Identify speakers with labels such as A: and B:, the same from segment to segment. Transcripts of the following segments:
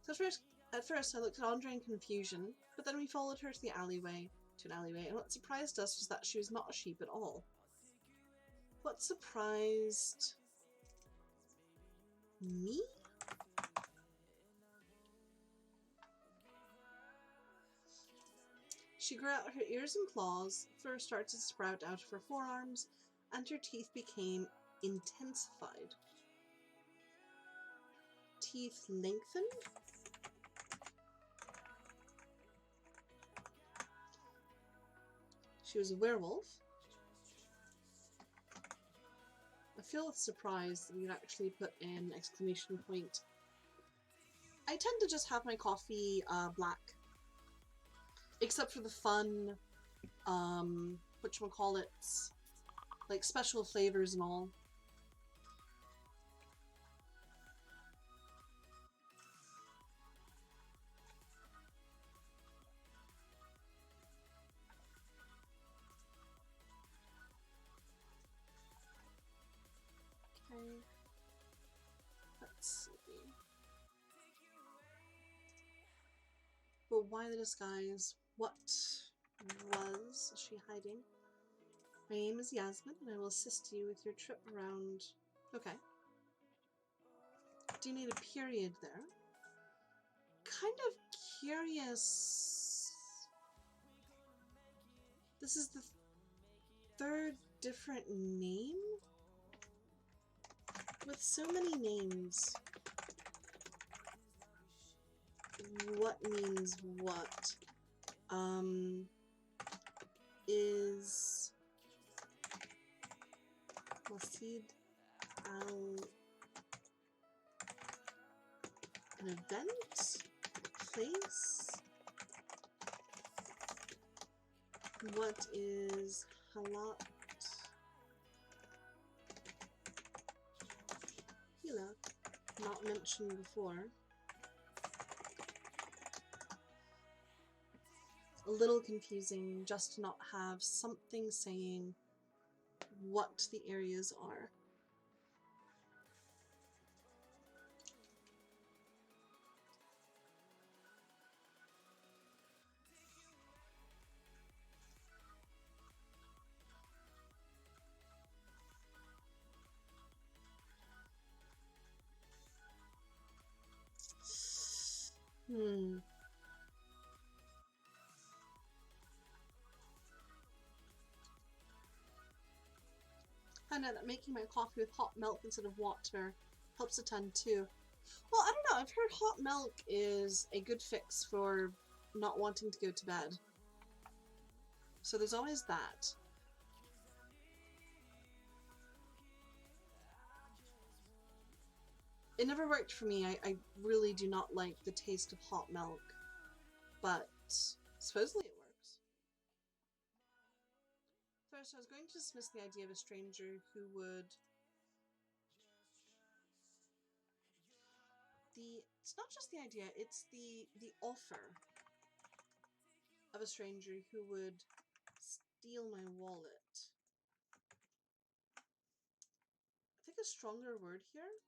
A: So at first I looked at Andre in confusion, but then we followed her to an alleyway, and what surprised us was that she was not a sheep at all. What surprised me? She grew out her ears and claws, fur started to sprout out of her forearms, and her teeth became intensified. Teeth lengthened? She was a werewolf. I feel surprised that you'd actually put an exclamation point. I tend to just have my coffee black. Except for the fun, whatchamacallit, like special flavors and all. Okay. Let's see. But why the disguise? What was she hiding? My name is Yasmin, and I will assist you with your trip around. Okay. Do you need a period there? Kind of curious. This is the third different name? With so many names. What means what? Is Masid al an event? Place? What is Halat? Hila, not mentioned before. A little confusing just to not have something saying what the areas are. Found out that making my coffee with hot milk instead of water helps a ton too. Well, I don't know, I've heard hot milk is a good fix for not wanting to go to bed. So there's always that. It never worked for me. I really do not like the taste of hot milk. But supposedly it works. First, I was going to dismiss the idea of a stranger who would... It's not just the idea, it's the offer of a stranger who would steal my wallet. I think a stronger word here?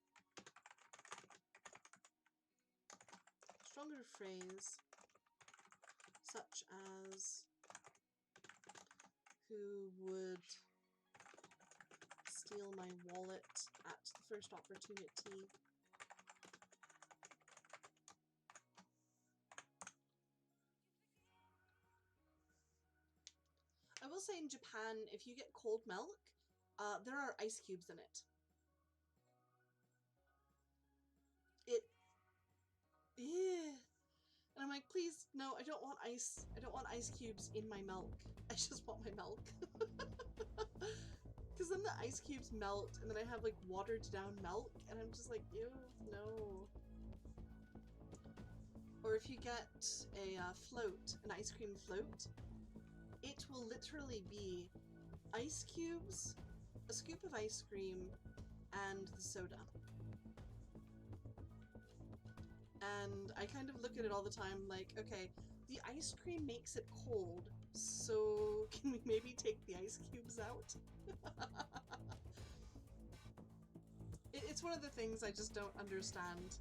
A: Stronger phrase, such as who would steal my wallet at the first opportunity. I will say in Japan, if you get cold milk, there are ice cubes in it. Yeah. And I'm like, please, no, I don't want ice. I don't want ice cubes in my milk. I just want my milk. Because then the ice cubes melt, and then I have like watered down milk, and I'm just like, ew, no. Or if you get a float, an ice cream float, it will literally be ice cubes, a scoop of ice cream, and the soda. And I kind of look at it all the time like, okay, the ice cream makes it cold, so can we maybe take the ice cubes out? It's one of the things I just don't understand.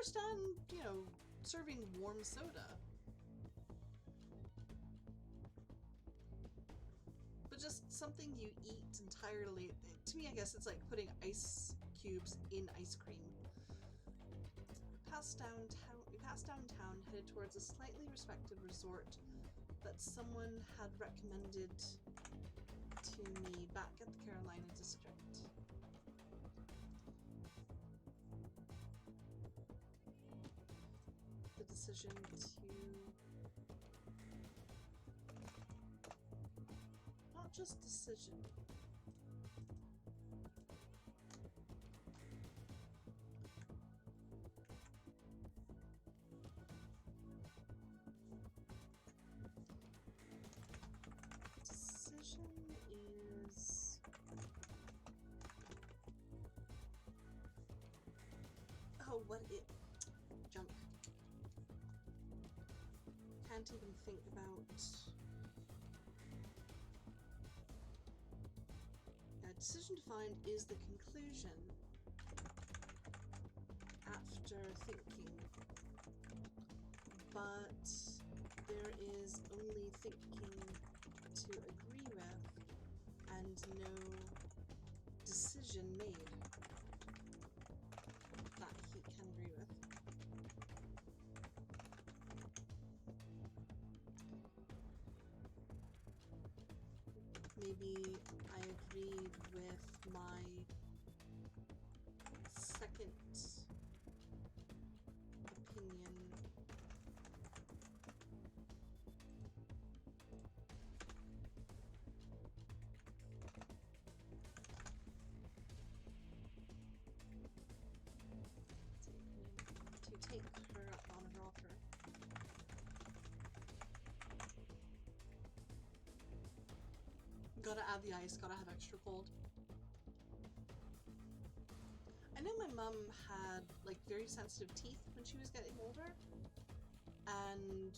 A: understand, you know, serving warm soda. But just something you eat entirely, to me I guess it's like putting ice cubes in ice cream. We passed downtown, headed towards a slightly respected resort that someone had recommended to me back at the Carolina district. The decision to not just decision. Decision is... Oh, what it... Junk. Can't even think about... Decision to find is the conclusion after thinking, but there is only thinking to agree with and no decision made that he can agree with. Maybe I agreed with my second opinion. To take her up on her offer. Gotta add the ice, gotta have extra cold. I know my mum had like very sensitive teeth when she was getting older and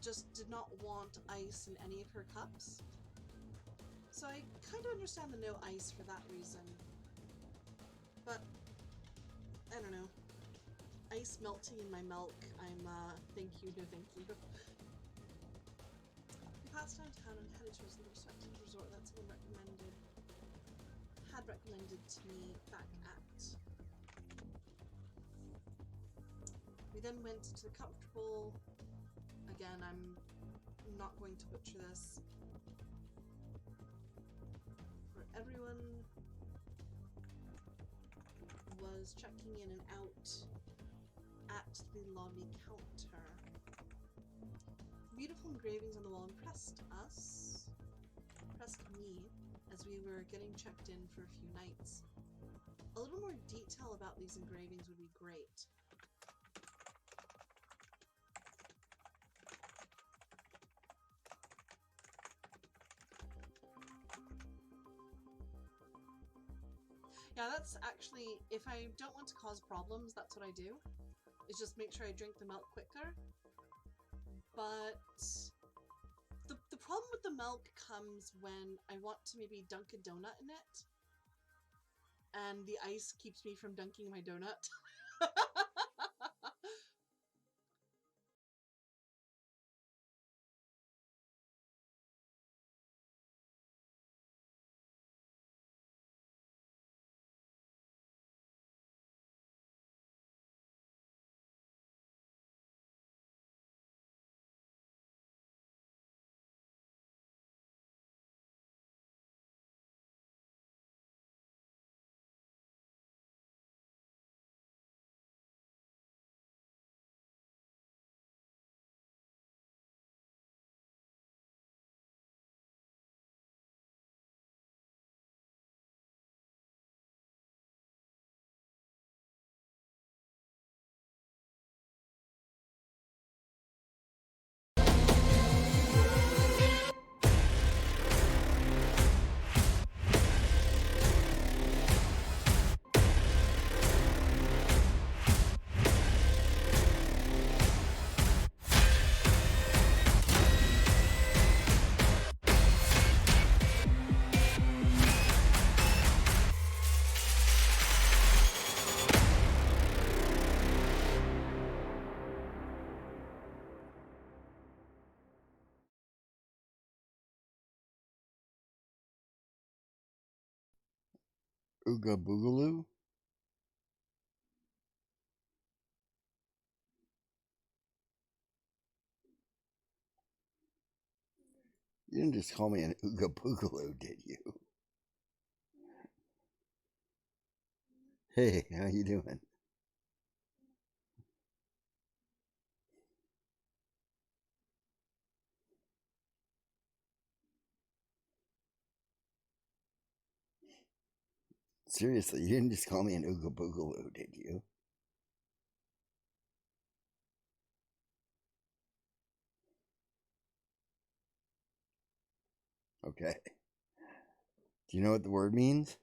A: just did not want ice in any of her cups. So I kind of understand the no ice for that reason. But I don't know. Ice melting in my milk, I'm thank you, no thank you. We passed downtown and headed towards the respected resort that someone had recommended to me back at. We then went into the comfortable, again I'm not going to butcher this, where everyone was checking in and out at the lobby counter. Beautiful engravings on the wall impressed me as we were getting checked in for a few nights. A little more detail about these engravings would be great. Yeah, that's actually, if I don't want to cause problems, that's what I do. Is just make sure I drink the milk quicker. But the problem with the milk comes when I want to maybe dunk a donut in it, and the ice keeps me from dunking my donut.
B: Ooga Boogaloo? You didn't just call me an Ooga Boogaloo, did you? Hey, how you doing? Seriously, you didn't just call me an Ooga Boogaloo, did you? Okay. Do you know what the word means?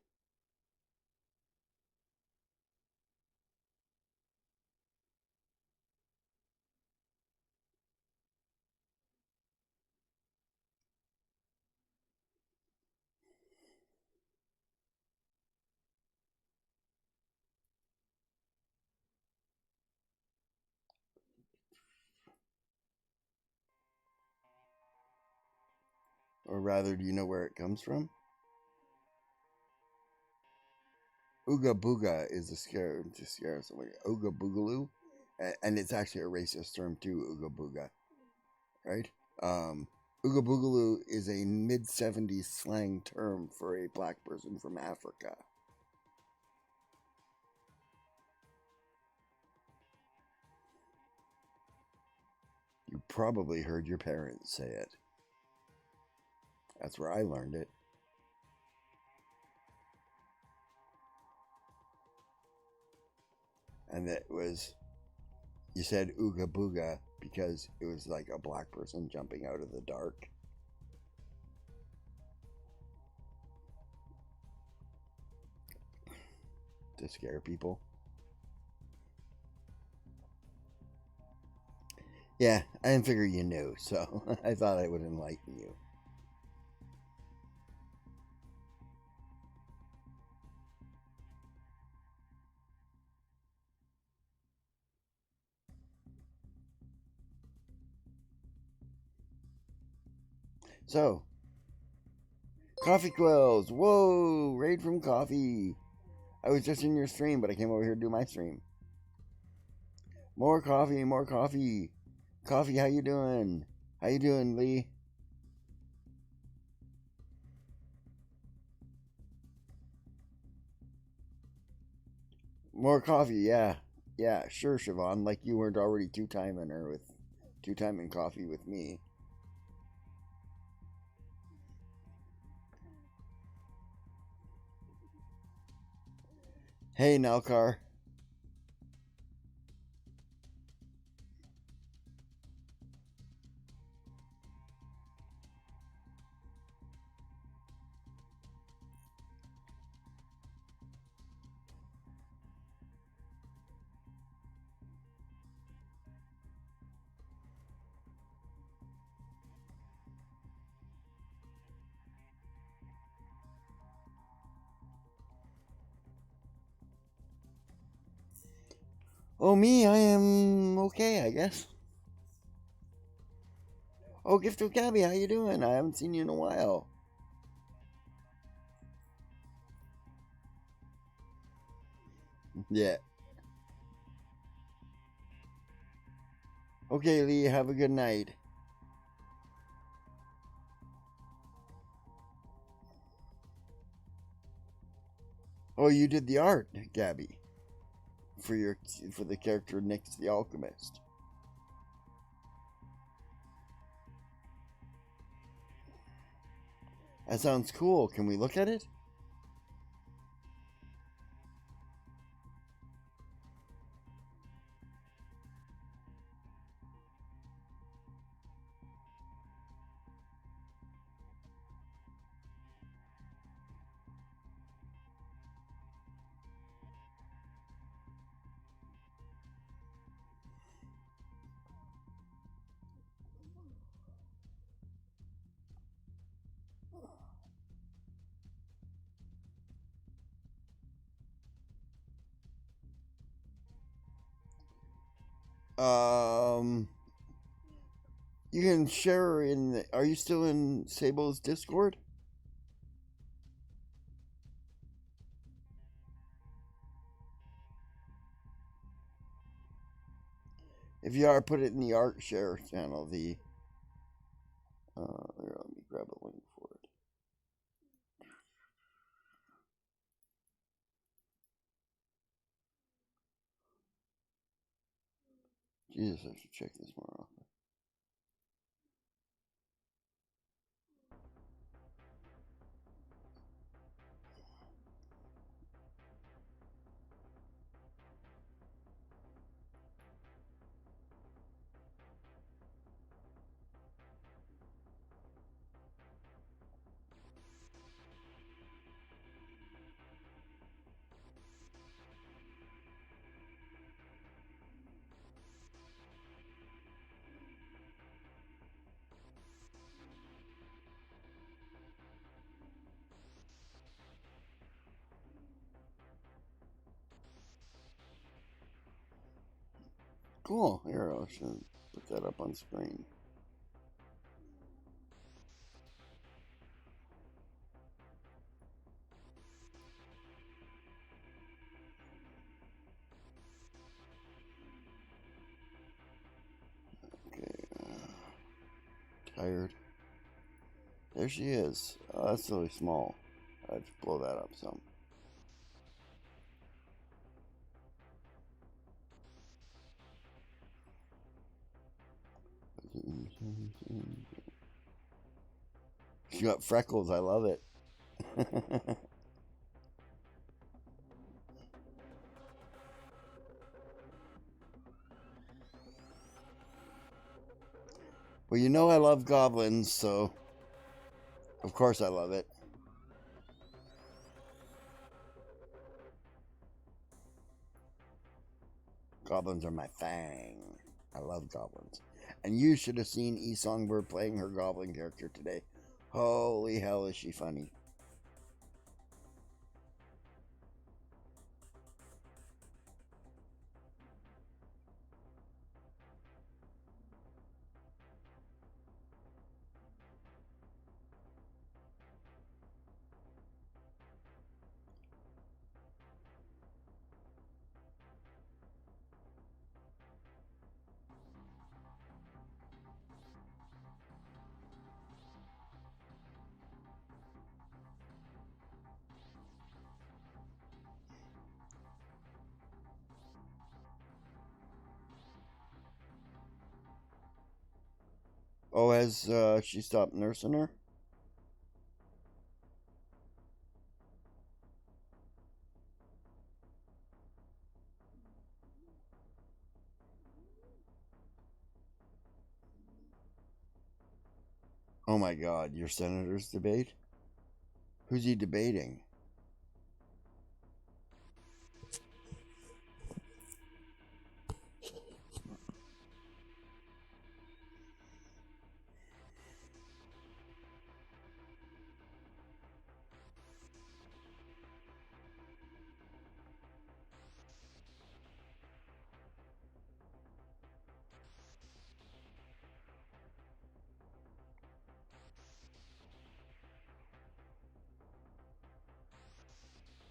B: Or rather, do you know where it comes from? Ooga Booga is to scare somebody. Ooga Boogaloo, and it's actually a racist term too. Ooga Booga, right? Um, Ooga Boogaloo is a mid-70s slang term for a black person from Africa. You probably heard your parents say it. That's where I learned it. And that was, you said Ooga Booga because it was like a black person jumping out of the dark. To scare people. Yeah, I didn't figure you knew, so I thought I would enlighten you. So, Coffee Quills! Whoa! Raid from Coffee! I was just in your stream, but I came over here to do my stream. More coffee, more coffee! Coffee, how you doing? How you doing, Lee? More coffee, yeah. Yeah, sure, Siobhan, like you weren't already two-timing her with two-timing coffee with me. Hey, Nalcar. Oh, me, I am okay, I guess. Oh, Gift of Gabby, how you doing? I haven't seen you in a while. Yeah. Okay, Lee, have a good night. Oh, you did the art, Gabby, for the character Nyx the Alchemist. That sounds cool. Can we look at it? Um, you can share are you still in Sable's Discord? If you are, put it in the art share channel. Here, let me grab a link for it. Jesus, I should check this more often. Cool. Here, I should put that up on screen. Okay. Tired. There she is. Oh, that's really small. I have to blow that up some. She got freckles. I love it. Well, you know I love goblins, so of course I love it. Goblins are my thing. I love goblins. And you should have seen E Songbird playing her goblin character today. Holy hell, is she funny. Oh, has she stopped nursing her? Oh my god, your senator's debate? Who's he debating?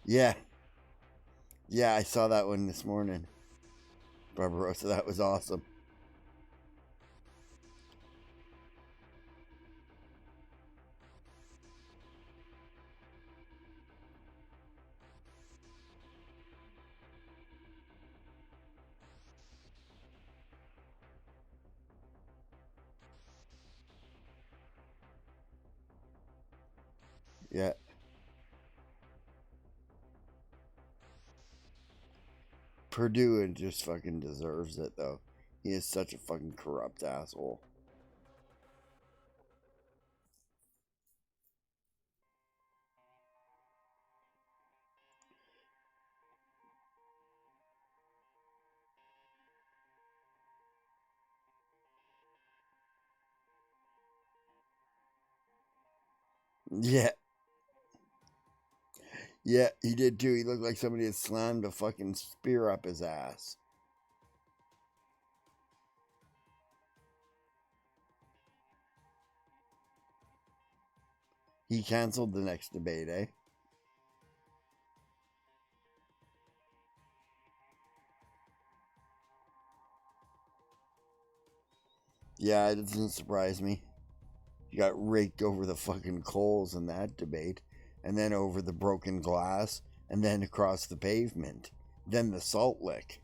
B: Yeah. Yeah, I saw that one this morning. Barbarossa, that was awesome. Yeah. Purdue just fucking deserves it, though. He is such a fucking corrupt asshole. Yeah. Yeah, he did too. He looked like somebody had slammed a fucking spear up his ass. He canceled the next debate, eh? Yeah, it doesn't surprise me. You got raked over the fucking coals in that debate, and then over the broken glass, and then across the pavement, then the salt lick.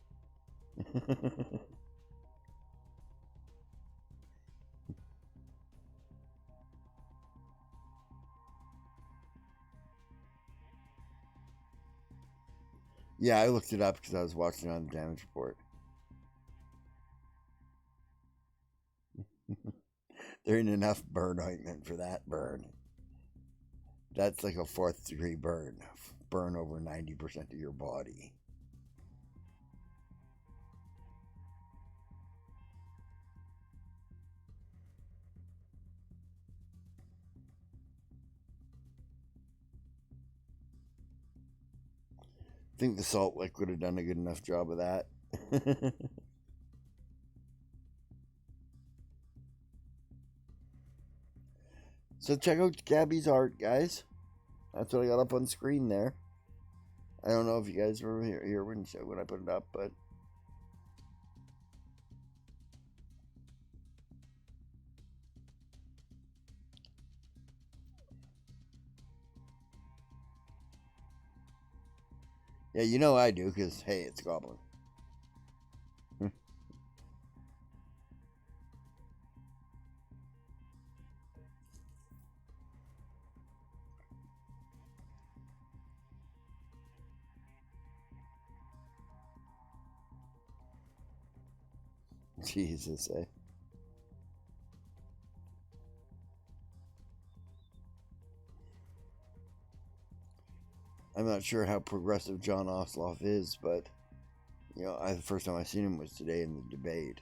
B: Yeah, I looked it up because I was watching it on the damage report. There ain't enough burn ointment for that burn. That's like a 4th-degree burn. Burn over 90% of your body. I think the salt lick would have done a good enough job of that. So check out Gabby's art, guys. That's what I got up on screen there. I don't know if you guys were here when I put it up, but yeah, you know I do, because hey, it's Goblin. Jesus, eh? I'm not sure how progressive John Osloff is, but you know, the first time I seen him was today in the debate.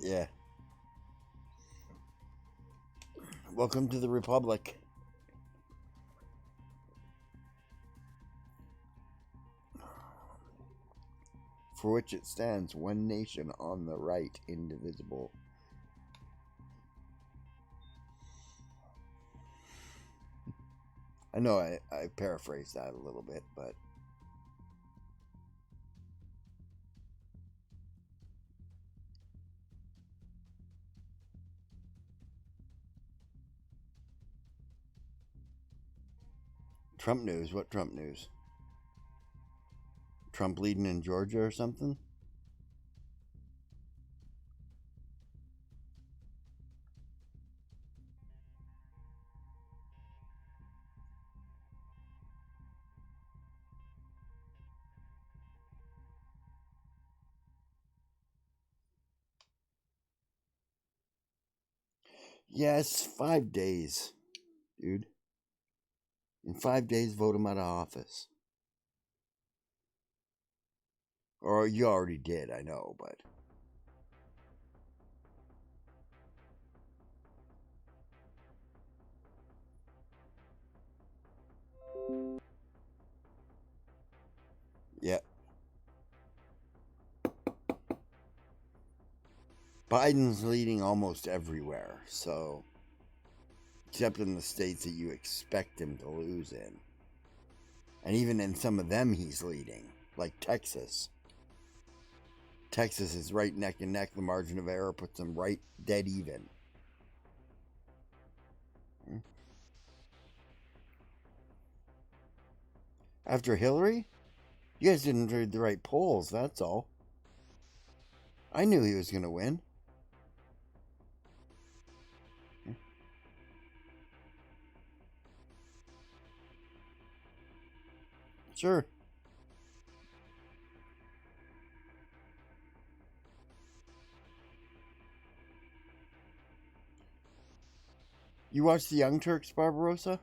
B: Yeah. Welcome to the Republic. For which it stands, one nation on the right, indivisible. I know I paraphrased that a little bit, but Trump news? What Trump news? Trump leading in Georgia or something? Yes, 5 days, dude. In 5 days, vote him out of office. Or you already did, I know, but yeah. Biden's leading almost everywhere, so except in the states that you expect him to lose in. And even in some of them he's leading, like Texas. Texas is right neck and neck. The margin of error puts them right dead even. After Hillary? You guys didn't read the right polls, that's all. I knew he was going to win. Sure. You watched the Young Turks, Barbarossa?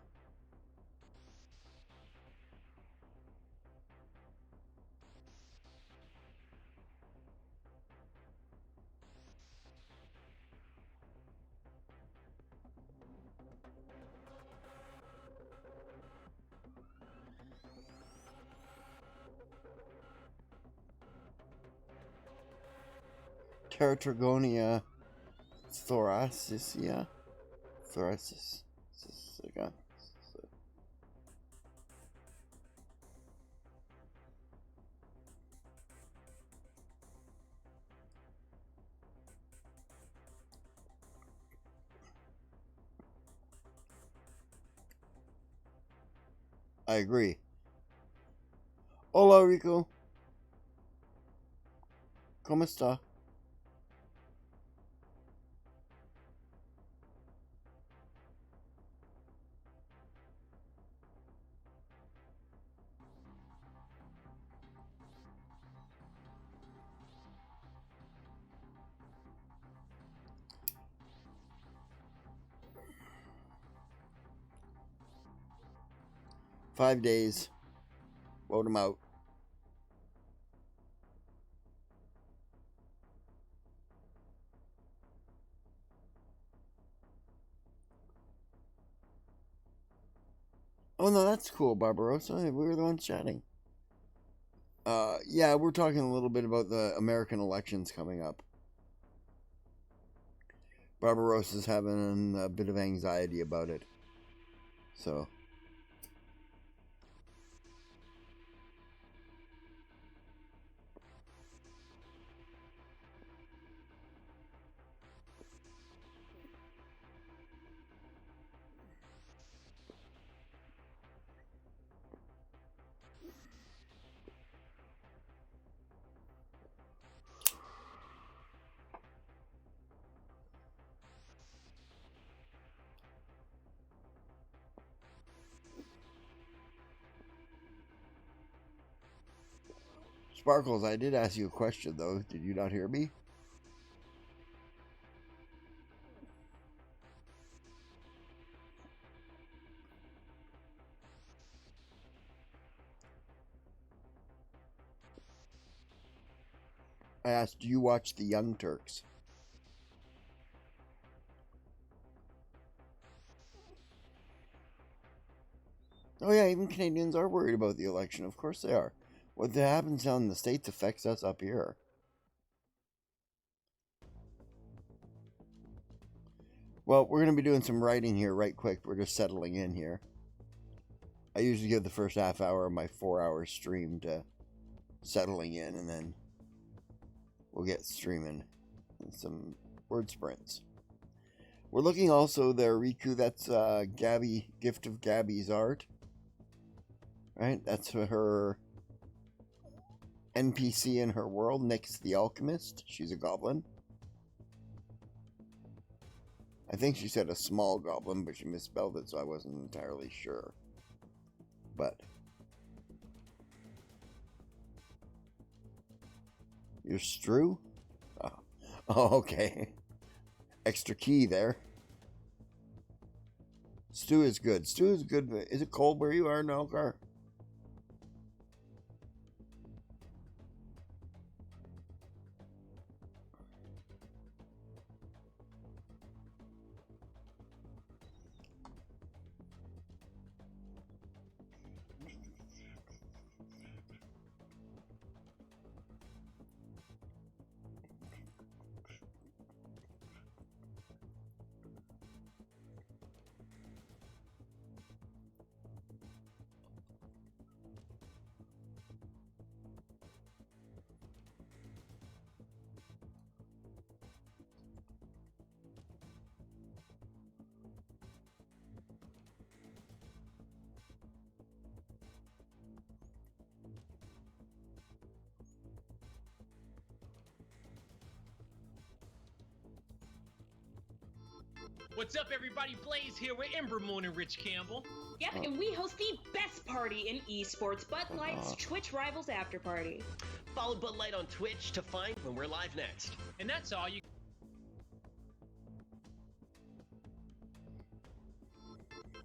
B: Ceratrogonia thoracicea. Thoracicea. I agree. Hola, Rico. ¿Cómo está? $5. Vote him out. Oh no, that's cool, Barbarossa. We were the ones chatting. Yeah, we're talking a little bit about the American elections coming up. Barbarossa's having a bit of anxiety about it. So. Sparkles, I did ask you a question, though. Did you not hear me? I asked, do you watch the Young Turks? Oh yeah, even Canadians are worried about the election. Of course they are. What happens down in the States affects us up here. Well, we're going to be doing some writing here right quick. We're just settling in here. I usually give the first half hour of my 4-hour stream to settling in, and then we'll get streaming and some word sprints. We're looking also there, Riku. That's Gabby, Gift of Gabby's art. Right? That's her NPC in her world, Nyx the Alchemist. She's a goblin. I think she said a small goblin, but she misspelled it, so I wasn't entirely sure. But you're Strew? Oh, okay. Extra key there. Stew is good. Stew is good. Is it cold where you are, Nelgar?
C: What's up, everybody? Blaze here with Ember Moon and Rich Campbell.
D: Yep, and we host the best party in esports, Bud Light's Twitch Rivals After Party.
E: Follow Bud Light on Twitch to find when we're live next.
C: And that's all you...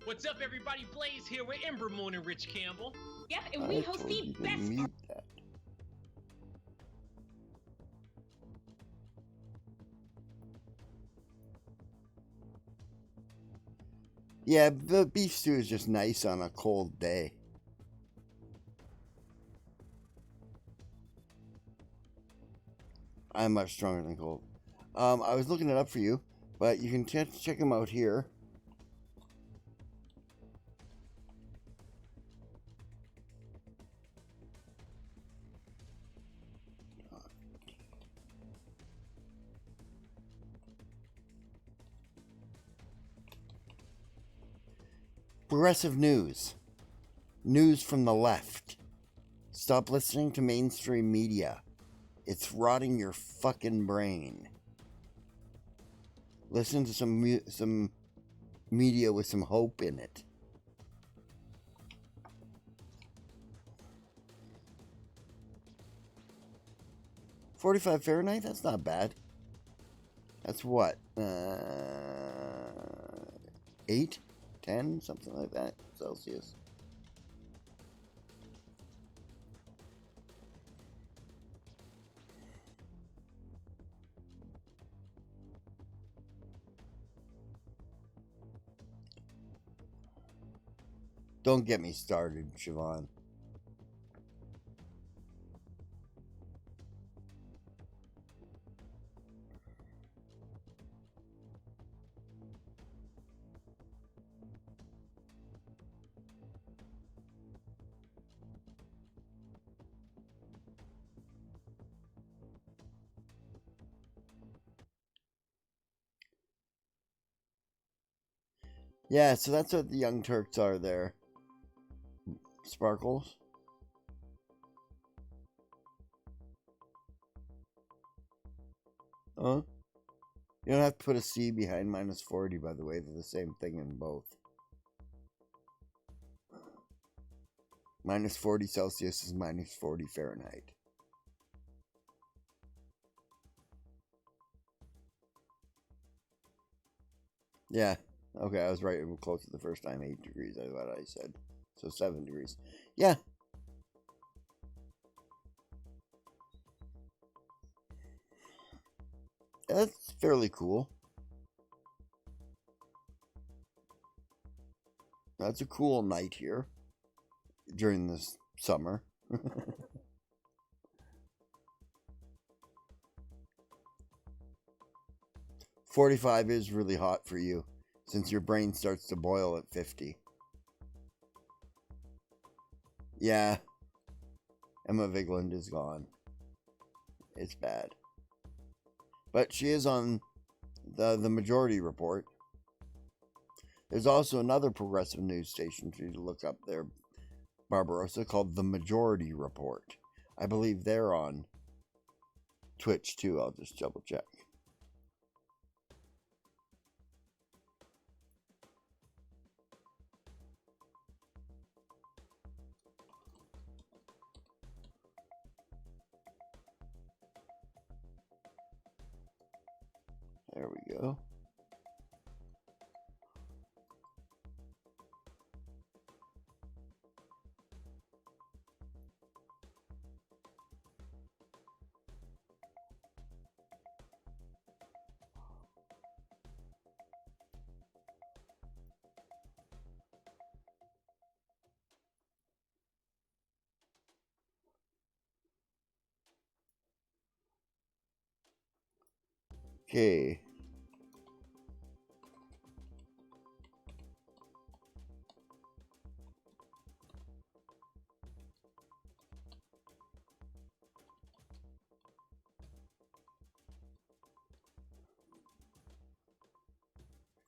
C: What's up, everybody? Blaze here with Ember Moon and Rich Campbell.
D: Yep, and we host the best...
B: Mute that. Yeah, the beef stew is just nice on a cold day. I'm much stronger than cold. I was looking it up for you, but you can check them out here. Progressive news. News from the left. Stop listening to mainstream media. It's rotting your fucking brain. Listen to some media with some hope in it. $45 Fahrenheit? That's not bad. That's what? 8? 10? Something like that. Celsius. Don't get me started, Siobhan. Yeah, so that's what the Young Turks are there. Sparkles. Huh? You don't have to put a C behind -40, by the way. They're the same thing in both. -40 Celsius is -40 Fahrenheit. Yeah. Okay, I was right. It was close to the first time. 8 degrees, I thought I said. So 7 degrees. Yeah. That's fairly cool. That's a cool night here during this summer. 45 is really hot for you, since your brain starts to boil at 50. Yeah. Emma Vigland is gone. It's bad. But she is on the Majority Report. There's also another progressive news station for you to look up there, Barbarossa, called The Majority Report. I believe they're on Twitch too. I'll just double check. There we go. Okay.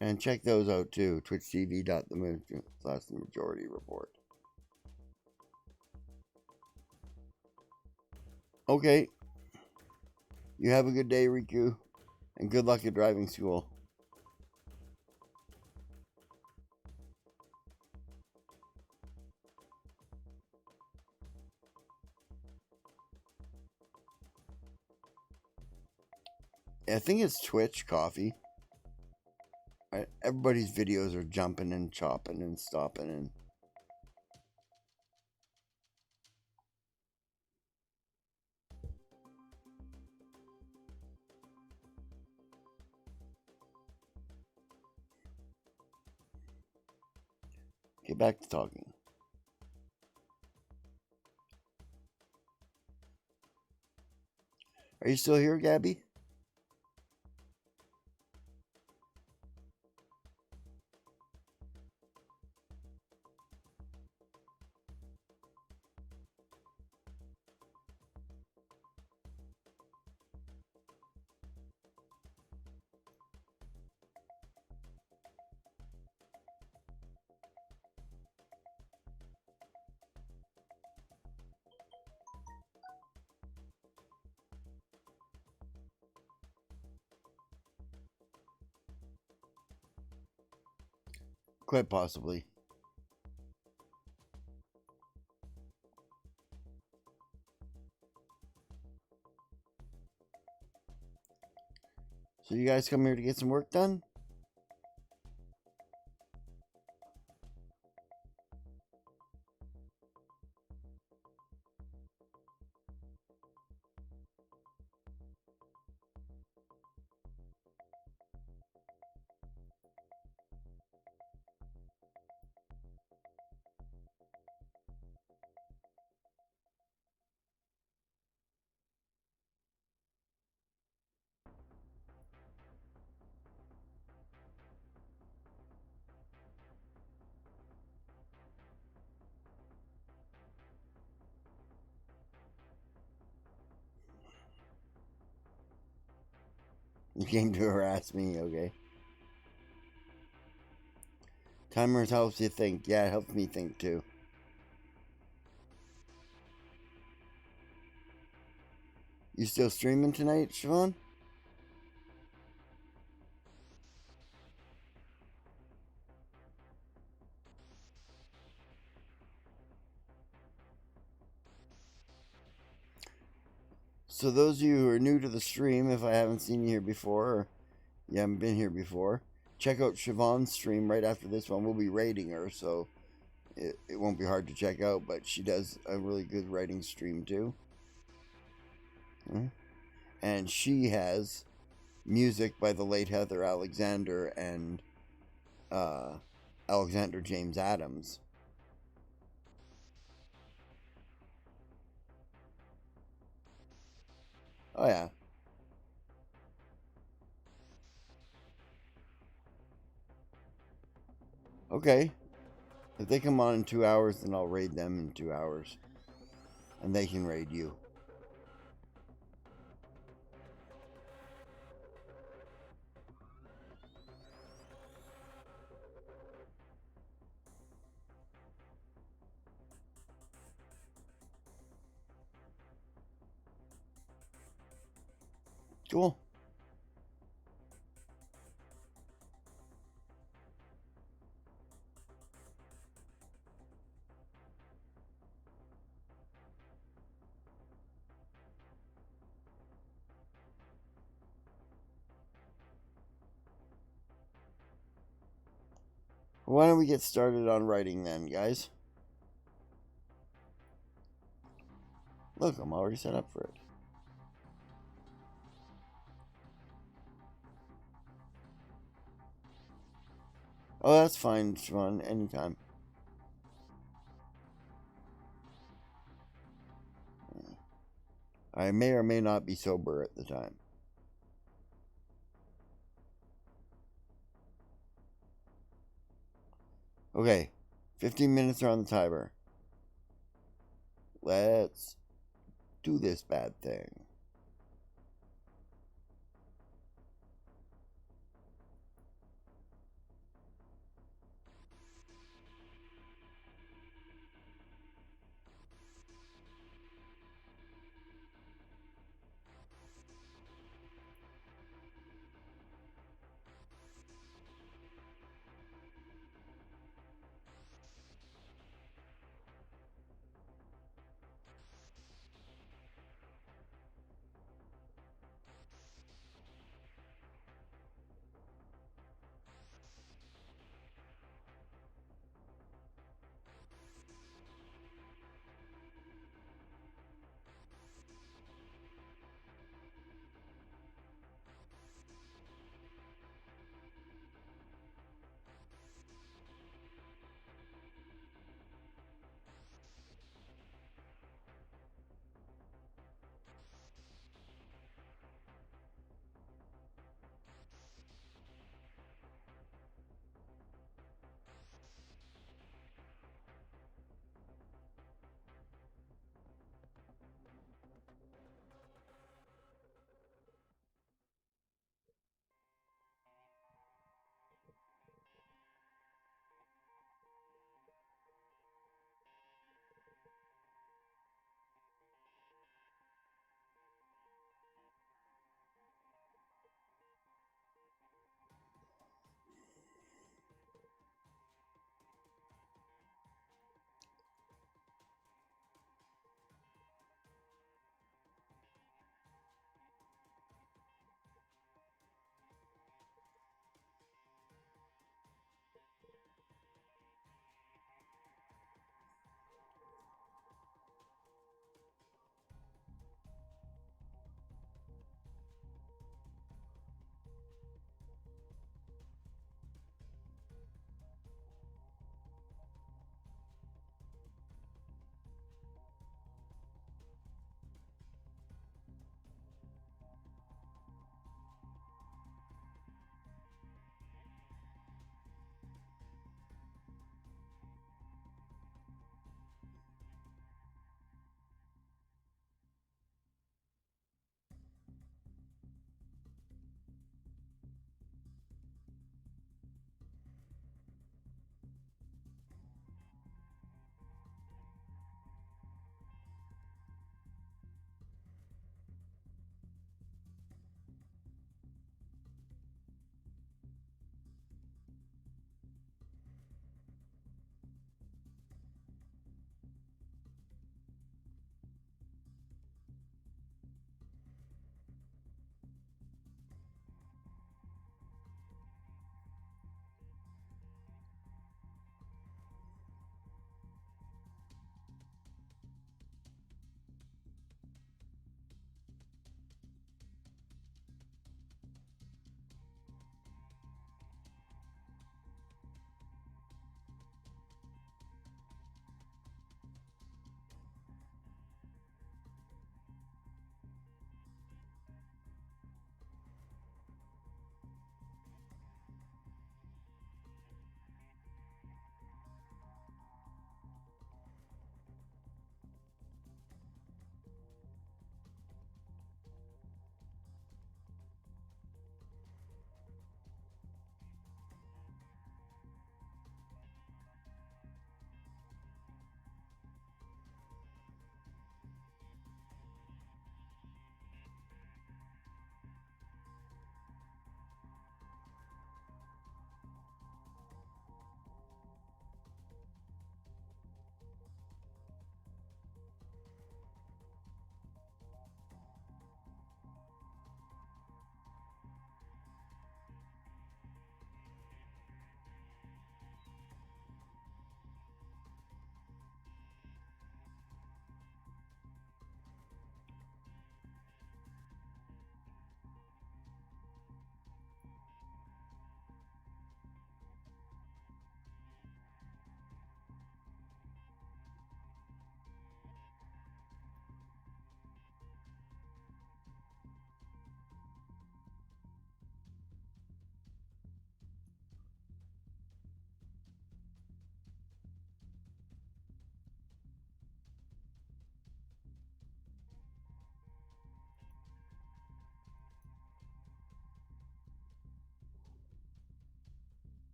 B: And check those out too. twitchtv.the/majority report. Okay. You have a good day, Riku. And good luck at driving school. I think it's Twitch coffee. Everybody's videos are jumping and chopping and stopping and... Get back to talking. Are Are you still here, Gabby? Quite possibly. So you guys come here to get some work done? You came to harass me, okay. Timers helps you think. Yeah, it helps me think too. You still streaming tonight, Siobhan? So those of you who are new to the stream, if I haven't seen you here before, or you haven't been here before, check out Siobhan's stream right after this one. We'll be rating her, so it won't be hard to check out, but she does a really good writing stream too. And she has music by the late Heather Alexander and Alexander James Adams. Oh yeah. Okay. If they come on in 2 hours, then I'll raid them in 2 hours. And they can raid you. Cool. Why don't we get started on writing then, guys? Look, I'm already set up for it. Oh, that's fine, Sean. Anytime. I may or may not be sober at the time. Okay, 15 minutes are on the timer. Let's do this bad thing.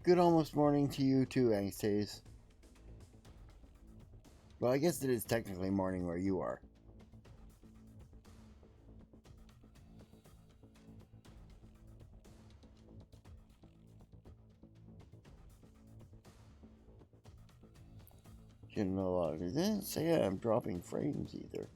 B: Good almost morning to you too, Angstays. Well, I guess it is technically morning where you are. Getting a lot. It didn't say I'm dropping frames either.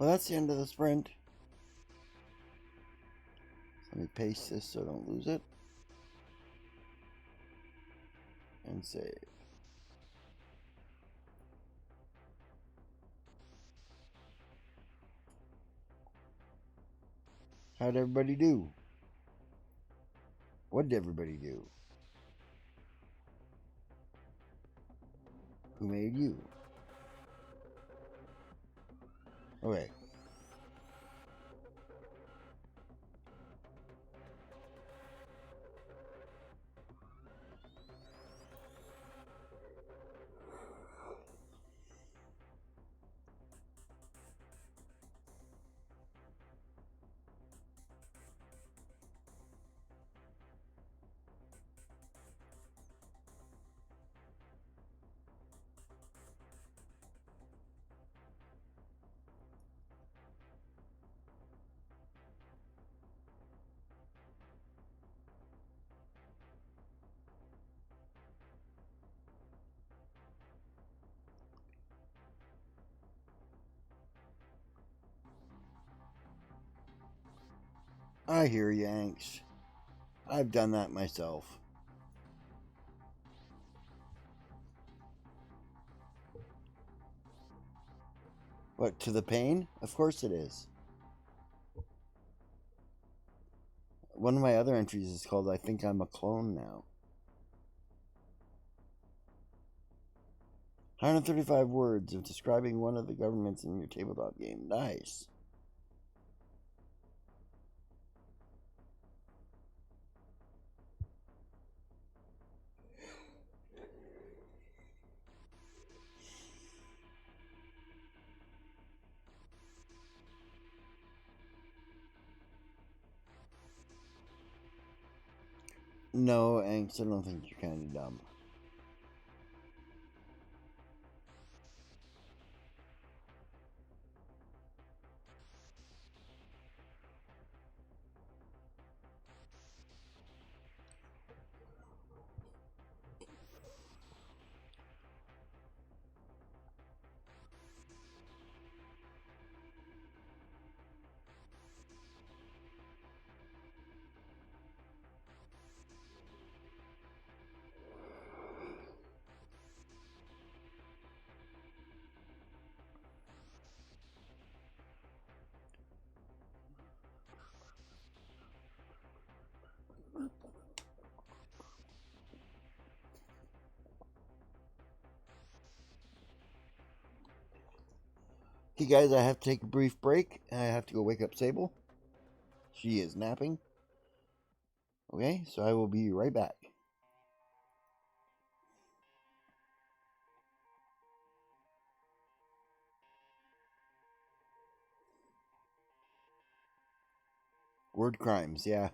B: Well, that's the end of the sprint. Let me paste this so I don't lose it. And save. How'd everybody do? What did everybody do? Who made you? Okay. I hear you, Yanks. I've done that myself. What, to the pain? Of course it is. One of my other entries is called I Think I'm a Clone Now. 135 words of describing one of the governments in your tabletop game. Nice. No, Angst, I don't think you're kind of dumb. Hey guys, I have to take a brief break. I have to go wake up Sable. She is napping. Okay, so I will be right back. Word crimes, yeah.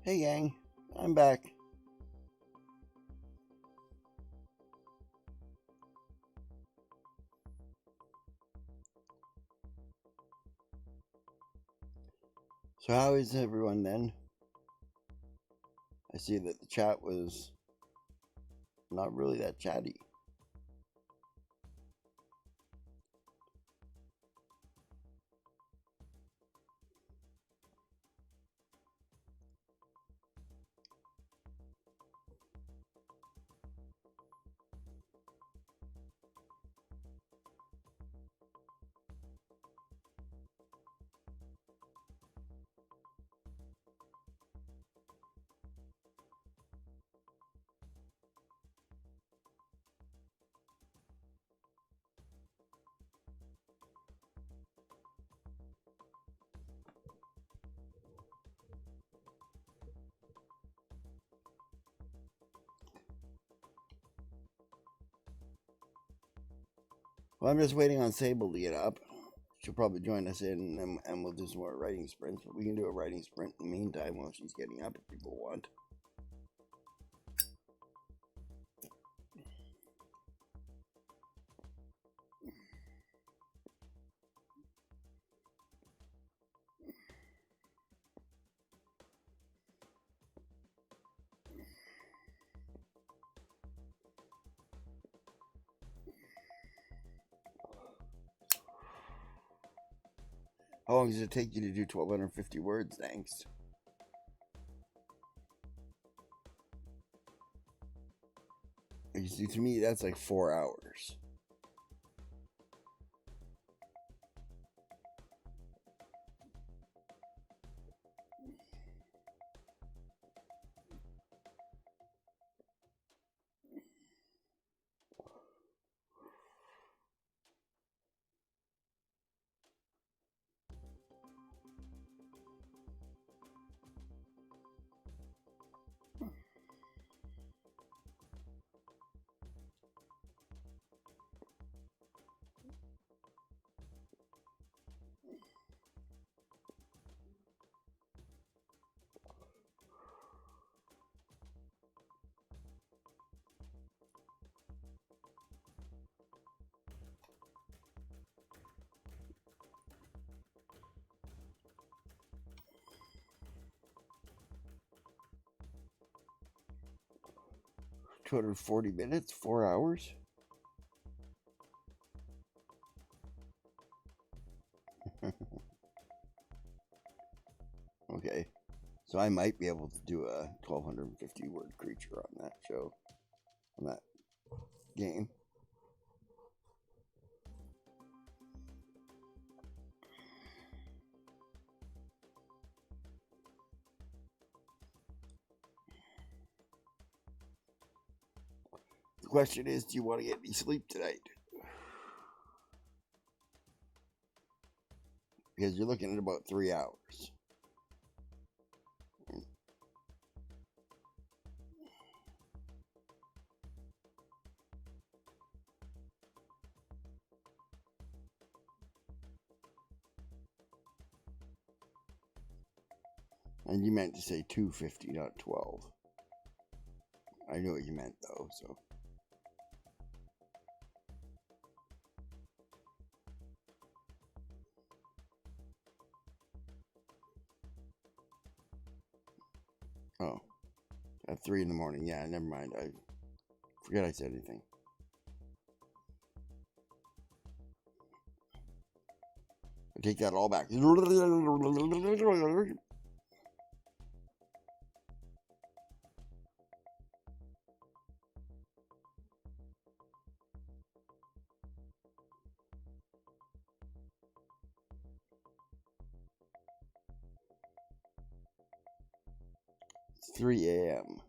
B: Hey gang, I'm back. So how is everyone then? I see that the chat was not really that chatty. Well, I'm just waiting on Sable to get up. She'll probably join us in and we'll do some more writing sprints, but we can do a writing sprint in the meantime while she's getting up if people want. How long does it take you to do 1,250 words? Thanks. You see, to me, that's like 4 hours. $240, 4 hours. Okay, so I might be able to do a 1,250 word creature on that show, on that game. The question is, do you want to get any sleep tonight? Because you're looking at about 3 hours. And you meant to say 250, not 12. I knew what you meant, though, so. Oh, at 3 in the morning. Yeah, never mind. I forget I said anything. I take that all back. It's 3 a.m.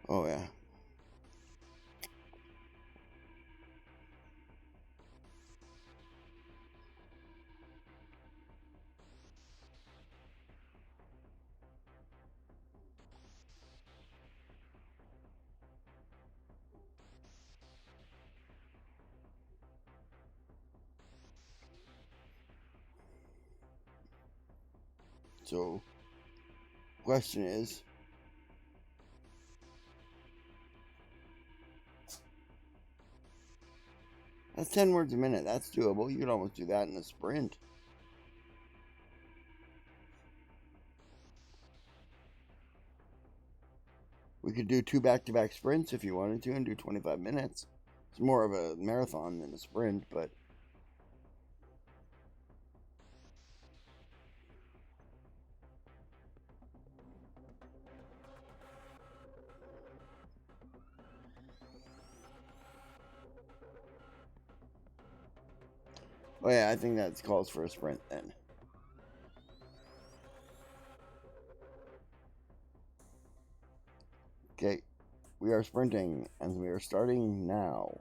B: Oh, yeah. So, question is, that's 10 words a minute. That's doable. You could almost do that in a sprint. We could do 2 back-to-back sprints if you wanted to and do 25 minutes. It's more of a marathon than a sprint, but... Oh yeah, I think that calls for a sprint then. Okay, we are sprinting, and we are starting now.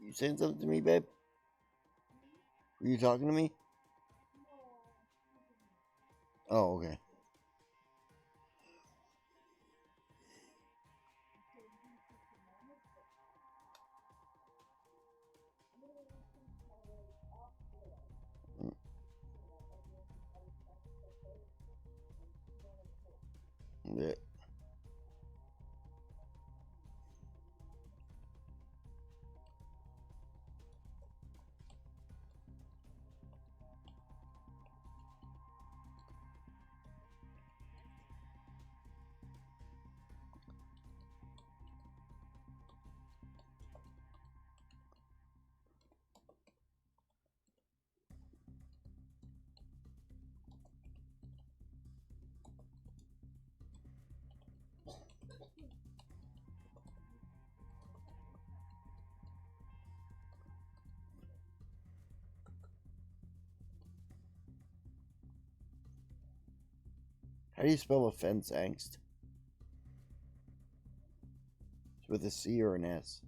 B: You saying something to me, babe? Were you talking to me? Oh, okay. Yeah. How do you spell offense, angst? It's with a C or an S?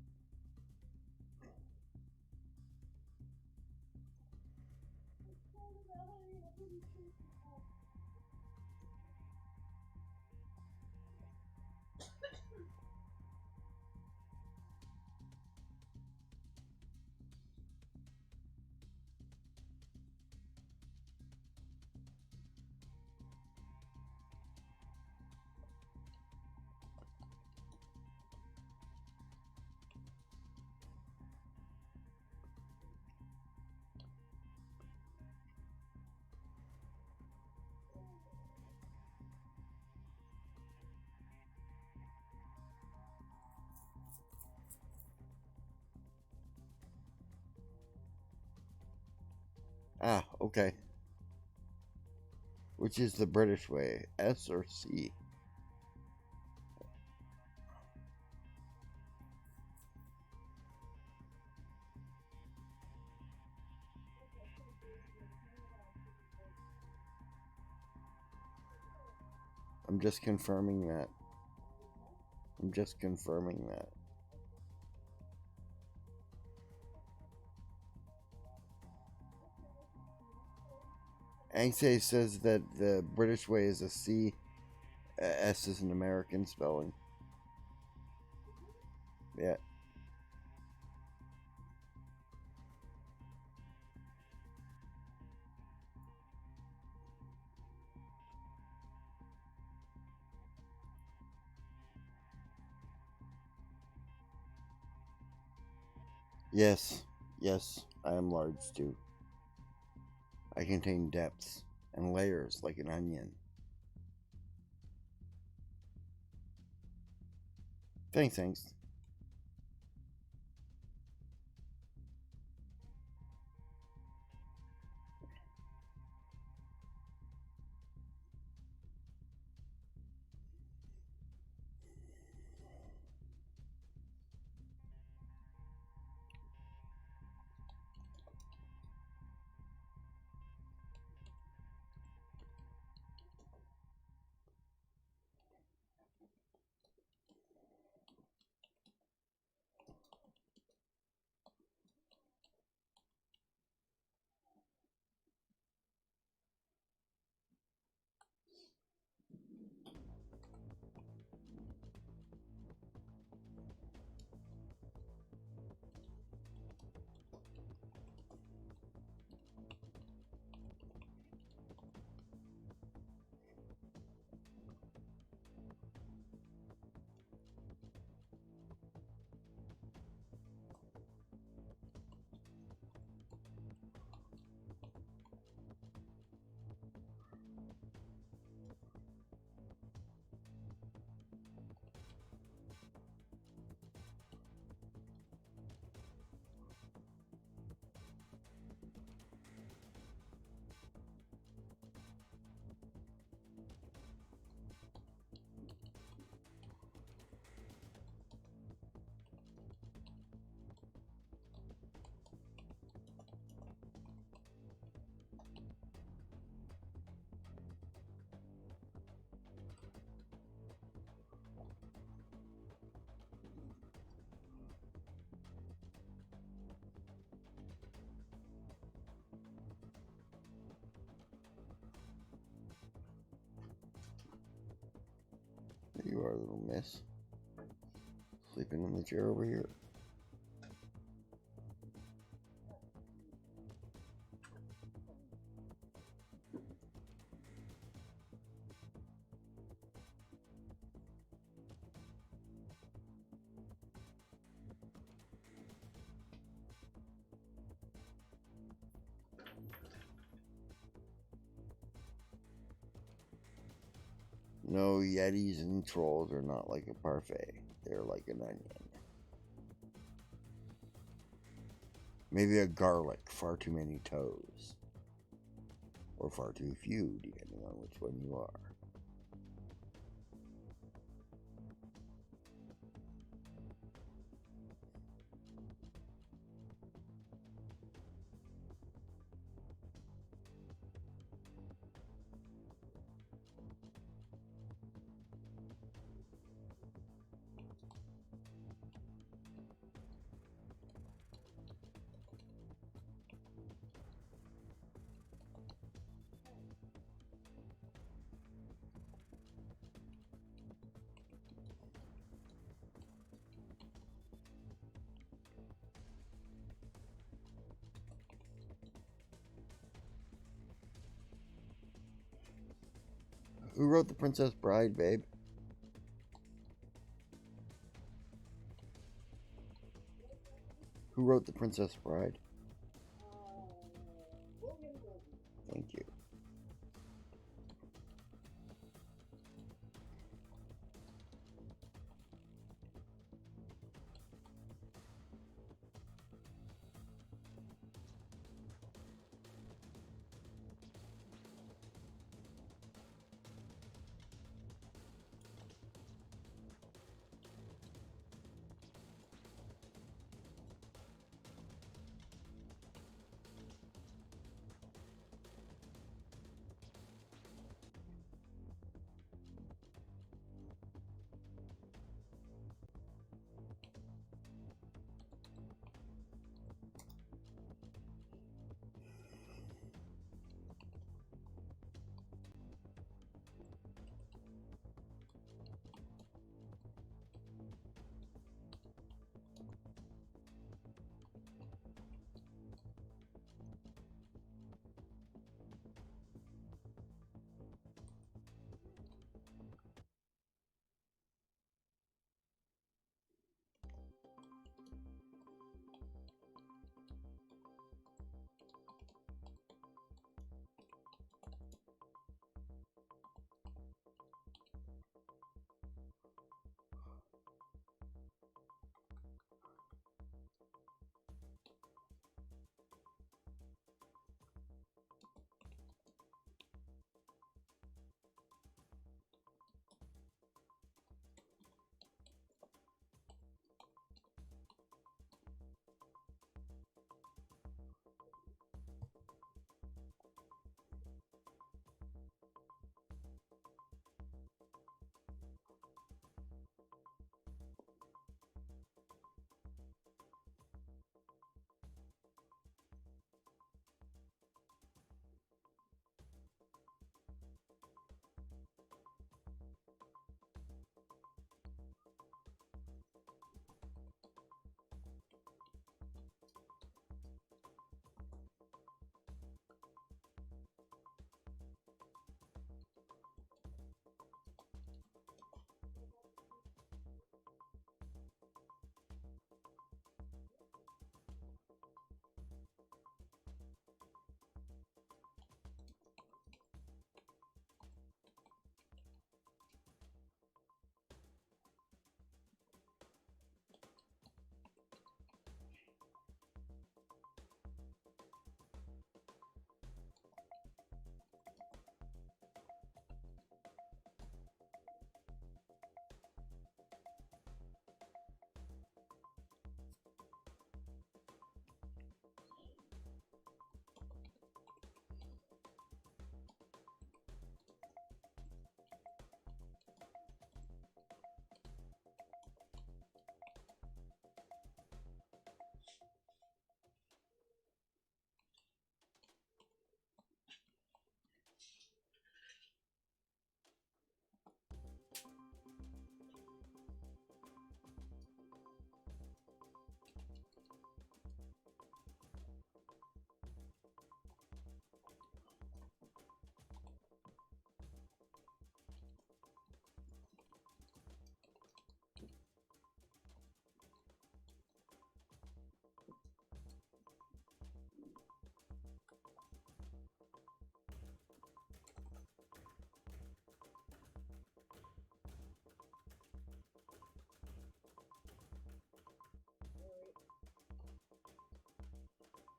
B: Ah, okay. Which is the British way, S or C? I'm just confirming that. I'm just confirming that. Angse says that the British way is a C. S is an American spelling. Yeah. Yes. Yes, I am large too. I contain depths and layers like an onion. Thanks, angst. There you are, little miss. Sleeping in the chair over here. No, Yetis and trolls are not like a parfait. They're like an onion. Maybe a garlic, far too many toes. Or far too few, depending on which one you are. Who wrote The Princess Bride, babe? Who wrote The Princess Bride? Thank you.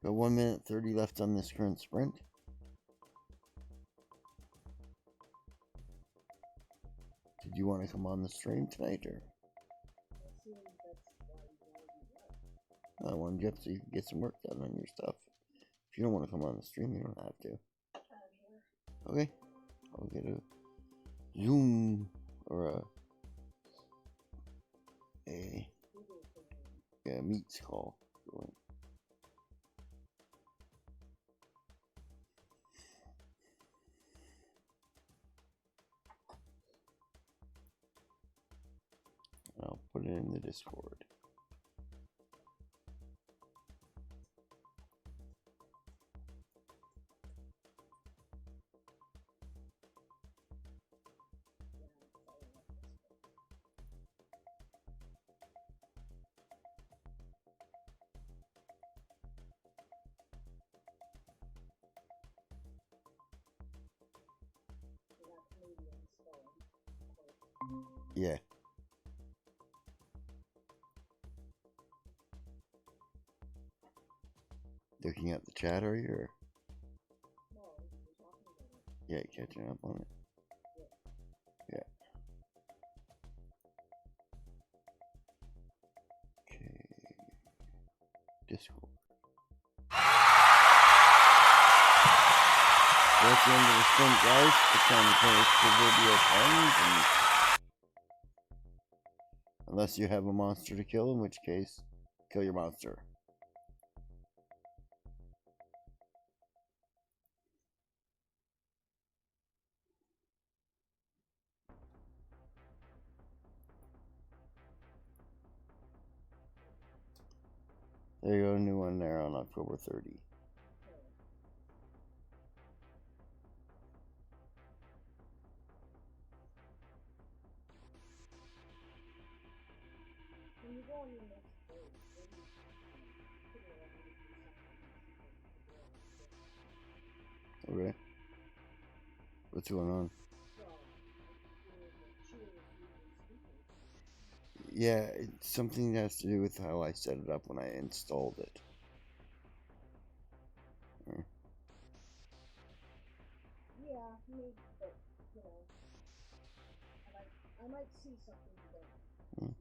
B: Got 1 minute 30 left on this current sprint. Did you want to come on the stream tonight, or? I wanted you up so you can get some work done on your stuff. If you don't want to come on the stream, you don't have to. Okay. I'll get a Zoom or a Meets call going. I'll put it in the Discord. Yeah. Looking at the chat, are you? Or? Yeah, catching up on it. Yeah. Okay. Discord. That's the end of the sprint, guys. It's time to finish proverbial pens, and unless you have a monster to kill, in which case, kill your monster. There you go, new one there on October 30. Okay. What's going on? Yeah, it's something that has to do with how I set it up when I installed it.
F: Yeah, maybe, but, you know, I might see something you don't.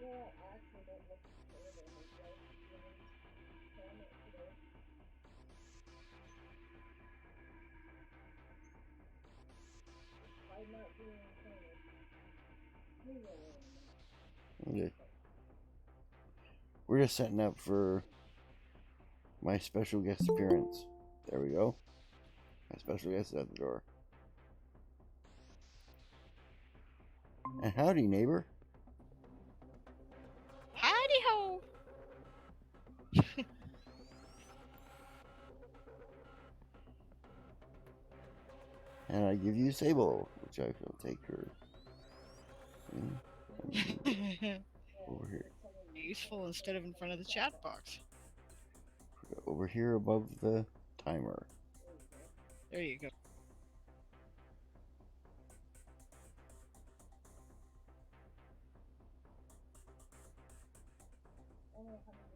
F: Yeah, actually, that looks terrible. My wife found it today. I'm not doing anything.
B: Okay. We're just setting up for my special guest appearance. There we go. My special guest is at the door. And howdy, neighbor.
G: Howdy ho!
B: And I give you Sable, which I shall take her over here.
G: Useful instead of in front of the chat box.
B: Over here above the timer.
G: There you go.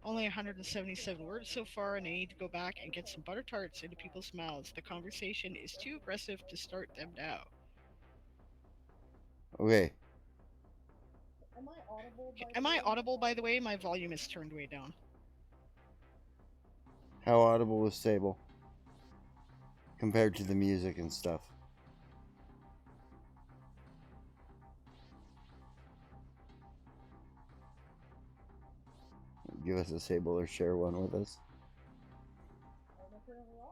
G: Only 177 words so far, and I need to go back and get some butter tarts into people's mouths. The conversation is too aggressive to start them now.
B: Okay.
G: Am I audible, by the way? My volume is turned way down.
B: How audible was Sable? Compared to the music and stuff. Give us a Sable or share one with us.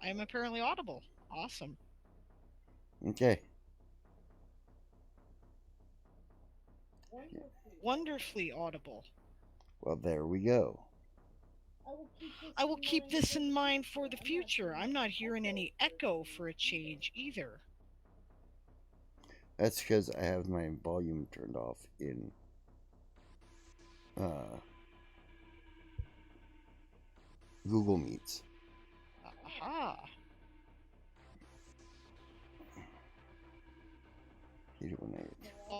G: I am apparently audible. Awesome.
B: Okay.
G: Wonderfully audible.
B: Well, there we go.
G: I will keep this in mind for the future. I'm not hearing any echo for a change either.
B: That's because I have my volume turned off in Google Meets.
G: Aha.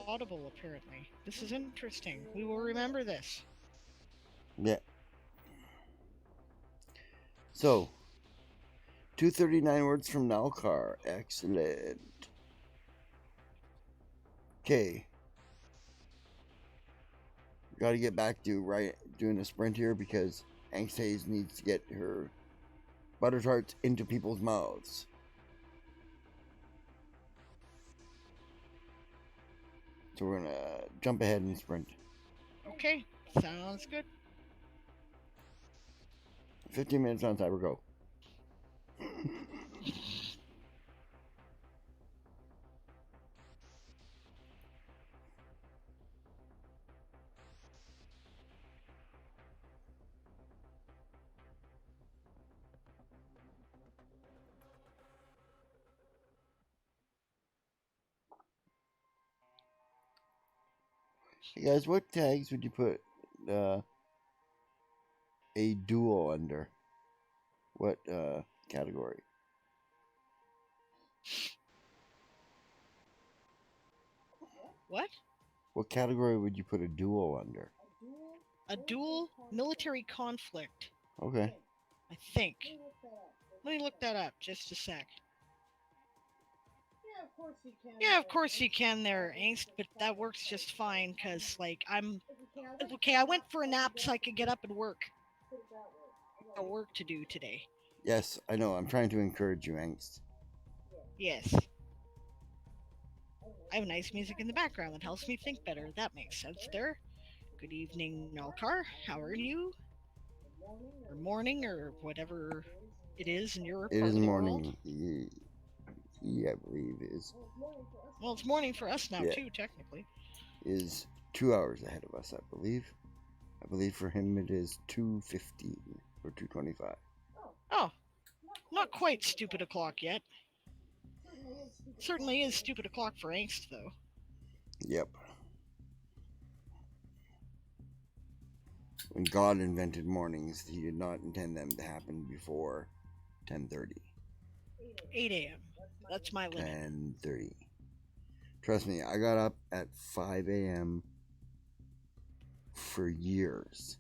G: Audible, apparently. This is interesting. We will remember this.
B: Yeah. So, 239 words from Nalkar. Excellent. Okay. Gotta get back to doing a sprint here because Angst Hayes needs to get her butter tarts into people's mouths. So we're gonna jump ahead and sprint.
G: Okay, sounds good.
B: 15 minutes on timer, go. Hey guys, what tags would you put a duo under? What category?
G: What?
B: What category would you put a duel under?
G: A dual military conflict,
B: Okay.
G: I think. Let me look that up just a sec. Yeah, of course you can there, Angst, but that works just fine, because, like, Okay, I went for a nap so I could get up and work. I got work to do today.
B: Yes, I know. I'm trying to encourage you, Angst.
G: Yes. I have nice music in the background that helps me think better. That makes sense there. Good evening, Melkar. How are you? Or morning, or whatever it is in your
B: It
G: part
B: is
G: of the world.
B: morning. He, I believe, is
G: Well, it's morning for us now,
B: Yeah.
G: too, technically.
B: 2 hours ahead of us, I believe. I believe for him it is 2:15 or 2:25.
G: Oh, not quite stupid o'clock yet. Certainly is stupid o'clock for Angst, though.
B: Yep. When God invented mornings, he did not intend them to happen before 10:30.
G: 8 a.m. That's my limit.
B: 10:30. Trust me, I got up at 5 a.m. for years.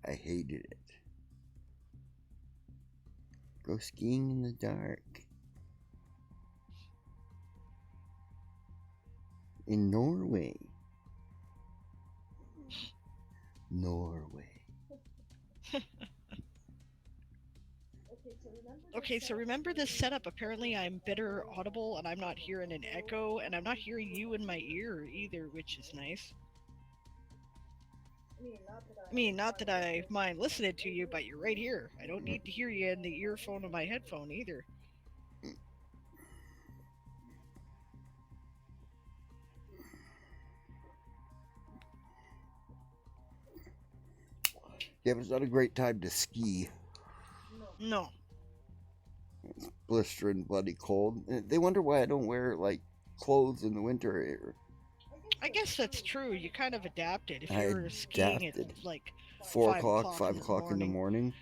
B: I hated it. Go skiing in the dark. In Norway. Norway.
G: Okay, so remember this setup. Apparently I'm better audible and I'm not hearing an echo, and I'm not hearing you in my ear either, which is nice. I mean, not that I mind listening to you, but you're right here. I don't need to hear you in the earphone of my headphone either.
B: Yeah, but it's not a great time to ski.
G: No.
B: It's blistering bloody cold. They wonder why I don't wear, like, clothes in the winter here.
G: I guess that's true. You kind of adapted. If
B: I
G: you're skiing at
B: adapted.
G: like
B: 4
G: 5
B: o'clock, 5 o'clock in the morning.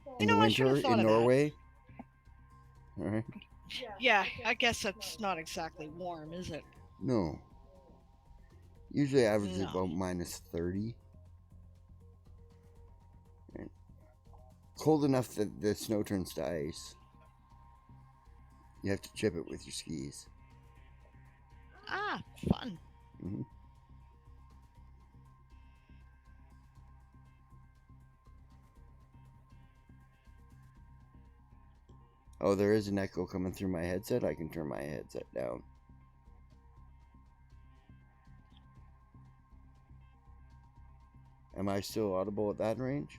G: You
B: In the
G: know, I should have
B: winter
G: thought
B: in
G: of that.
B: Norway. Alright.
G: Yeah, I guess that's not exactly warm, is it?
B: No. Usually averages
G: No.
B: about minus 30. Right. Cold enough that the snow turns to ice. You have to chip it with your skis.
G: Ah, fun.
B: Mm-hmm. Oh, there is an echo coming through my headset. I can turn my headset down. Am I still audible at that range?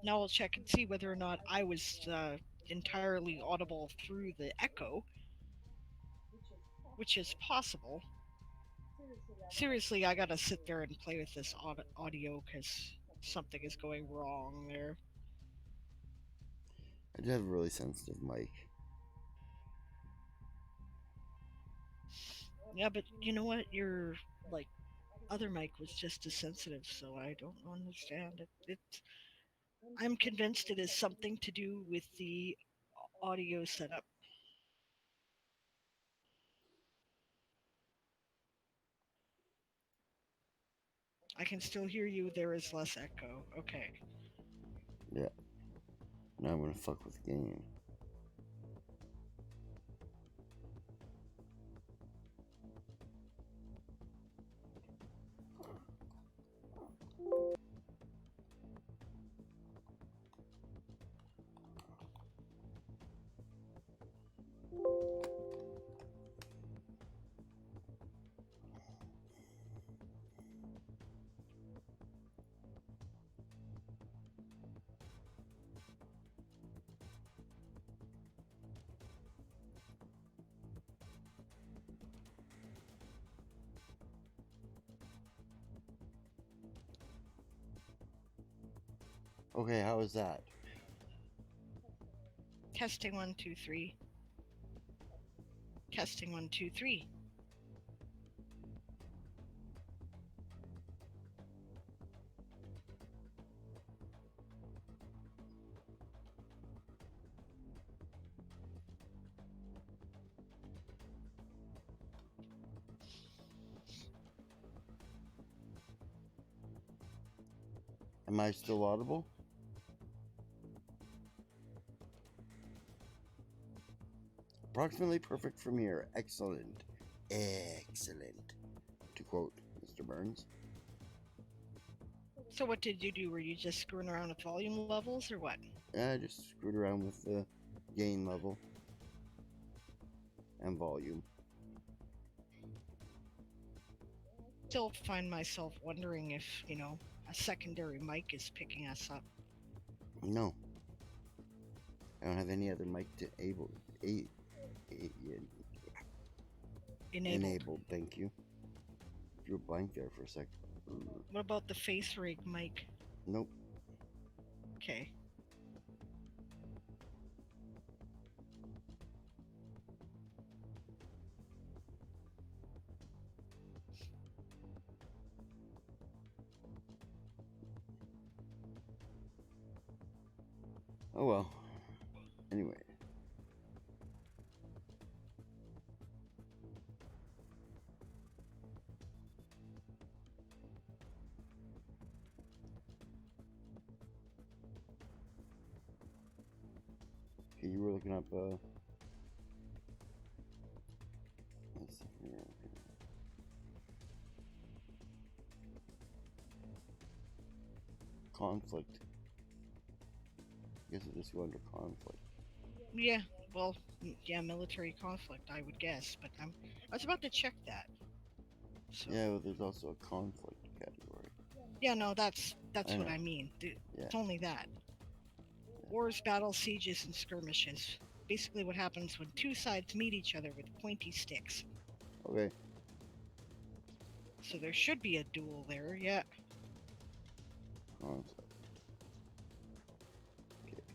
G: Now we'll check and see whether or not I was entirely audible through the echo, which is possible. Seriously, I gotta sit there and play with this audio because something is going wrong there.
B: I do have a really sensitive mic.
G: Yeah, but you know what? Your like other mic was just as sensitive, so I don't understand it. I'm convinced it is something to do with the audio setup. I can still hear you. There is less echo. Okay.
B: Yeah. Now I'm gonna fuck with the game. Okay, how is that?
G: Testing 1, 2, 3. Testing 1, 2, 3.
B: Am I still audible? Approximately perfect from here. Excellent. Excellent. To quote Mr. Burns.
G: So what did you do? Were you just screwing around with volume levels or what?
B: I just screwed around with the gain level and volume.
G: Still find myself wondering if, a secondary mic is picking us up.
B: No. I don't have any other mic to enabled. Thank you. Drew a blank there for a sec.
G: What about the face rig mic?
B: Nope.
G: Okay.
B: Oh well. Anyway. Okay, you were looking up, let's see here. Conflict. I guess I'll just go under conflict.
G: Yeah, well, yeah, military conflict, I would guess, but I was about to check that. So.
B: Yeah, well, there's also a conflict category.
G: Yeah, no, that's
B: I
G: what
B: know.
G: I mean.
B: Yeah.
G: It's only that. Wars, battles, sieges, and skirmishes. Basically what happens when two sides meet each other with pointy sticks.
B: Okay.
G: So there should be a duel there, yeah.
B: Conflict.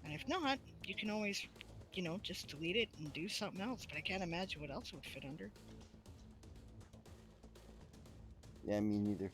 G: And if not, you can always, just delete it and do something else, but I can't imagine what else it would fit under.
B: Yeah, me neither.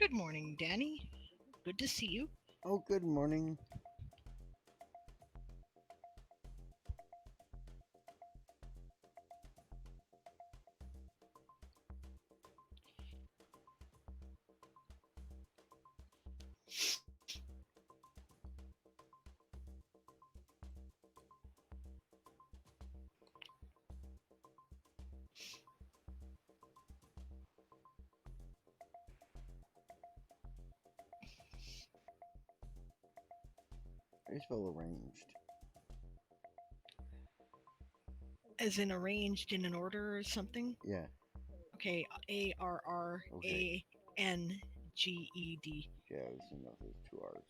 G: Good morning, Danny. Good to see you.
B: Oh, good morning. I just feel arranged.
G: As in arranged in an order or something?
B: Yeah.
G: Okay, ARRANGED.
B: Yeah, I was thinking of those 2 R's.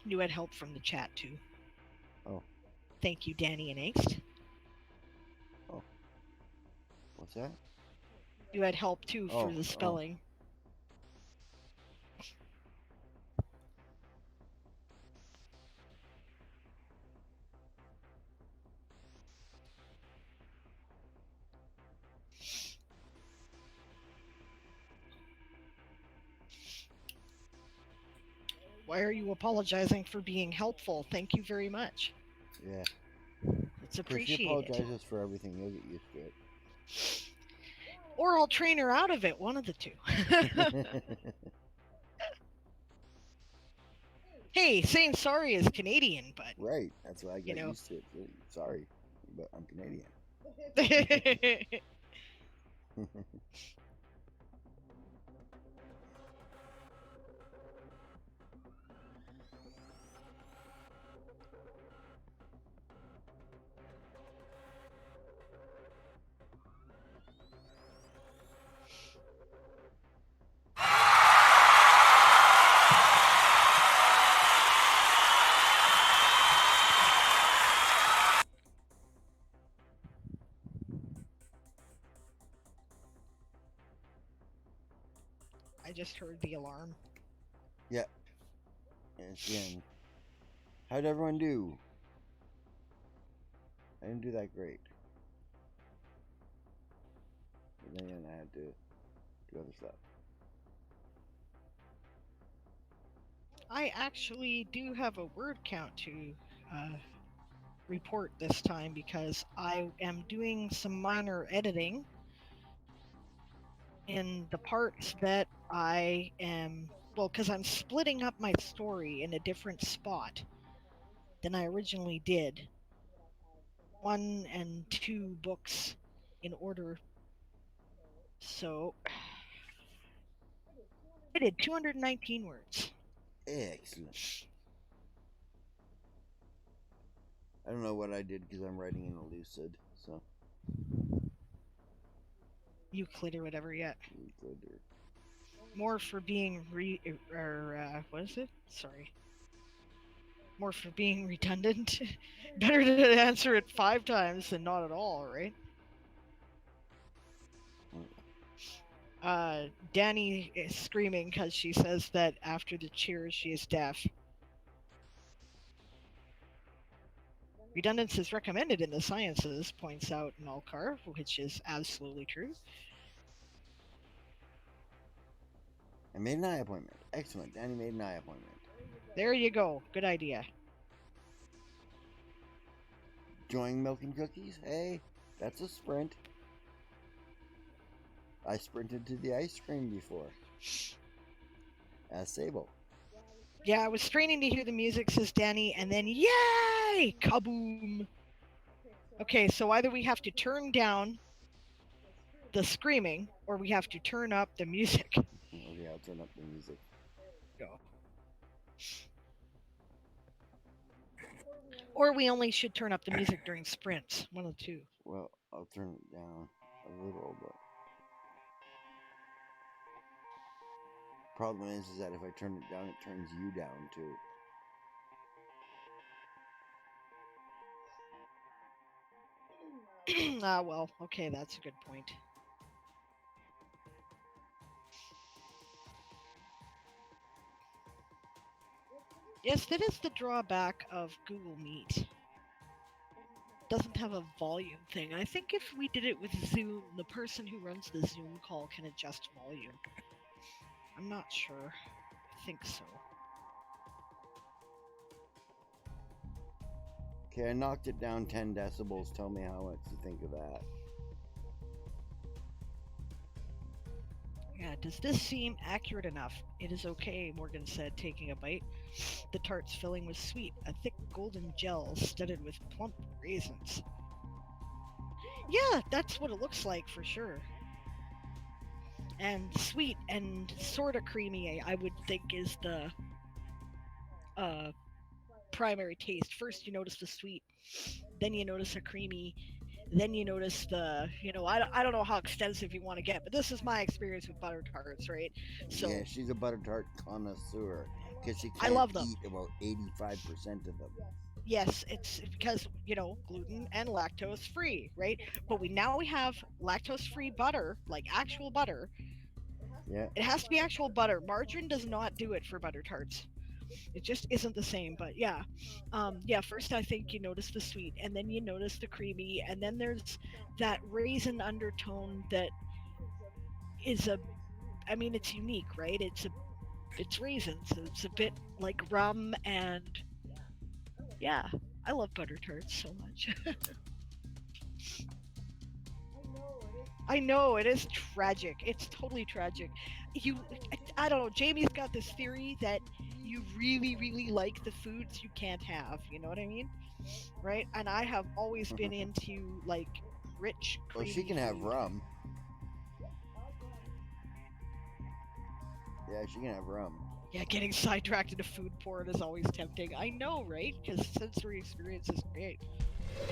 G: You had help from the chat too.
B: Oh.
G: Thank you, Danny and Angst.
B: Oh. What's that?
G: You had help too for the spelling. Why are you apologizing for being helpful? Thank you very much.
B: Yeah.
G: It's
B: Because she
G: appreciated.
B: apologizes for everything. You'll get used to it.
G: Or I'll train her out of it, one of the two. Hey, saying sorry is Canadian, but...
B: Right, that's why I got used to it. Sorry, but I'm Canadian.
G: I just heard the alarm.
B: Yeah. It's the end. How'd everyone do? I didn't do that great. But then I had to do other stuff.
G: I actually do have a word count to report this time because I am doing some minor editing in the parts that I am, well, because I'm splitting up my story in a different spot than I originally did. 1 and 2 books in order. So I did 219 words.
B: Excellent. I don't know what I did because I'm writing in a lucid, so.
G: Euclid or whatever, yeah.
B: Euclid or...
G: More for being what is it? Sorry. More for being redundant. Better to answer it 5 times than not at all, right? Danny is screaming because she says that after the cheers she is deaf. Redundance is recommended in the sciences, points out Nalkar, which is absolutely true.
B: I made an eye appointment. Excellent. Danny made an eye appointment.
G: There you go. Good idea.
B: Enjoying milk and cookies? Hey, that's a sprint. I sprinted to the ice cream before. As Sable.
G: Yeah, I was straining to hear the music, says Danny, and then yay! Kaboom! Okay, so either we have to turn down the screaming, or we have to turn up the music.
B: Okay, I'll turn up the music.
G: Go. Or we only should turn up the music during sprints. One of the two.
B: Well, I'll turn it down a little, but problem is that if I turn it down, it turns you down too.
G: Well, okay, that's a good point. Yes, that is the drawback of Google Meet. Doesn't have a volume thing. I think if we did it with Zoom, the person who runs the Zoom call can adjust volume. I'm not sure. I think so.
B: Okay, I knocked it down 10 decibels. Tell me how much you think of that.
G: Yeah, does this seem accurate enough? It is okay, Morgan said, taking a bite. The tart's filling was sweet, a thick golden gel studded with plump raisins. Yeah, that's what it looks like for sure. And sweet and sort of creamy, I would think, is the primary taste. First, you notice the sweet, then you notice the creamy, then you notice the, I don't know how extensive you want to get, but this is my experience with butter tarts, right? So
B: Yeah, she's a butter tart connoisseur because she
G: I
B: can't
G: love them.
B: eat about 85% of them.
G: Yes, it's because, gluten and lactose free, right? But now we have lactose free butter, like actual butter.
B: Yeah.
G: It has to be actual butter. Margarine does not do it for butter tarts. It just isn't the same. But yeah, first I think you notice the sweet, and then you notice the creamy, and then there's that raisin undertone that is it's unique, right? It's raisins. It's a bit like rum, and yeah, I love butter tarts so much. I know, it is tragic. It's totally tragic. I don't know, Jamie's got this theory that you really, really like the foods you can't have, you know what I mean? Right? And I have always been into, like, rich,
B: Well,
G: creamy
B: she can have
G: food.
B: rum. Yeah, she can have rum.
G: Yeah, getting sidetracked into food porn is always tempting. I know, right? Because sensory experience is great. But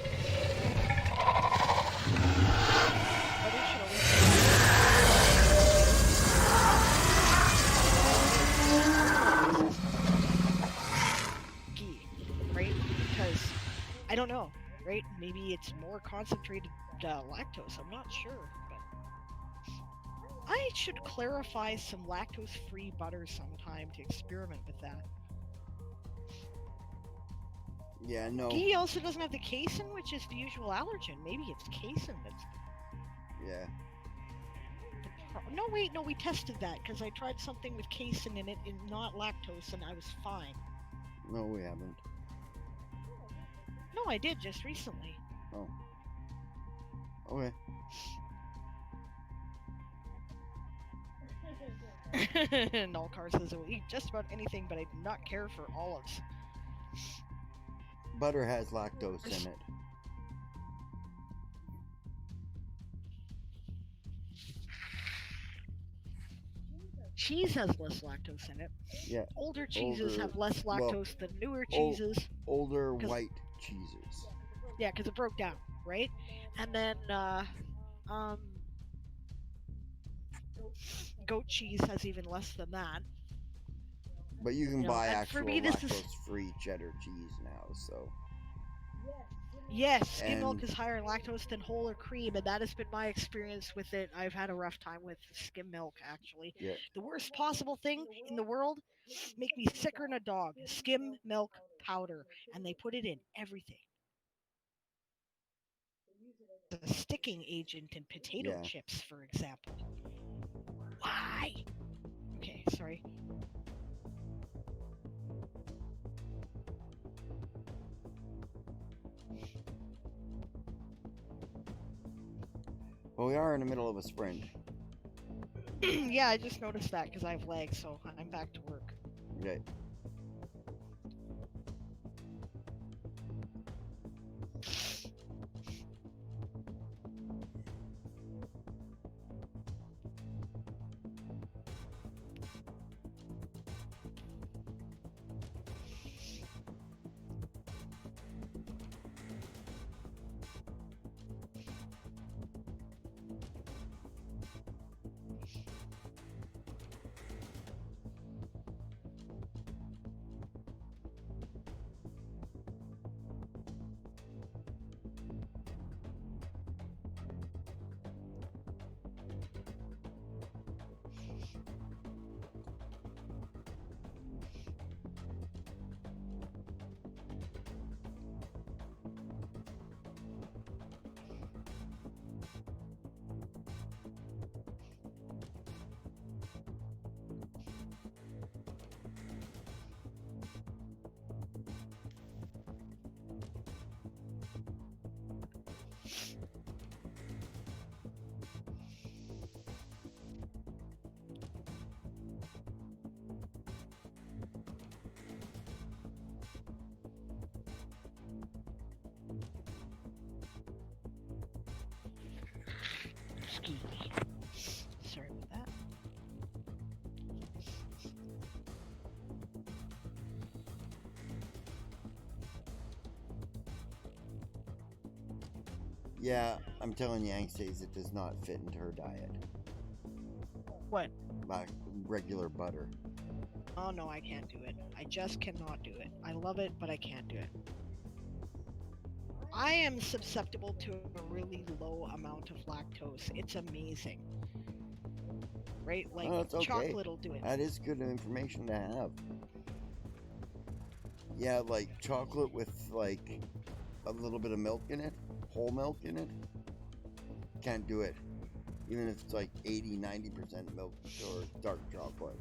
G: it should always key, right? Because I don't know, right? Maybe it's more concentrated lactose. I'm not sure, but I should clarify some lactose-free butter sometime to experiment with that.
B: Yeah, no.
G: Ghee also doesn't have the casein, which is the usual allergen. Maybe it's casein that's.
B: Yeah.
G: No, wait, no, we tested that because I tried something with casein in it and not lactose, and I was fine.
B: No, we haven't.
G: No, I did just recently.
B: Oh. Okay.
G: Nulcar says I will eat just about anything, but I do not care for olives.
B: Butter has lactose in it.
G: Cheese has less lactose in it.
B: Yeah.
G: Older cheeses have less lactose than newer cheeses.
B: Older white cheeses.
G: Yeah, because it broke down, right? And then goat cheese has even less than that.
B: But you can buy actual
G: for me,
B: lactose-free cheddar cheese now, so.
G: Yes, skim milk is higher in lactose than whole or cream, and that has been my experience with it. I've had a rough time with skim milk, actually.
B: Yeah.
G: The worst possible thing in the world, make me sicker than a dog, skim milk powder, and they put it in everything. A sticking agent in potato chips, for example. Why? Okay, sorry.
B: Well, we are in the middle of a sprint.
G: Yeah, I just noticed that because I have legs, so I'm back to work.
B: Okay.
G: whiskey. Sorry about that.
B: Yeah, I'm telling you, Angstays, it does not fit into her diet.
G: What?
B: Like regular butter.
G: Oh no, I can't do it. I just cannot do it. I love it, but I can't do it. I am susceptible to a really low amount of lactose. It's amazing. Right? Like,
B: Oh, it's okay.
G: chocolate will do it.
B: That is good information to have. Yeah, like chocolate with like a little bit of milk in it, whole milk in it. Can't do it. Even if it's like 80-90% milk or dark chocolate.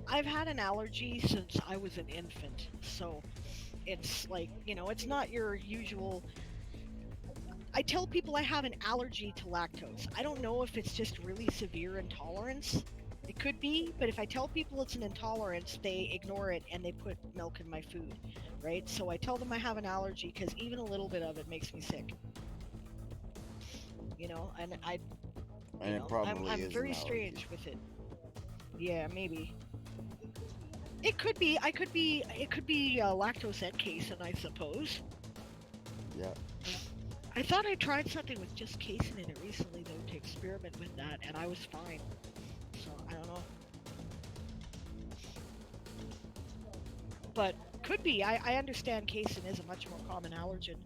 G: I've had an allergy since I was an infant, so it's like, you know, it's not your usual. I tell people I have an allergy to lactose. I don't know if it's just really severe intolerance. It could be, but if I tell people it's an intolerance, they ignore it and they put milk in my food, right? So I tell them I have an allergy because even a little bit of it makes me sick. You know, and
B: And it probably
G: I'm
B: is
G: very
B: an allergy.
G: strange with it. Yeah, maybe. It could be. It could be lactose and casein, I suppose.
B: Yeah.
G: I thought I tried something with just casein in it recently, though, to experiment with that, and I was fine. So I don't know. But could be. I understand casein is a much more common allergen.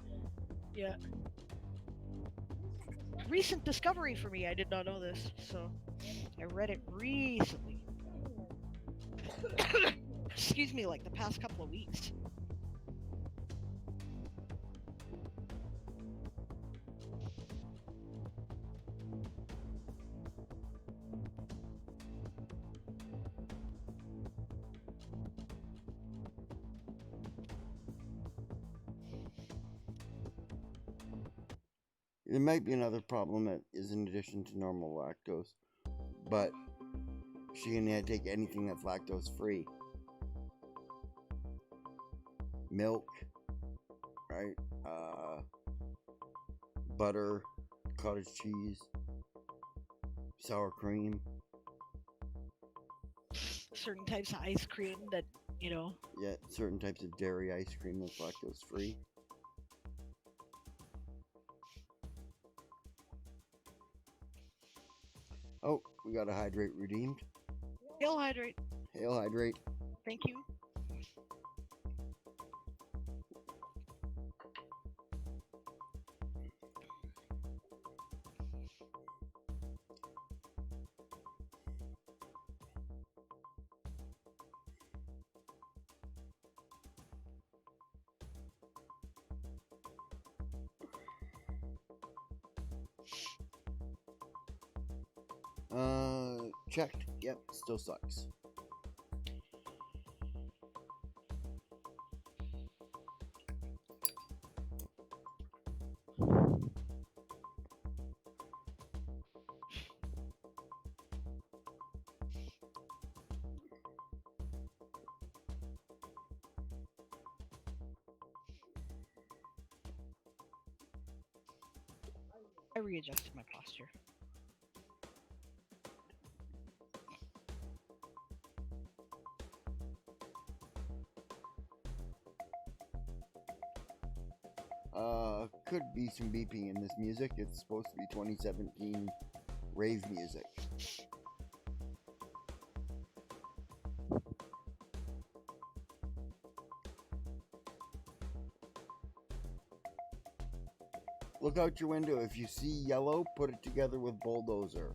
G: Yeah. Recent discovery for me. I did not know this, so I read it recently. Excuse me, like the past couple of weeks.
B: There might be another problem that is in addition to normal lactose, but she can take anything that's lactose free. Milk, right? Butter, cottage cheese, sour cream.
G: Certain types of ice cream that, you know.
B: Yeah, certain types of dairy ice cream that's lactose free. Oh, we got a hydrate redeemed.
G: Hail hydrate.
B: Hail hydrate.
G: Thank you.
B: Checked. Yep, still sucks.
G: I readjusted my posture.
B: Could be some beeping in this music. It's supposed to be 2017 rave music. Look out your window. If you see yellow, put it together with bulldozer.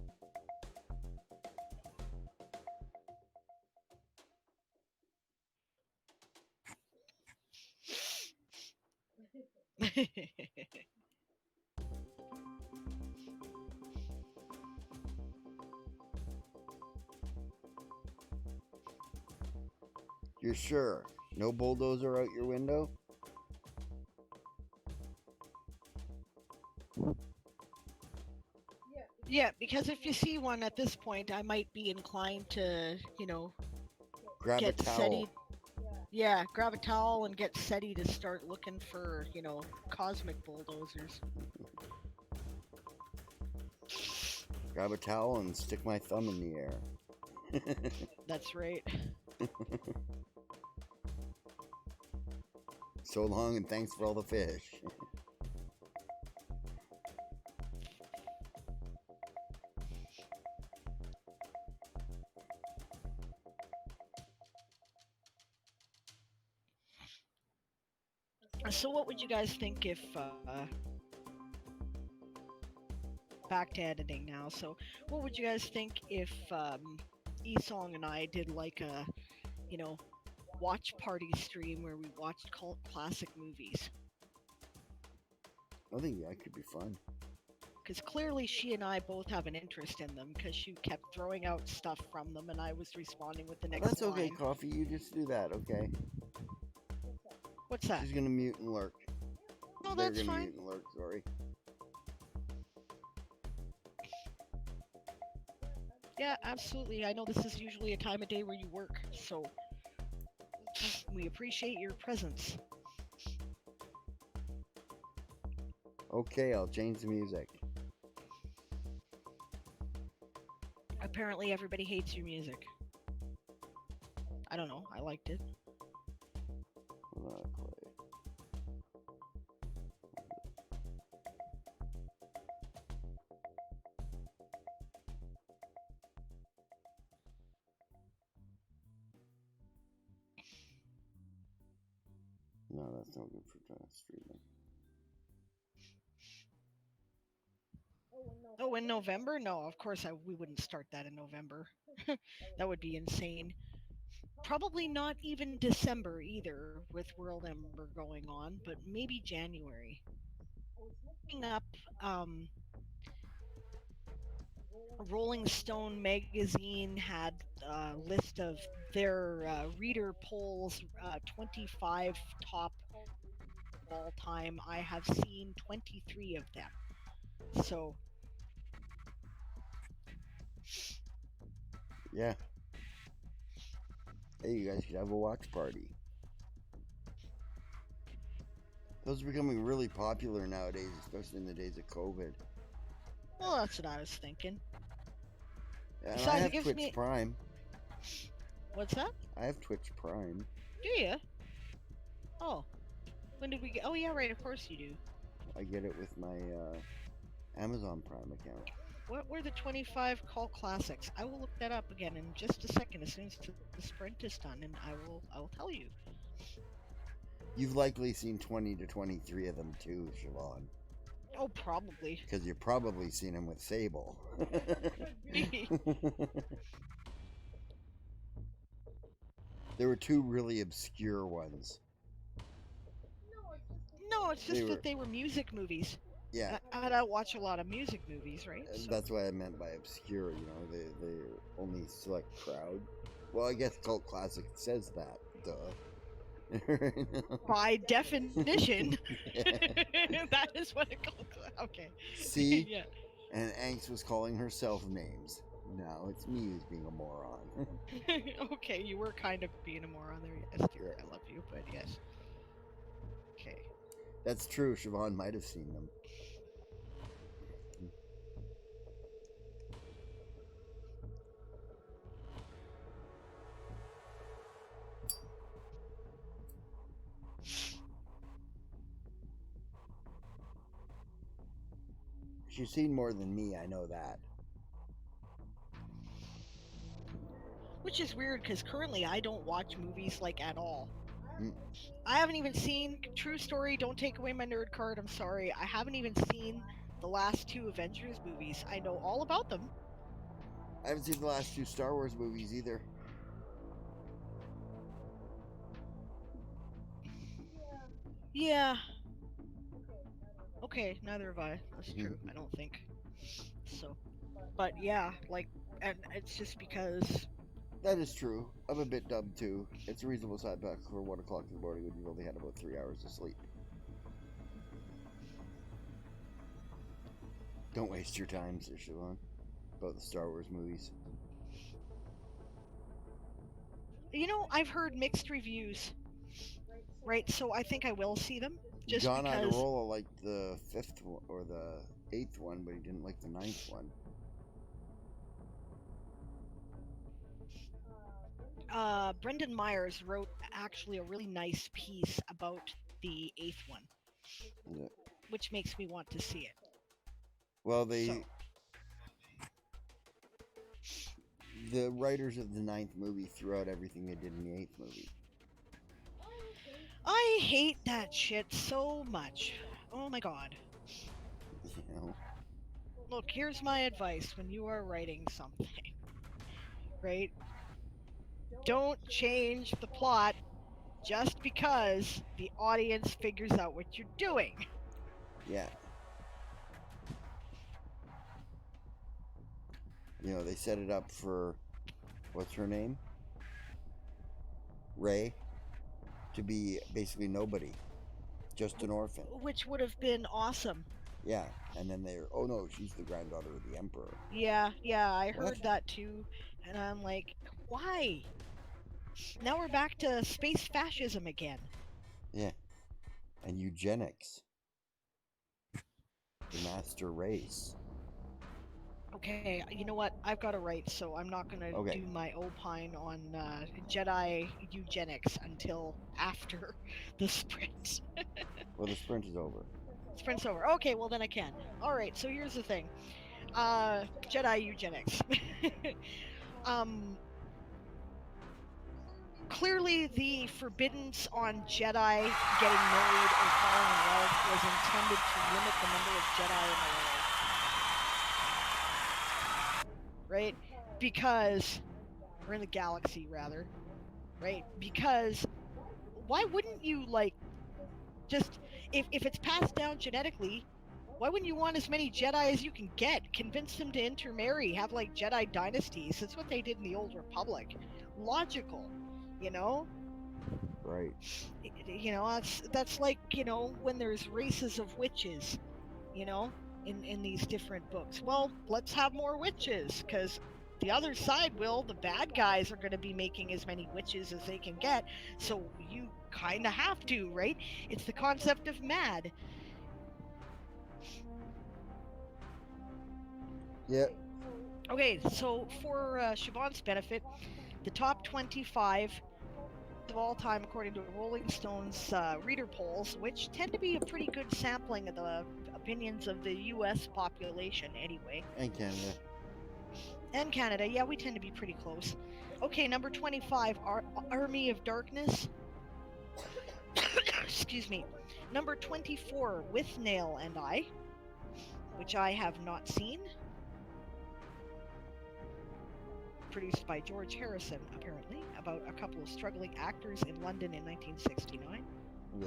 B: You're sure? No bulldozer out your window?
G: Yeah, because if you see one at this point, I might be inclined to, you know,
B: Grab
G: get
B: a towel.
G: SETI. Yeah, grab a towel and get SETI to start looking for, cosmic bulldozers.
B: Grab a towel and stick my thumb in the air.
G: That's right.
B: So long and thanks for all the fish.
G: So what would you guys think if, back to editing now, so what would you guys think if Esong and I did like a, watch party stream where we watched cult classic movies?
B: I think that could be fun.
G: Because clearly she and I both have an interest in them, because she kept throwing out stuff from them and I was responding with the next
B: That's okay,
G: line.
B: Coffee. You just do that, okay?
G: What's that?
B: She's gonna mute and lurk.
G: No,
B: They're
G: that's
B: gonna
G: fine.
B: mute and lurk, sorry.
G: Yeah, absolutely. I know this is usually a time of day where you work, so we appreciate your presence.
B: Okay, I'll change the music.
G: Apparently everybody hates your music. I don't know, I liked it.
B: Not play. No, that's not good for streaming.
G: Oh, in November? No, of course we wouldn't start that in November. That would be insane. Probably not even December either, with World Ember going on, but maybe January. Looking up, Rolling Stone magazine had a list of their reader polls, 25 top of all time. I have seen 23 of them. So
B: Yeah. Hey, you guys should have a watch party. Those are becoming really popular nowadays, especially in the days of COVID.
G: well, that's what I was thinking.
B: And
G: Besides,
B: I
G: it
B: have
G: gives
B: Twitch
G: me-
B: Prime.
G: What's that?
B: I have Twitch Prime.
G: Do you? Oh, when did we get? Oh yeah, right. Of course you do.
B: I get it with my Amazon Prime account.
G: What were the 25 cult classics? I will look that up again in just a second, as soon as the sprint is done, and I will tell you.
B: You've likely seen 20 to 23 of them too, Siobhan.
G: Oh, probably.
B: Because you've probably seen them with Sable. There were two really obscure ones.
G: No, it's just
B: They were-
G: that they were music movies.
B: Yeah,
G: I don't watch a lot of music movies, right? So-
B: that's what I meant by obscure, you know, they're only select crowd. Well, I guess Cult Classic says that, duh.
G: By definition, that is what it called. Okay.
B: See?
G: Yeah.
B: And Angst was calling herself names. Now it's me who's being a moron.
G: Okay, you were kind of being a moron there. Yes, dear. I love you, but yes. Okay.
B: That's true, Siobhan might have seen them. She's seen more than me, I know that.
G: Which is weird, because currently I don't watch movies like at all.
B: Mm.
G: I haven't even seen, true story, don't take away my nerd card, I'm sorry. I haven't even seen the last two Avengers movies. I know all about them.
B: I haven't seen the last two Star Wars movies either.
G: Yeah. Okay, neither have I. That's true. I don't think. So, but yeah, like, and it's just because.
B: That is true. I'm a bit dumb too. It's a reasonable setback for 1 o'clock in the morning when you've only had about 3 hours of sleep. Don't waste your time, Sir Siobhan, about the Star Wars movies.
G: You know, I've heard mixed reviews Right, so I think I will see them. Just
B: John
G: because
B: Agarola liked the 5th one, or the 8th one, but he didn't like the 9th one.
G: Brendan Myers wrote actually a really nice piece about the 8th one,
B: Yeah.
G: which makes me want to see it.
B: Well,
G: So,
B: the writers of the 9th movie threw out everything they did in the 8th movie.
G: I hate that shit so much. Oh my god.
B: You know?
G: Look, here's my advice when you are writing something, right? Don't change the plot just because the audience figures out what you're doing.
B: Yeah. You know, they set it up for, what's her name? Ray, to be basically nobody. Just an orphan.
G: Which would have been awesome.
B: Yeah, and then they're, oh no, she's the granddaughter of the emperor.
G: Yeah, I heard
B: What?
G: that too. And I'm like, why? Now we're back to space fascism again.
B: Yeah. And eugenics. The master race.
G: Okay, you know what? I've got to write, so I'm not going to do my opine on Jedi eugenics until after the sprint.
B: Well, the sprint is over.
G: Sprint's over. Okay, well then I can. All right, so here's the thing. Jedi eugenics. Clearly the forbiddance on Jedi getting married or falling in love was intended to limit the number of Jedi in the world. Right? Because, or in the galaxy rather, right? Because why wouldn't you, like, just, if it's passed down genetically, why wouldn't you want as many Jedi as you can get? Convince them to intermarry, have like Jedi dynasties. That's what they did in the Old Republic. Logical, you know?
B: Right.
G: You know, that's like, you know, when there's races of witches, you know, in these different books. Well, let's have more witches, because the other side the bad guys are going to be making as many witches as they can get, so you kind of have to, right? It's the concept of mad.
B: Yeah.
G: Okay, so for Siobhan's benefit, the top 25 of all time, according to Rolling Stone's reader polls, which tend to be a pretty good sampling of the opinions of the U.S. population anyway.
B: And Canada.
G: And Canada, yeah, we tend to be pretty close. Okay, number 25, Army of Darkness. Excuse me. Number 24, With Nail and I, which I have not seen. Produced by George Harrison, apparently, about a couple of struggling actors in London in 1969.
B: Yeah.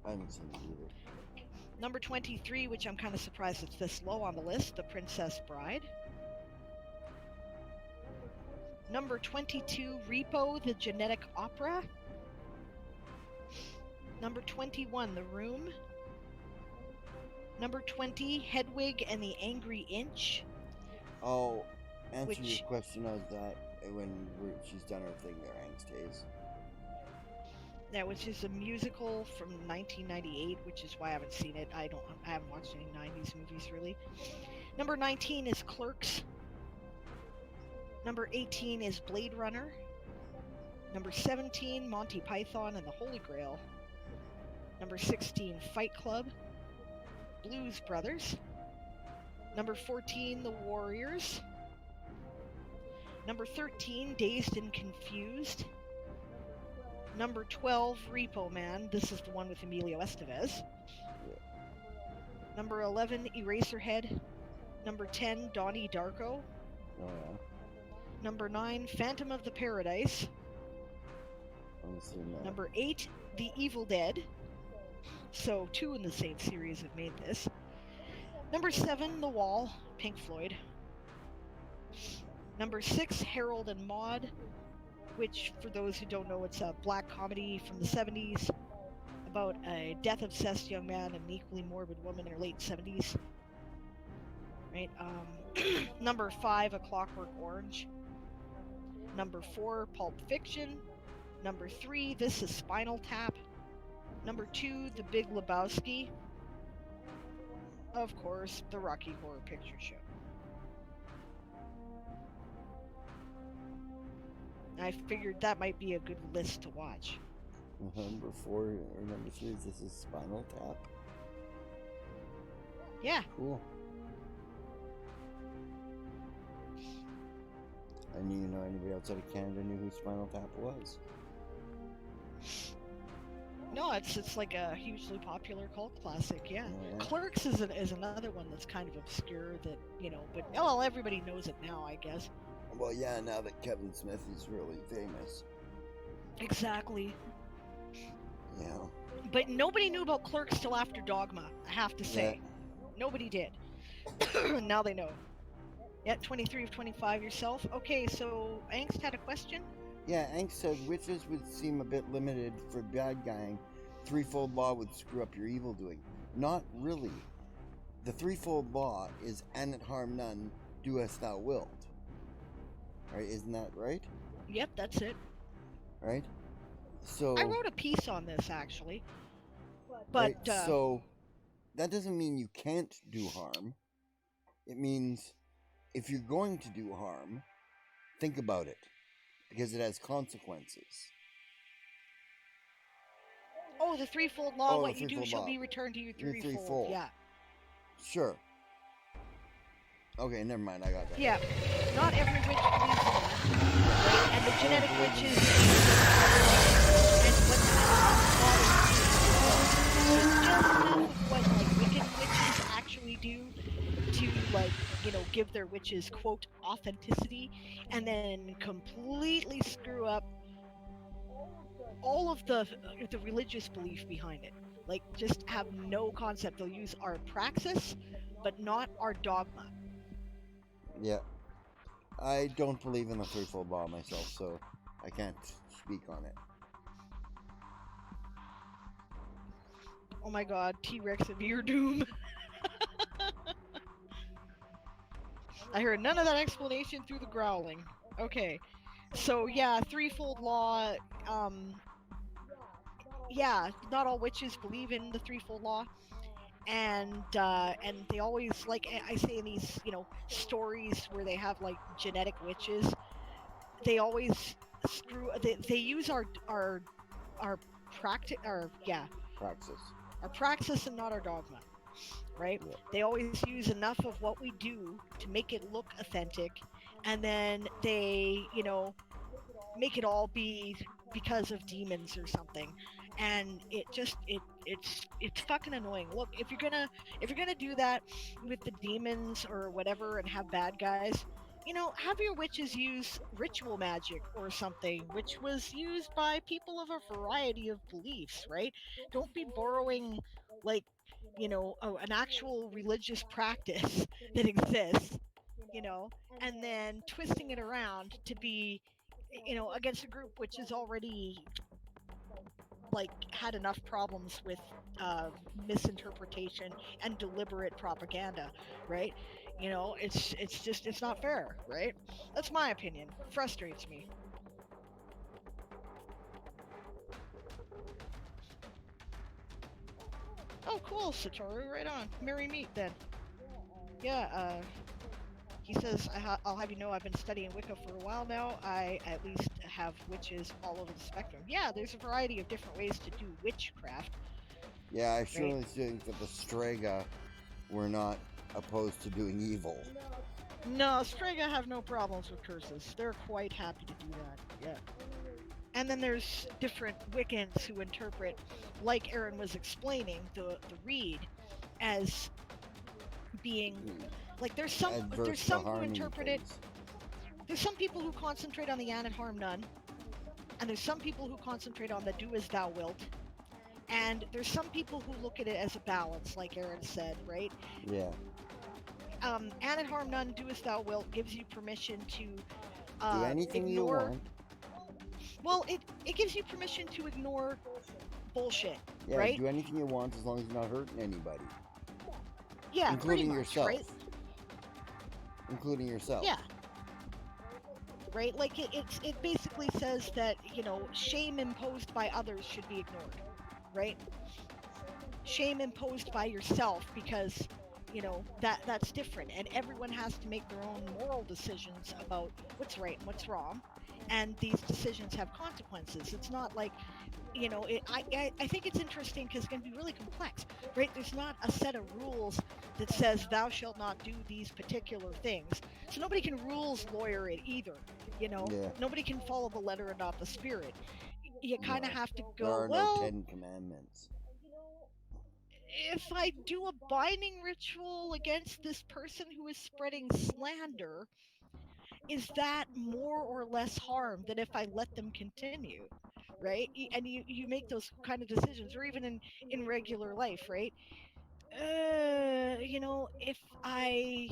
B: I haven't seen it either.
G: Number 23, which I'm kind of surprised it's this low on the list, The Princess Bride. Number 22, Repo, The Genetic Opera. Number 21, The Room. Number 20, Hedwig and the Angry Inch.
B: Oh, answer your question of that when she's done her thing there, Angst Haze.
G: Yeah, which is a musical from 1998, which is why I haven't seen it. I haven't watched any 90s movies really. Number 19 is Clerks. Number 18 is Blade Runner. Number 17, Monty Python and the Holy Grail. Number 16, Fight Club. Blues Brothers. Number 14, The Warriors. Number 13, Dazed and Confused. Number 12, Repo Man. This is the one with Emilio Estevez. Number 11, Eraserhead. Number 10, Donnie Darko.
B: Oh, yeah.
G: Number 9, Phantom of the Paradise.
B: I'm seeing that.
G: Number 8, The Evil Dead. So 2 in the same series have made this. Number 7, The Wall, Pink Floyd. Number 6, Harold and Maude, which, for those who don't know, it's a black comedy from the 70s about a death-obsessed young man and an equally morbid woman in her late 70s. Right? Number 5, A Clockwork Orange. Number 4, Pulp Fiction. Number 3, This is Spinal Tap. Number 2, The Big Lebowski. Of course, The Rocky Horror Picture Show. I figured that might be a good list to watch.
B: Number 4 or number 3 is This is Spinal Tap.
G: Yeah.
B: Cool. I didn't even know anybody outside of Canada knew who Spinal Tap was.
G: No, it's like a hugely popular cult classic, yeah.
B: Yeah.
G: Clerks is another one that's kind of obscure that, you know, but well, everybody knows it now, I guess.
B: Well, yeah, now that Kevin Smith is really famous.
G: Exactly.
B: Yeah.
G: But nobody knew about Clerks till after Dogma, I have to say. Nobody did. Now they know. Yeah, 23 of 25 yourself. Okay, so Angst had a question?
B: Yeah, Angst said witches would seem a bit limited for bad guying. Threefold law would screw up your evil doing. Not really. The threefold law is an it harm none, do as thou wilt. Right? Isn't that right?
G: Yep, that's it.
B: Right? So
G: I wrote a piece on this, actually. But,
B: right, so that doesn't mean you can't do harm. It means if you're going to do harm, think about it. Because it has consequences.
G: Oh, the threefold law,
B: Oh,
G: what
B: the
G: you do
B: threefold
G: shall
B: law.
G: be returned to you
B: Your
G: threefold. Yeah.
B: Sure. Okay, never mind, I got that.
G: Yeah. Not every witch believes in that. Right? And the genetic witches and what like wicked witches actually do to, like, you know, give their witches quote authenticity and then completely screw up all of the religious belief behind it. Like, just have no concept. They'll use our praxis, but not our dogma.
B: Yeah. I don't believe in the threefold law myself, so I can't speak on it.
G: Oh my god, T-Rex of your doom. I heard none of that explanation through the growling. Okay. So yeah, threefold law, yeah, not all witches believe in the threefold law. And they always, like I say in these, you know, stories where they have like genetic witches, they always screw, they use our practice, our praxis and not our dogma, right?
B: Yeah.
G: They always use enough of what we do to make it look authentic, and then they, you know, make it all be because of demons or something, and it's fucking annoying. Look, if you're gonna do that with the demons or whatever and have bad guys, you know, have your witches use ritual magic or something, which was used by people of a variety of beliefs, right? Don't be borrowing, like, you know, an actual religious practice that exists, you know, and then twisting it around to be, you know, against a group which is already, like, had enough problems with misinterpretation and deliberate propaganda, right? You know, it's just, it's not fair, right? That's my opinion. Frustrates me. Oh, cool, Satoru, right on. Merry meet, then. Yeah, he says, I'll have you know I've been studying Wicca for a while now. I at least have witches all over the spectrum. Yeah, there's a variety of different ways to do witchcraft.
B: Yeah, I surely think that the Strega were not opposed to doing evil.
G: No, Strega have no problems with curses. They're quite happy to do that, yeah. And then there's different Wiccans who interpret, like Erin was explaining, the reed as being, like, there's some who interpret it. There's some people who concentrate on the an it harm none, and there's some people who concentrate on the do as thou wilt, and there's some people who look at it as a balance, like Erin said, right?
B: Yeah.
G: An it harm none, do as thou wilt gives you permission to
B: Do anything you
G: ignore.
B: want.
G: Well, it gives you permission to ignore bullshit,
B: Yeah,
G: right?
B: do anything you want as long as you're not hurting anybody.
G: Yeah,
B: including
G: pretty much,
B: yourself.
G: right?
B: Including yourself.
G: Yeah. right? Like it basically says that, you know, shame imposed by others should be ignored, right? Shame imposed by yourself, because, you know, that's different, and everyone has to make their own moral decisions about what's right and what's wrong, and these decisions have consequences. It's not like, you know, I think it's interesting because it's going to be really complex, right? There's not a set of rules that says thou shalt not do these particular things, so nobody can rules lawyer it either. You know,
B: Yeah.
G: nobody can follow the letter and not the spirit. You kind of
B: No.
G: have to
B: There
G: go,
B: are no
G: well,
B: 10 commandments.
G: if I do a binding ritual against this person who is spreading slander, is that more or less harm than if I let them continue? Right? And you make those kind of decisions, or even in regular life, right? You know, if I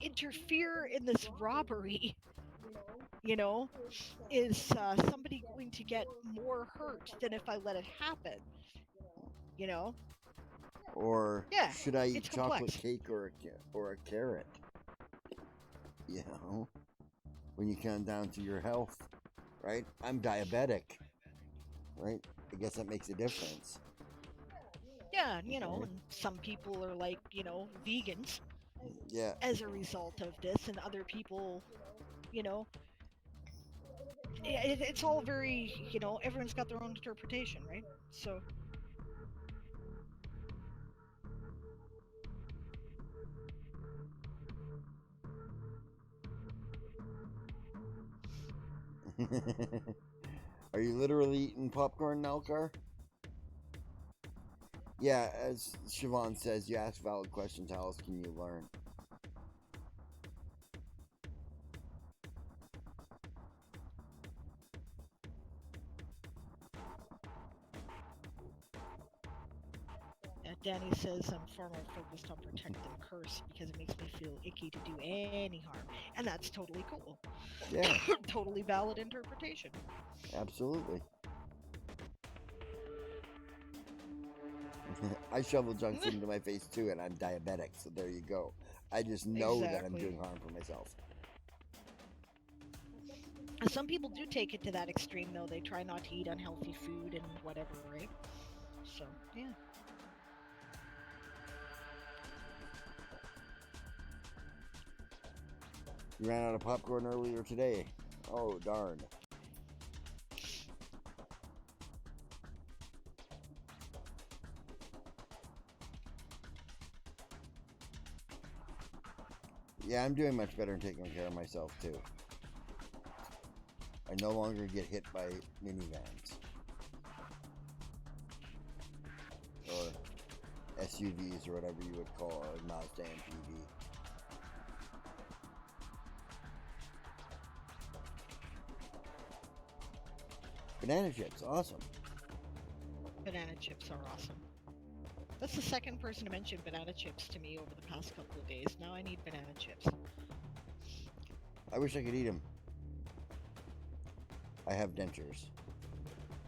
G: interfere in this robbery, you know, is somebody going to get more hurt than if I let it happen? You know?
B: Or
G: Yeah,
B: should I eat
G: it's
B: chocolate
G: complex.
B: cake or a carrot? You know, when you come down to your health, right? I'm diabetic, right? I guess that makes a difference.
G: Yeah, you know,
B: Right?
G: and some people are like, you know, vegans
B: Yeah.
G: as a result of this, and other people, you know, it's all very, you know, everyone's got their own interpretation, right? So,
B: Are you literally eating popcorn now, Car? Yeah, as Siobhan says, you ask valid questions, how else can you learn?
G: Danny says I'm far more focused on protect than curse because it makes me feel icky to do any harm. And that's totally cool.
B: Yeah,
G: Totally valid interpretation.
B: absolutely. I shovel junks into my face too, and I'm diabetic, so there you go. I just know that I'm
G: Exactly.
B: doing harm for myself.
G: Some people do take it to that extreme, though. They try not to eat unhealthy food and whatever, right? So, yeah.
B: You ran out of popcorn earlier today. Oh, darn. Yeah, I'm doing much better in taking care of myself, too. I no longer get hit by minivans. Or SUVs, or whatever you would call a Mazda MPV. Banana chips, awesome.
G: Banana chips are awesome. That's the second person to mention banana chips to me over the past couple of days. Now I need banana chips.
B: I wish I could eat them. I have dentures.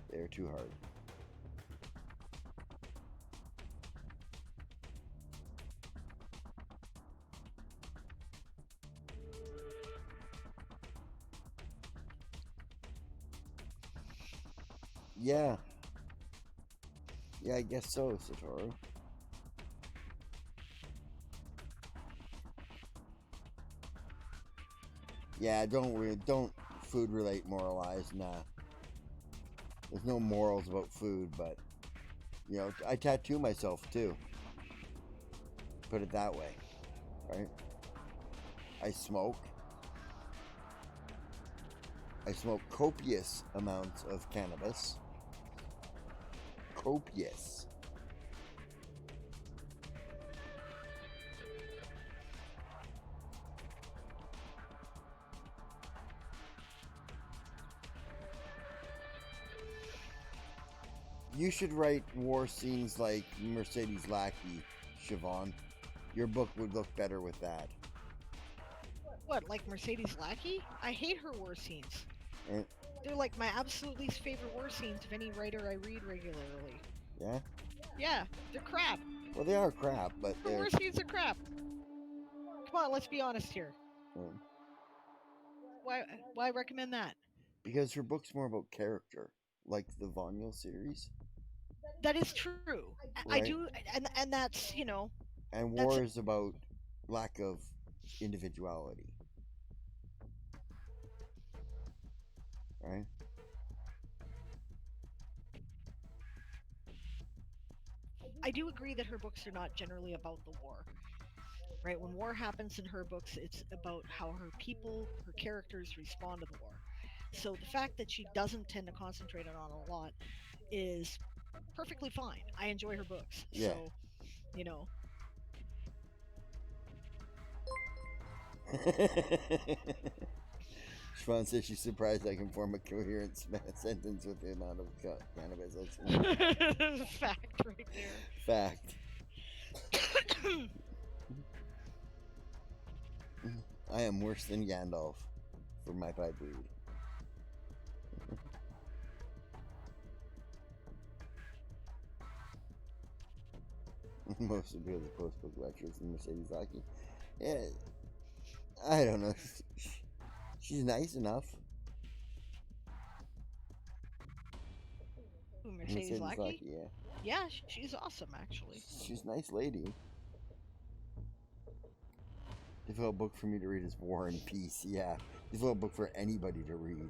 B: They're too hard. Yeah. Yeah, I guess so, Satoru. Yeah, don't food relate moralize, nah. There's no morals about food, but you know, I tattoo myself too. Put it that way. Right? I smoke. I smoke copious amounts of cannabis. Copious. You should write war scenes like Mercedes Lackey, Siobhan. Your book would look better with that.
G: What, like Mercedes Lackey? I hate her war scenes.
B: Right?
G: They're like my absolute least favorite war scenes of any writer I read regularly.
B: Yeah?
G: Yeah, they're crap.
B: Well, they are crap, but
G: Her
B: they're...
G: war scenes are crap. Come on, let's be honest here. Why recommend that?
B: Because her book's more about character, like the Vonyl series,
G: That is true. I
B: right?
G: do, and that's
B: And
G: that's
B: War is about lack of individuality, right?
G: I do agree that her books are not generally about the war. Right? When war happens in her books, it's about how her characters respond to the war. So the fact that she doesn't tend to concentrate on a lot is perfectly fine. I enjoy her books.
B: Yeah.
G: So, you know,
B: Siobhan says she's surprised I can form a coherent sentence with the amount of cannabis that's in
G: fact right there.
B: Fact. I am worse than Gandalf for my pipe weed. Most of the post-book lectures in Mercedes Lackey. Yeah, I don't know. She's nice enough.
G: Ooh, Mercedes Lackey?
B: Yeah.
G: Yeah, she's awesome, actually.
B: She's a nice lady. Develop a book for me to read is War and Peace. Yeah. Develop a book for anybody to read.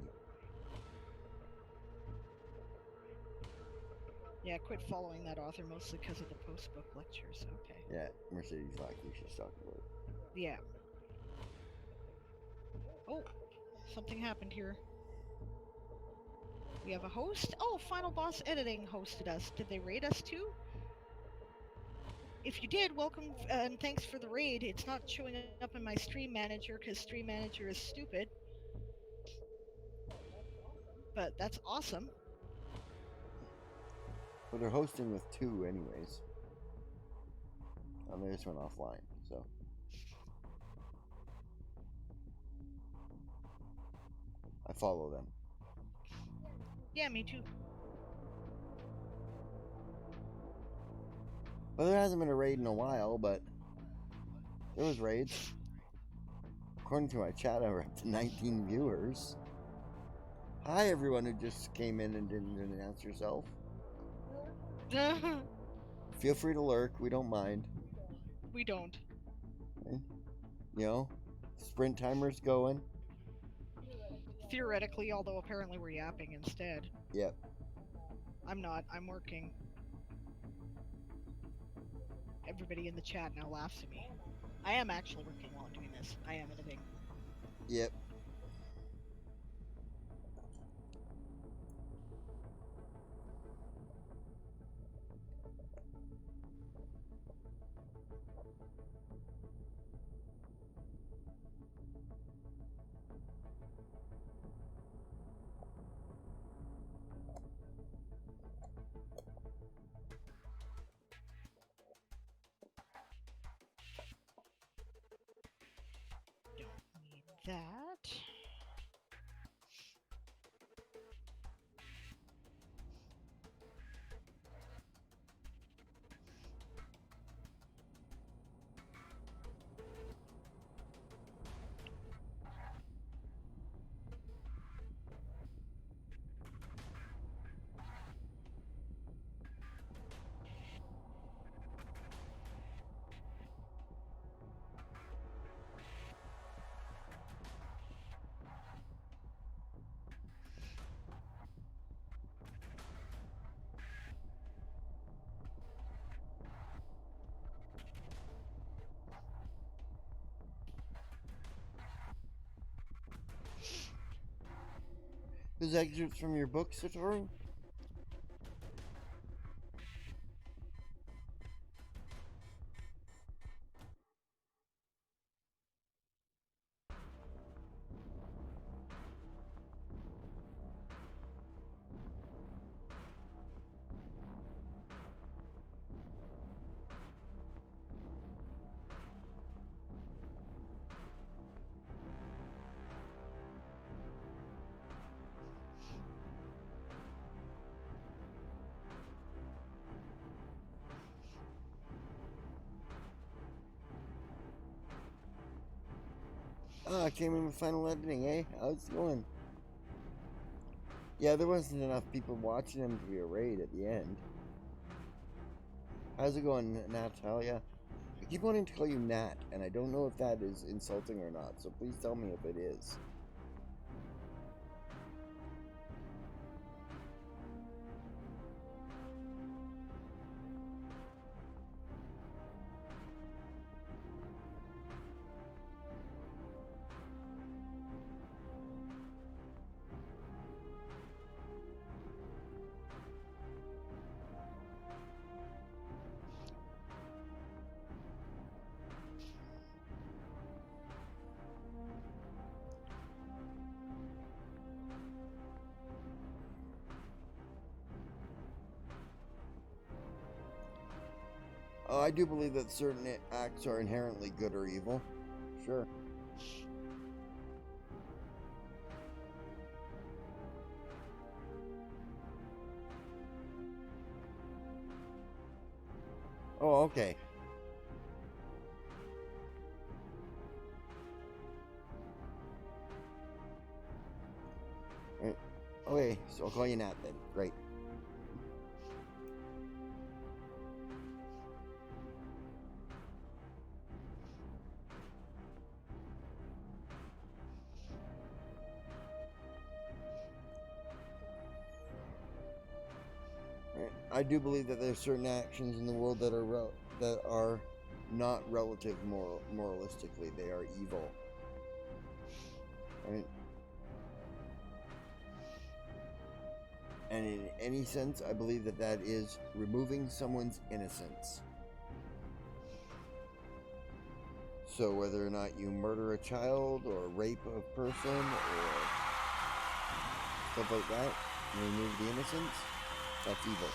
G: Yeah, quit following that author mostly because of the post-book lectures. Okay.
B: Yeah, Mercedes Lackey she's talking about.
G: Yeah. Oh, something happened here. We have a host. Oh, Final Boss Editing hosted us. Did they raid us too? If you did, welcome and thanks for the raid. It's not showing up in my Stream Manager because Stream Manager is stupid. But that's awesome.
B: But they're hosting with two anyways. And they just went offline, so. I follow them.
G: Yeah, me too.
B: Well, there hasn't been a raid in a while, but there was raids. According to my chat, I were up to 19 viewers. Hi, everyone who just came in and didn't announce yourself. Feel free to lurk. We don't mind.
G: We don't.
B: Okay. You know, sprint timer's going.
G: Theoretically, although apparently we're yapping instead.
B: Yep.
G: I'm not. I'm working. Everybody in the chat now laughs at me. I am actually working while I'm doing this. I am editing.
B: Yep.
G: Don't need that.
B: Those excerpts from your book, Satoru? Oh, I came in with final editing, eh? How's it going? Yeah, there wasn't enough people watching him to be a raid at the end. How's it going, Natalia? I keep wanting to call you Nat, and I don't know if that is insulting or not, so please tell me if it is. Oh, I do believe that certain acts are inherently good or evil. Sure. Oh, okay. Right. Okay, so I'll call you Nat then. Great. Right. I do believe that there's certain actions in the world that are not relative moralistically. They are evil. Right. And in any sense, I believe that that is removing someone's innocence. So whether or not you murder a child or rape a person or stuff like that, you remove the innocence, that's evil.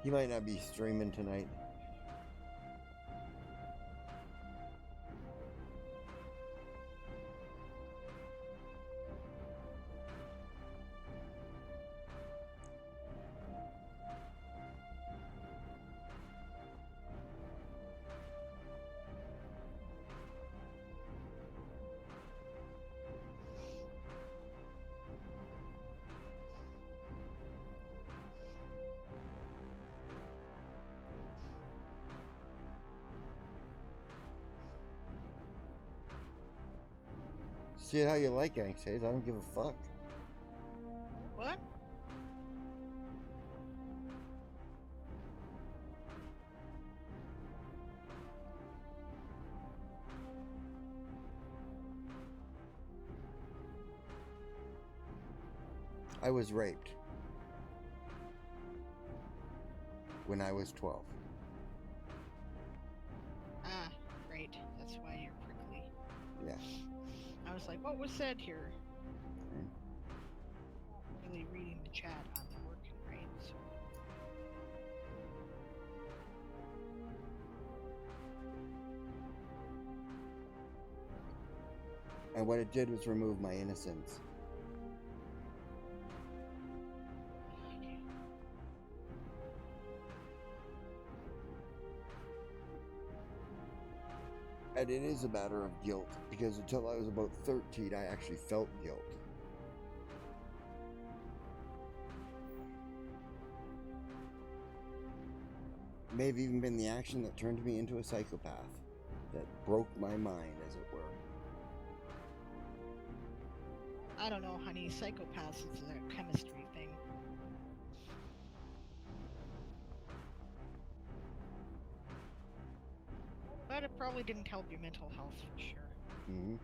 B: He might not be streaming tonight. See it how you like, Angstays. I don't give a fuck.
G: What?
B: I was raped when I was 12.
G: Ah, great. That's why you're prickly.
B: Yeah.
G: I was like, what was said here?
B: Mm.
G: Really reading the chat on the working, right? So.
B: And what it did was remove my innocence. And it is a matter of guilt, because until I was about 13, I actually felt guilt. It may have even been the action that turned me into a psychopath, that broke my mind, as it were.
G: I don't know, honey. Psychopaths is a chemistry thing. But it probably didn't help your mental health for sure.
B: Mm-hmm.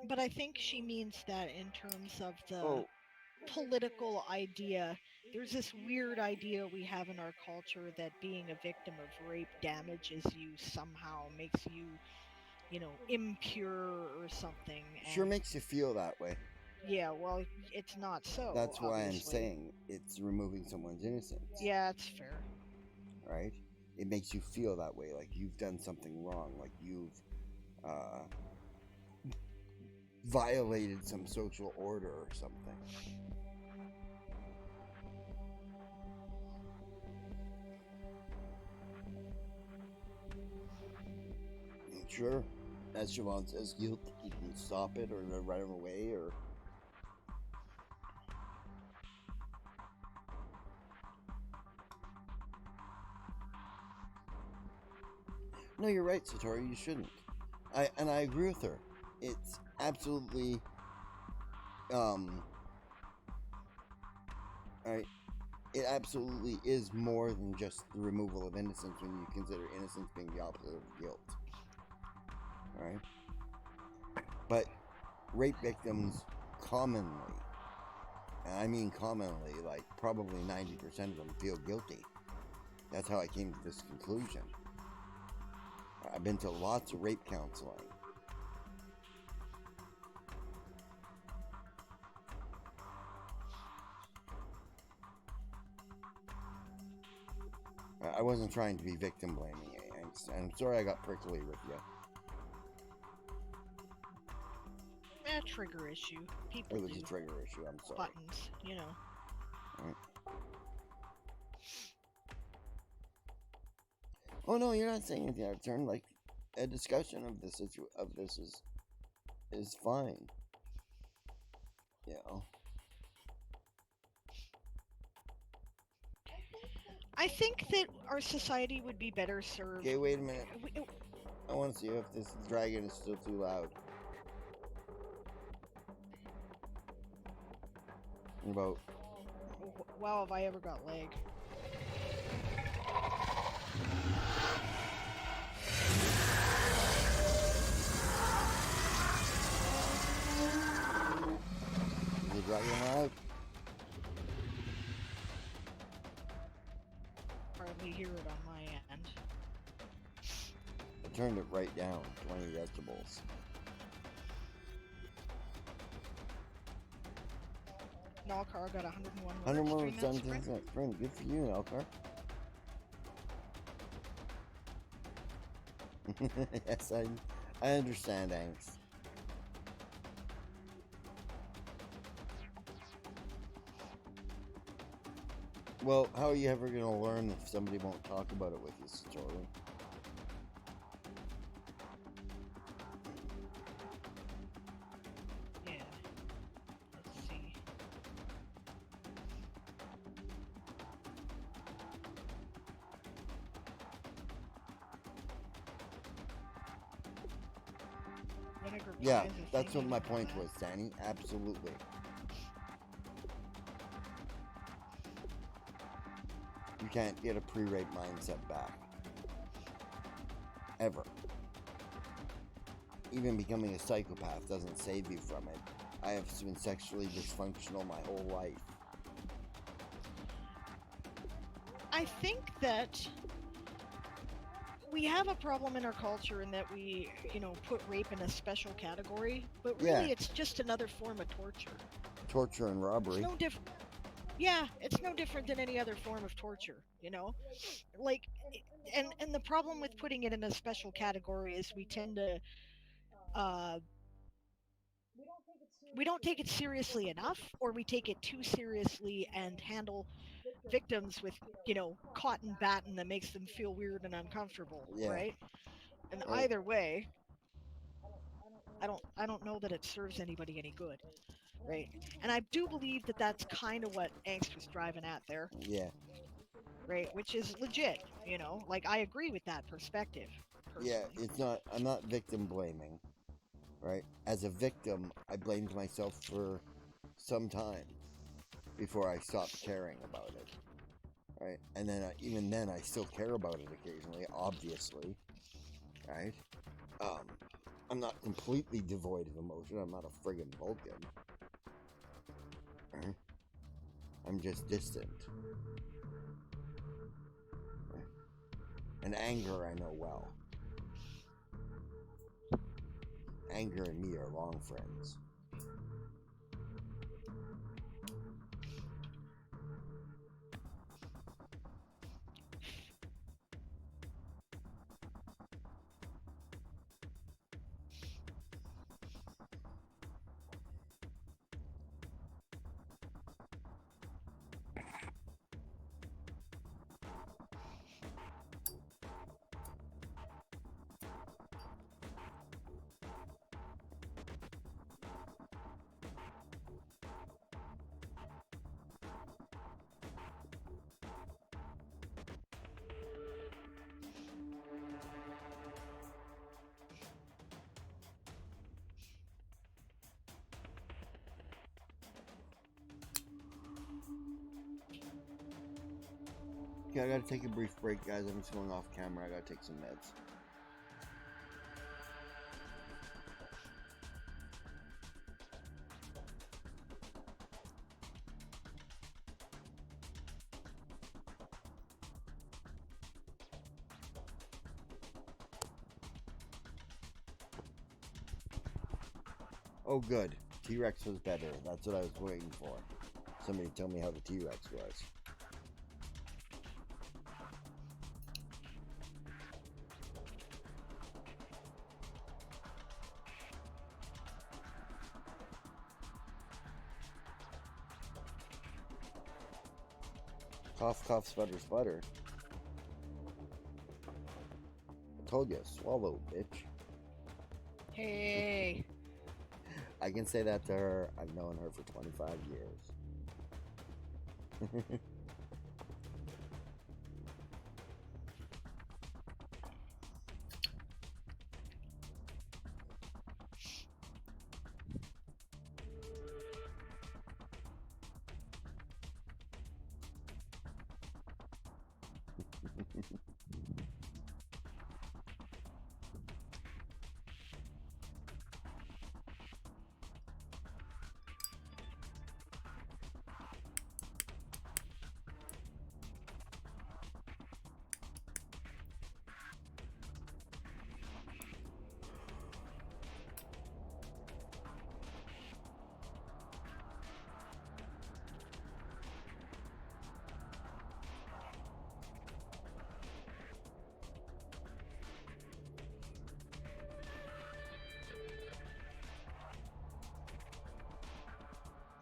G: But I think she means that in terms of the
B: Oh,
G: political idea. There's this weird idea we have in our culture that being a victim of rape damages you somehow, makes you, impure or something.
B: sure
G: And
B: makes you feel that way.
G: yeah, well, it's not so.
B: That's why I'm
G: obviously.
B: saying it's removing someone's innocence.
G: Yeah, it's fair.
B: Right? It makes you feel that way, like you've done something wrong, like you've violated some social order or something. Sure, as Siobhan says, you can stop it or run away or... No, you're right, Satori, you shouldn't. I agree with her. It's absolutely... Right? It absolutely is more than just the removal of innocence when you consider innocence being the opposite of guilt. Right? But rape victims commonly, and I mean commonly, like probably 90% of them feel guilty. That's how I came to this conclusion. I've been to lots of rape counseling. I wasn't trying to be victim blaming, and I'm sorry I got prickly with you.
G: A trigger issue. People
B: It was
G: do.
B: a trigger issue, I'm sorry.
G: Buttons, you know.
B: Right. Oh no, you're not saying anything out of turn. Like, a discussion of this is fine. You know.
G: I think that our society would be better served.
B: Okay, wait a minute. I want to see if this dragon is still too loud. About...
G: Wow, have I ever got lag.
B: Is the dragon loud?
G: Hardly hear it on my end.
B: I turned it right down, 20 decibels.
G: Nalcar got 101 words
B: 101
G: during
B: with
G: that
B: 17
G: sprint.
B: cents. Friend, good for you, Elcar. Yes, I understand, Angst. Well, how are you ever going to learn if somebody won't talk about it with you, Satori?
G: Yeah. Let's see. Vinegar
B: Yeah,
G: pie is a
B: that's
G: thing,
B: what my
G: I know
B: point
G: that.
B: was, Danny. Absolutely. You can't get a pre-rape mindset back. Ever. Even becoming a psychopath doesn't save you from it. I have been sexually dysfunctional my whole life.
G: I think that we have a problem in our culture in that we, put rape in a special category, but really
B: Yeah.
G: it's just another form of torture.
B: Torture and robbery.
G: It's no different. Yeah, it's no different than any other form of torture, Like, and the problem with putting it in a special category is we tend to, we don't take it seriously enough, or we take it too seriously and handle victims with, cotton batting that makes them feel weird and uncomfortable,
B: Yeah.
G: right? And
B: Right.
G: either way, I don't know that it serves anybody any good, right? And I do believe that that's kind of what Angst was driving at there,
B: Yeah.
G: right? Which is legit, like I agree with that perspective.
B: Yeah,
G: Personally.
B: it's not, I'm not victim blaming, right? As a victim, I blamed myself for some time before I stopped caring about it, right? And then, even then, I still care about it occasionally, obviously, right? I'm not completely devoid of emotion. I'm not a friggin' Vulcan. Right? I'm just distant. Right? And anger, I know well. Anger and me are long friends. Okay, I gotta take a brief break, guys. I'm just going off camera. I gotta take some meds. Oh, good. T-Rex was better. That's what I was waiting for. Somebody tell me how the T-Rex was. Cough, cough, sputter, sputter. I told you, swallow, bitch.
G: Hey.
B: I can say that to her. I've known her for 25 years.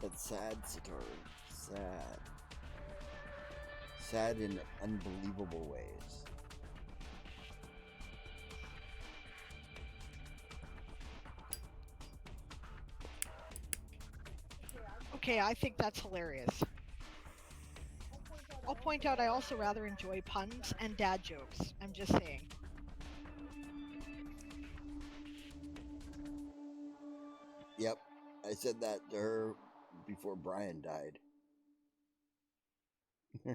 B: That's sad, Satoru. Sad. Sad in unbelievable ways.
G: Okay, I think that's hilarious. I'll point out I also rather enjoy puns and dad jokes. I'm just saying.
B: Yep. I said that to her before Brian died.
G: Yeah,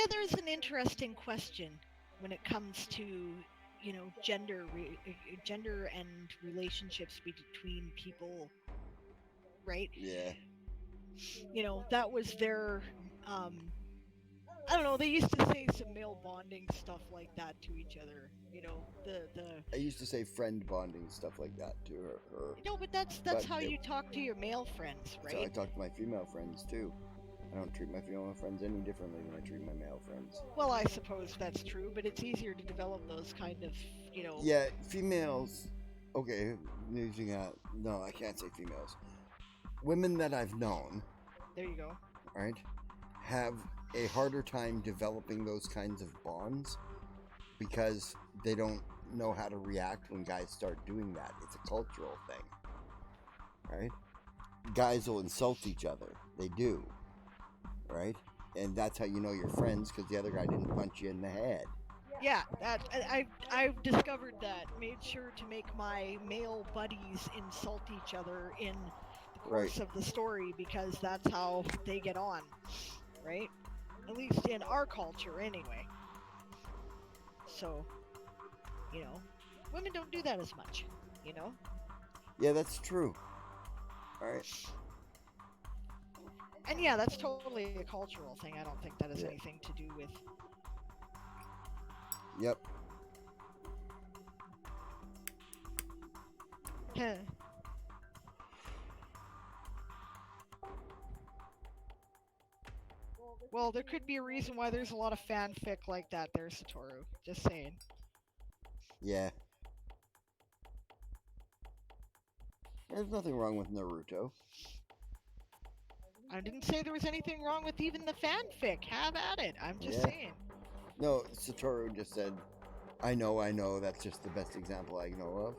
G: there's an interesting question when it comes to, you know, gender and relationships between people, right?
B: Yeah.
G: You know, that was their I don't know, they used to say some male bonding stuff like that to each other. You know, the
B: I used to say friend bonding stuff like that to her.
G: No, but that's
B: But
G: how you talk to your male friends,
B: So I
G: right?
B: talk to my female friends too. I don't treat my female friends any differently than I treat my male friends.
G: Well, I suppose that's true, but it's easier to develop those kind of, you know.
B: Yeah, females. Okay, using no, I can't say females. Women that I've known,
G: There you go.
B: right, have a harder time developing those kinds of bonds because they don't know how to react when guys start doing that. It's a cultural thing, right? Guys will insult each other. They do, right? And that's how you know you're friends, because the other guy didn't punch you in the head.
G: Yeah, that I've discovered that. Made sure to make my male buddies insult each other in the course of the story, because that's how they get on, right? At least in our culture, anyway. So, you know, women don't do that as much, you know?
B: Yeah, that's true. All right.
G: And yeah, that's totally a cultural thing. I don't think that has anything to do with...
B: Yep.
F: Well, there could be a reason why there's a lot of fanfic like that there, Satoru. Just saying.
B: Yeah. There's nothing wrong with Naruto.
F: I didn't say there was anything wrong with even the fanfic. Have at it. I'm just saying.
B: No, Satoru just said, I know, that's just the best example I know of.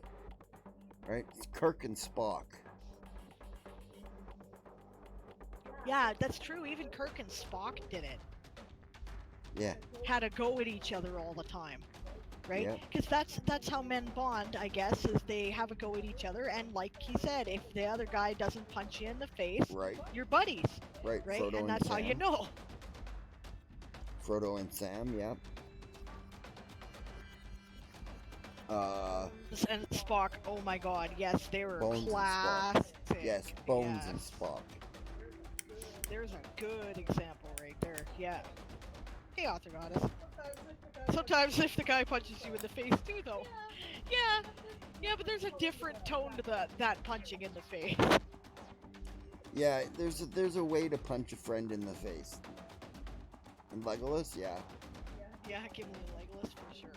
B: Right? It's Kirk and Spock.
G: Yeah, that's true. Even Kirk and Spock did it.
B: Yeah.
G: Had to go at each other all the time. right?
B: Yep.
G: Because that's how men bond, I guess, is they have a go at each other, and like he said, if the other guy doesn't punch you in the face,
B: Right.
G: you're buddies,
B: Right.
G: right?
B: Frodo
G: And that's how you
B: Sam.
G: know.
B: Frodo and Sam. Yep.
G: And Spock, oh my God, yes, they were
B: Bones and Spock.
G: classic.
B: Yes, Bones
G: yes.
B: and Spock.
G: There's a good example right there. Yeah. Hey, Author Goddess. Sometimes if the guy punches you in the face too, though. Yeah. Yeah, but there's a different tone to that punching in the face.
B: Yeah, there's a way to punch a friend in the face. And Legolas, yeah.
G: Yeah, give me a Legolas for sure.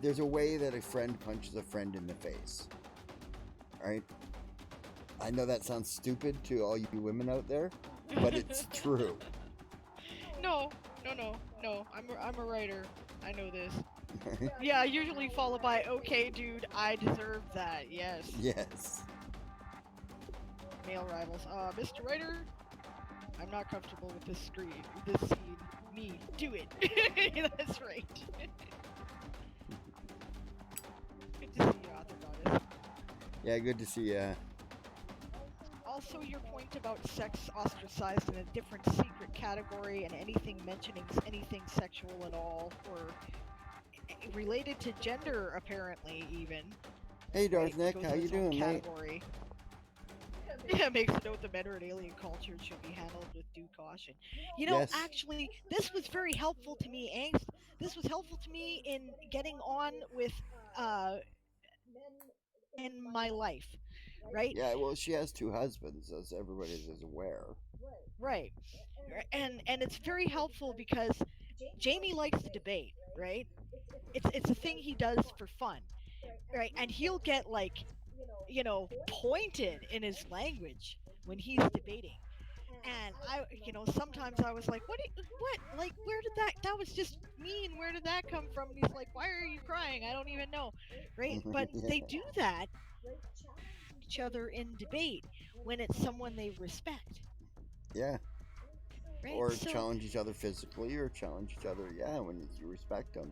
B: There's a way that a friend punches a friend in the face. Right? I know that sounds stupid to all you women out there, but it's true.
G: No. I'm a writer. I know this. Yeah, usually followed by, okay, dude, I deserve that. Yes.
B: Yes.
G: Male rivals. Mr. Writer, I'm not comfortable with this scene. Me, do it. That's right. Good to see you, Author Goddess.
B: Yeah, good to see ya.
G: Also, your point about sex ostracized in a different secret category and anything mentioning anything sexual at all, or related to gender, apparently, even.
B: Hey, Darth
G: Right,
B: Nick,
G: goes
B: how
G: in
B: you
G: its own
B: doing, mate?
G: category. Yeah, makes a note that men are an alien culture and should be handled with due caution. You know,
B: Yes.
G: actually, this was very helpful to me, Angst. This was helpful to me in getting on with in my life, right?
B: Yeah, well, she has two husbands, as everybody is aware.
G: Right. And it's very helpful because Jamie likes to debate, right? It's a thing he does for fun, right? And he'll get like, pointed in his language when he's debating. And sometimes I was like, what, like, where did that was just mean. Where did that come from? And he's like, why are you crying? I don't even know. Right. But they do that, each other in debate when it's someone they respect.
B: Yeah.
G: Right.
B: Or
G: So,
B: challenge each other physically, or challenge each other, yeah, when you respect them.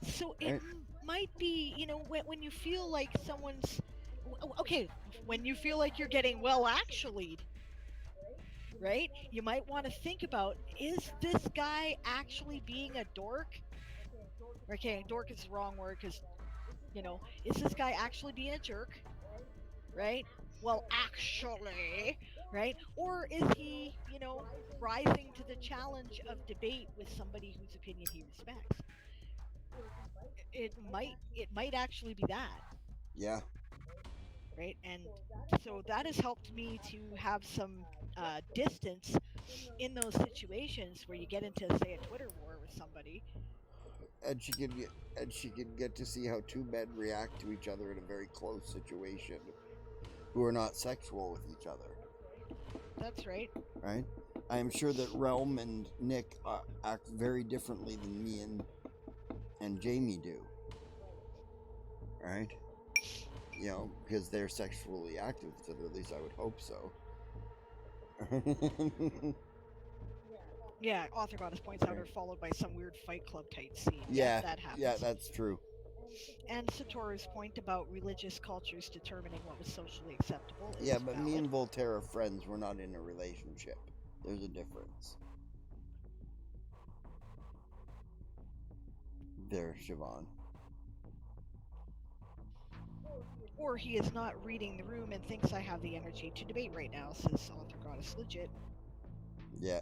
G: so
B: Right.
G: it might be, when you feel like someone's, okay, when you feel like you're getting well actually, right? You might want to think about, is this guy actually being a dork? Okay, dork is the wrong word because, is this guy actually being a jerk? Right? Well, actually, right? Or is he, rising to the challenge of debate with somebody whose opinion he respects? It might actually be that.
B: Yeah.
G: Right? And so that has helped me to have some distance in those situations where you get into, say, a Twitter war with somebody.
B: And she can get to see how two men react to each other in a very close situation, who are not sexual with each other.
G: That's right.
B: Right? I am sure that Realm and Nick act very differently than me and Jamie do. Right? Because they're sexually active, so at least I would hope so.
G: Yeah, Author Goddess points out, are followed by some weird Fight Club type scene.
B: Yeah,
G: that happens.
B: Yeah, that's true.
G: And Satoru's point about religious cultures determining what was socially acceptable is
B: Yeah, but
G: valid.
B: me and Voltaire are friends. We're not in a relationship. There's a difference. There, Siobhan.
G: Or he is not reading the room and thinks I have the energy to debate right now, says Author Goddess legit.
B: Yeah.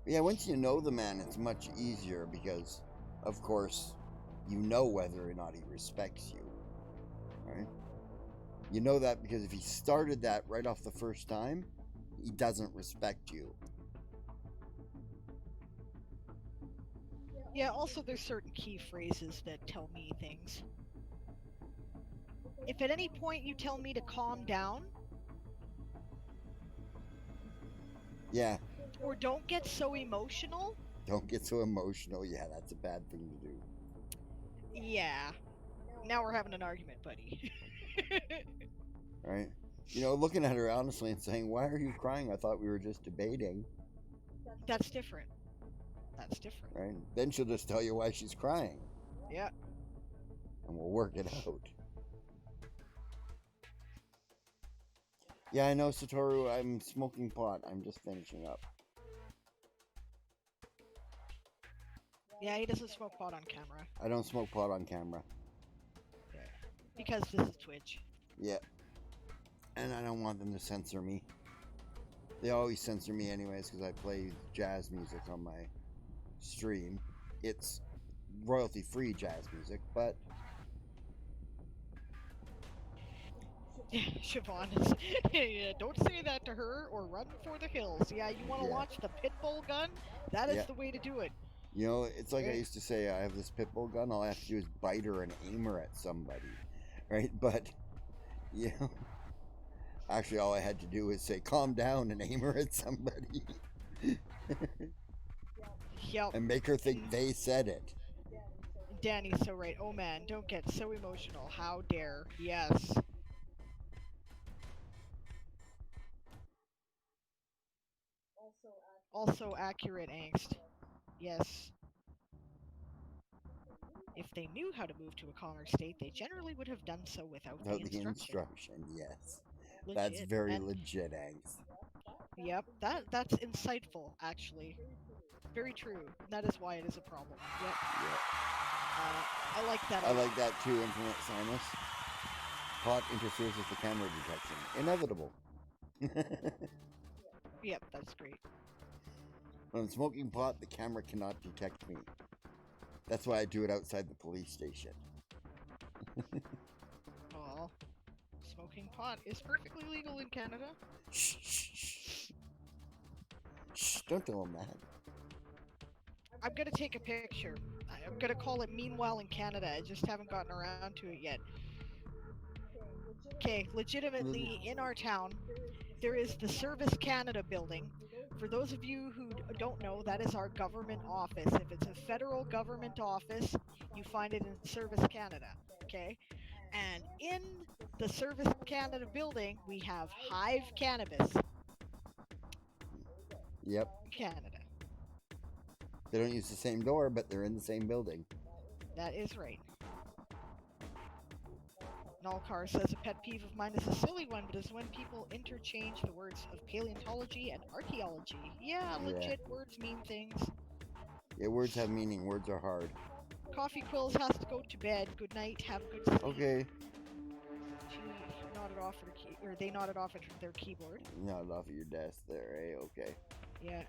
B: Yeah, once you know the man, it's much easier because, of course, you know whether or not he respects you. Right? You know that because if he started that right off the first time, he doesn't respect you.
G: Yeah, also there's certain key phrases that tell me things. If at any point you tell me to calm down,
B: Yeah.
G: or don't get so emotional.
B: Don't get so emotional. Yeah, that's a bad thing to do.
G: Yeah. Now we're having an argument, buddy.
B: Right? Looking at her honestly and saying, why are you crying? I thought we were just debating.
G: That's different. That's different.
B: right? Then she'll just tell you why she's crying,
G: Yeah.
B: and we'll work it out. Yeah, I know, Satoru, I'm smoking pot. I'm just finishing up.
G: Yeah, he doesn't smoke pot on camera.
B: I don't smoke pot on camera.
G: Yeah. Because this is Twitch.
B: Yeah. And I don't want them to censor me. They always censor me anyways because I play jazz music on my stream. It's royalty-free jazz music, but...
G: Siobhan is... yeah, don't say that to her or run for the hills. Yeah, you want to launch the pit bull gun? That is the way to do it.
B: You know, it's like I used to say, I have this pit bull gun, all I have to do is bite her and aim her at somebody. Right? But, you know... Actually, all I had to do was say, calm down, and aim her at somebody.
G: Yep.
B: And make her think they said it.
G: Danny's so right. Oh man, don't get so emotional. How dare. Yes. Also accurate angst. Yes. If they knew how to move to a calmer state, they generally would have done so without the instruction.
B: Yes.
G: Legit.
B: That's very legit angst.
G: Yep, that's insightful, actually. Very true. That is why it is a problem. Yep. I like that.
B: I like that too, Infinite Sinus. Pot interferes with the camera detection. Inevitable.
G: Yep, that's great.
B: When I'm smoking pot, the camera cannot detect me. That's why I do it outside the police station.
G: Well, smoking pot is perfectly legal in Canada.
B: Shh, shh, shh. Shh, don't tell them that.
G: I'm gonna take a picture. I'm gonna call it Meanwhile in Canada. I just haven't gotten around to it yet. Okay, legitimately in our town, there is the Service Canada building. For those of you who don't know, that is our government office. If it's a federal government office, you find it in Service Canada, okay? And in the Service Canada building, we have Hive Cannabis.
B: Yep.
G: Canada.
B: They don't use the same door, but they're in the same building.
G: That is right. Nalcar says a pet peeve of mine is a silly one, but is when people interchange the words of paleontology and archaeology. Yeah, legit words mean things.
B: Yeah, words have meaning. Words are hard.
G: Coffee Quills has to go to bed. Good night. Have a good sleep.
B: Okay.
G: She nodded off her or they nodded off at their keyboard.
B: Nodded off at your desk there, eh? Okay.
G: Yeah.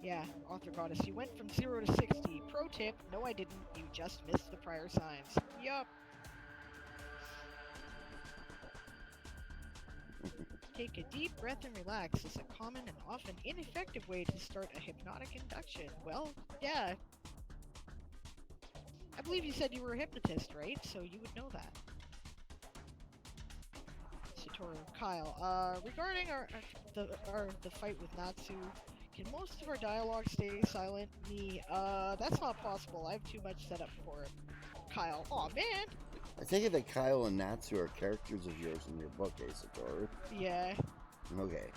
G: Yeah, Author Goddess, you went from 0 to 60. Pro tip, no I didn't, you just missed the prior signs. Yup. Take a deep breath and relax is a common and often ineffective way to start a hypnotic induction. Well, yeah. I believe you said you were a hypnotist, right? So you would know that. Satoru, Kyle, regarding the fight with Natsu, can most of our dialogue stay silent? Me, that's not possible. I have too much set up for it. Kyle, aw man!
B: I take it that Kyle and Natsu are characters of yours in your book, eh, Satoru?
G: Yeah.
B: Okay.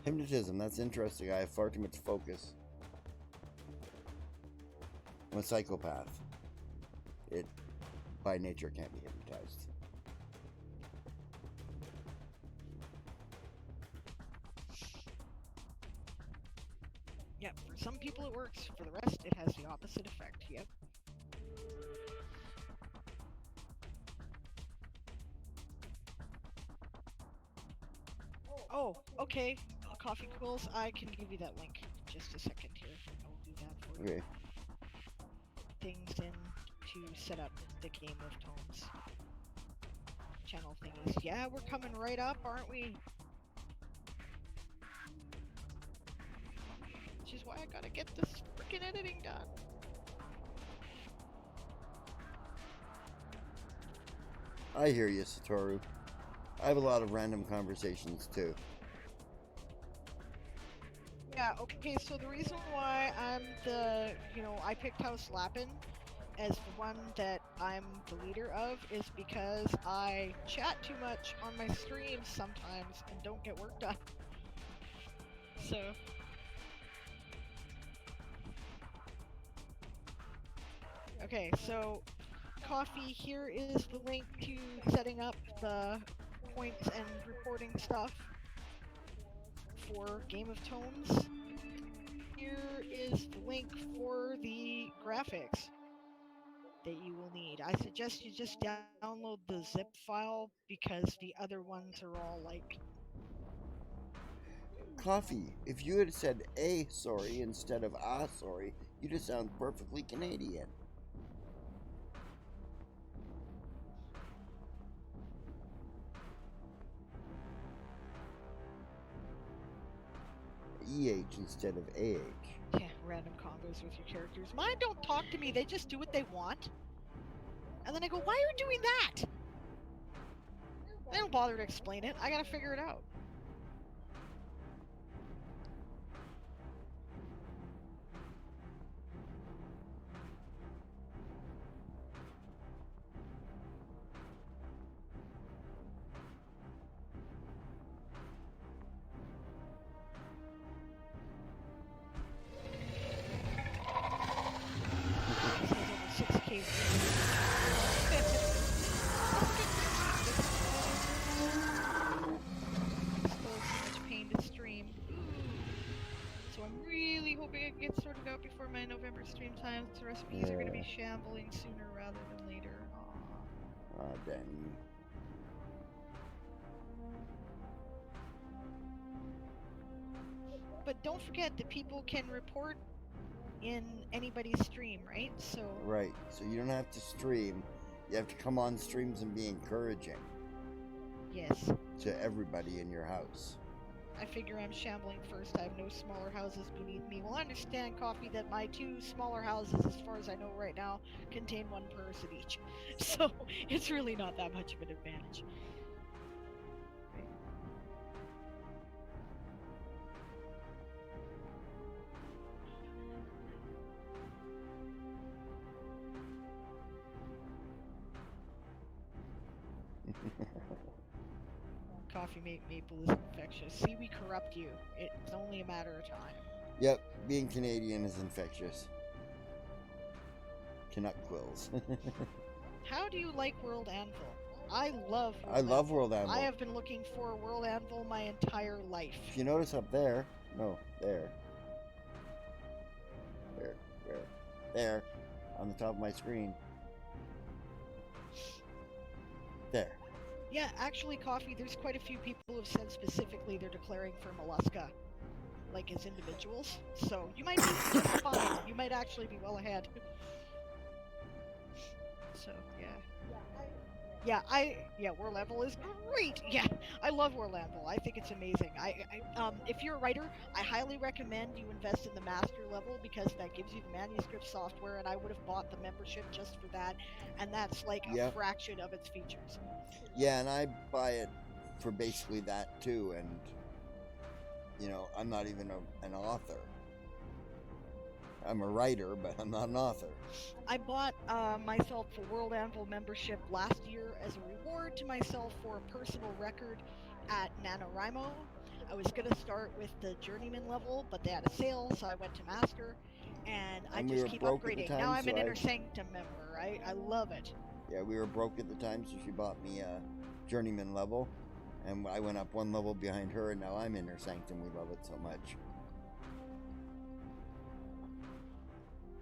B: Hypnotism, that's interesting. I have far too much focus. I'm a psychopath. It, by nature, can't be hypnotized.
G: Yeah, for some people it works. For the rest, it has the opposite effect. Yep. Oh, okay. Coffee Quills, I can give you that link. Just a second here. I'll do that for you.
B: Okay.
G: Things in to set up the Game of Tones channel thingies. Yeah, we're coming right up, aren't we? Which is why I gotta get this freaking editing done.
B: I hear you, Satoru. I have a lot of random conversations too.
G: Yeah, okay, so the reason why I'm I picked House Lappin as the one that I'm the leader of is because I chat too much on my streams sometimes and don't get work done. So. Okay, so Coffee, here is the link to setting up the points and reporting stuff for Game of Tones. Here is the link for the graphics that you will need. I suggest you just download the zip file because the other ones are all like...
B: Coffee, if you had said a sorry instead of ah sorry, you just sound perfectly Canadian. EH instead of AH.
G: Yeah, random combos with your characters. Mine don't talk to me, they just do what they want. And then I go, why are you doing that? They don't bother to explain it, I gotta figure it out. This has over 6K Still too much pain to stream. So I'm really hoping I can get sorted out before my November stream times. The recipes are going to be shambling sooner rather than later. Aww.
B: Ah, damn you.
G: But don't forget that people can report in anybody's stream, right? So
B: Right, so you don't have to stream. You have to come on streams and be encouraging
G: yes,
B: to everybody in your house.
G: I figure I'm shambling first. I have no smaller houses beneath me. Well, understand, Coffee, that my 2 smaller houses, as far as I know right now, contain 1 person each. So it's really not that much of an advantage. Coffee maple is infectious. See, we corrupt you. It's only a matter of time.
B: Yep, being Canadian is infectious. Canuck quills.
G: How do you like World Anvil? I love World
B: I love World Anvil.
G: I have been looking for World Anvil my entire life.
B: If you notice up there, no, there, there, on the top of my screen. There.
G: Yeah, actually, Coffee, there's quite a few people who have said specifically they're declaring for Mollusca, like as individuals. So you might be just fine. You might actually be well ahead. So, yeah. Yeah, World Anvil is great. Yeah, I love World Anvil. I think it's amazing. If you're a writer, I highly recommend you invest in the master level because that gives you the manuscript software, and I would have bought the membership just for that, and that's like a fraction of its features.
B: Yeah, and I buy it for basically that too, and you know, I'm not even an author. I'm a writer, but I'm not an author.
G: I bought myself a World Anvil membership last year as a reward to myself for a personal record at NaNoWriMo. I was going to start with the Journeyman level, but they had a sale, so I went to Master, and I just keep upgrading. Now I'm an Inner Sanctum member, right? I love it.
B: Yeah, we were broke at the time, so she bought me a Journeyman level, and I went up 1 level behind her, and now I'm Inner Sanctum. We love it so much.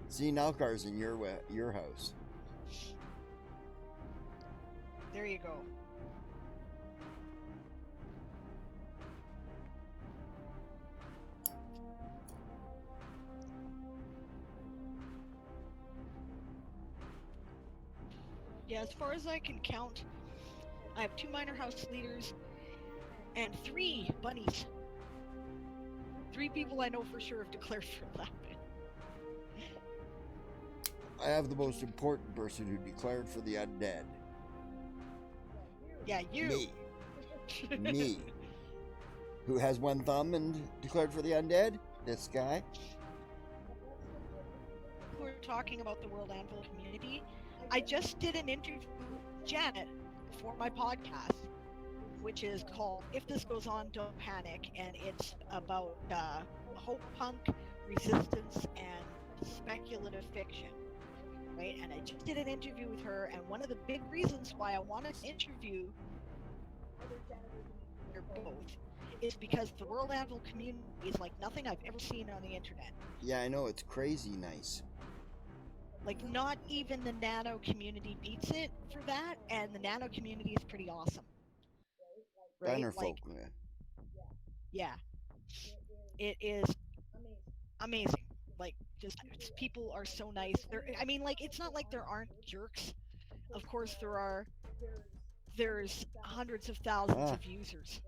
B: See, Nalkar's in your house.
G: There you go. Yeah, as far as I can count, I have 2 minor house leaders and 3 bunnies. 3 people I know for sure have declared for Lapin.
B: I have the most important person who declared for the undead.
G: Yeah, you.
B: Me. Me. Who has 1 thumb and declared for the undead? This guy.
G: Who are talking about the World Anvil community, I just did an interview with Janet for my podcast, which is called If This Goes On, Don't Panic, and it's about hope punk, resistance, and speculative fiction, right? And I just did an interview with her, and one of the big reasons why I wanted to interview her both is because the World Anvil community is like nothing I've ever seen on the internet.
B: Yeah, I know, it's crazy nice.
G: Like, not even the nano community beats it for that, and the nano community is pretty awesome. Right?
B: Banner
G: Like,
B: folk, man.
G: yeah. It is amazing. Like, just people are so nice. I mean, like, it's not like there aren't jerks. Of course there are. There's hundreds of thousands of users.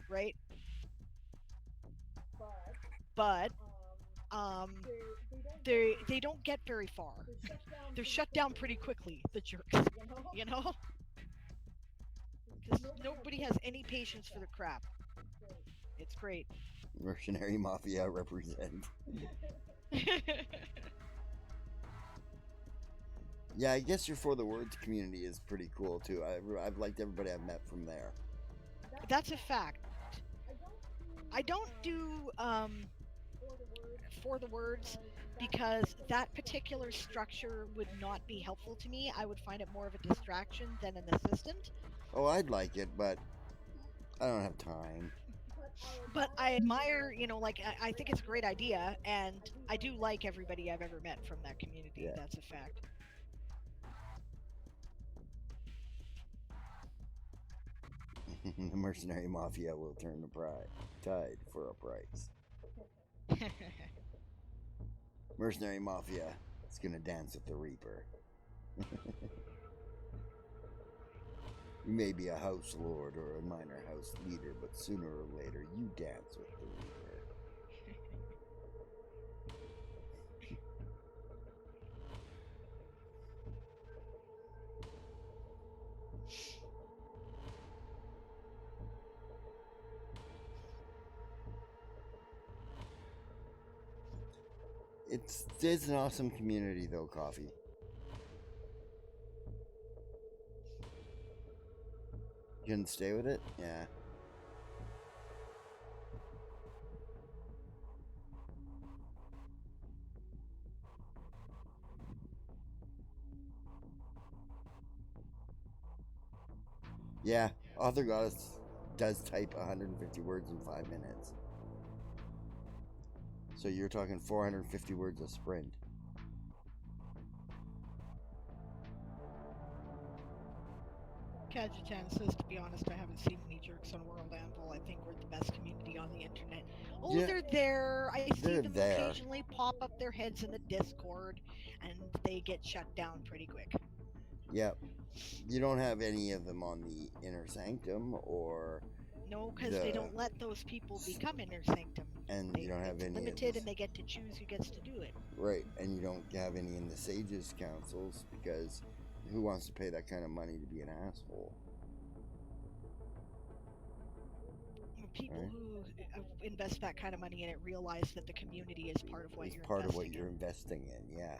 G: Right? But they don't get very far. They're shut down pretty quickly, the jerks. You know? Because nobody has any patience for the crap. It's great.
B: Mercenary Mafia represent. Yeah, I guess your For the Words community is pretty cool too. I've liked everybody I've met from there.
G: That's a fact. I don't do For the Words because that particular structure would not be helpful to me. I would find it more of a distraction than an assistant.
B: Oh, I'd like it, but I don't have time.
G: But I admire, like, I think it's a great idea, and I do like everybody I've ever met from that community. Yeah. That's a fact.
B: The Mercenary Mafia will turn the tide for a price. Mercenary Mafia is gonna dance with the Reaper. You may be a house lord or a minor house leader, but sooner or later you dance with the Reaper. It's an awesome community though, Coffee. You can stay with it? Yeah. Yeah, Author Goddess does type 150 words in 5 minutes. So you're talking 450 words a sprint.
G: Kajitan says, to be honest, I haven't seen any jerks on World Anvil. I think we're the best community on the internet. Oh, yeah, they're there. I see them occasionally pop up their heads in the Discord, and they get shut down pretty quick.
B: Yep. You don't have any of them on the Inner Sanctum or...
G: No, because they don't let those people become Inner Sanctum.
B: And you don't have any
G: limited, and they get to choose who gets to do it.
B: Right, and you don't have any in the Sages Councils, because who wants to pay that kind of money to be an asshole?
G: People who invest that kind of money in it realize that the community is part of what you're investing in. It's part of what you're investing in, yeah.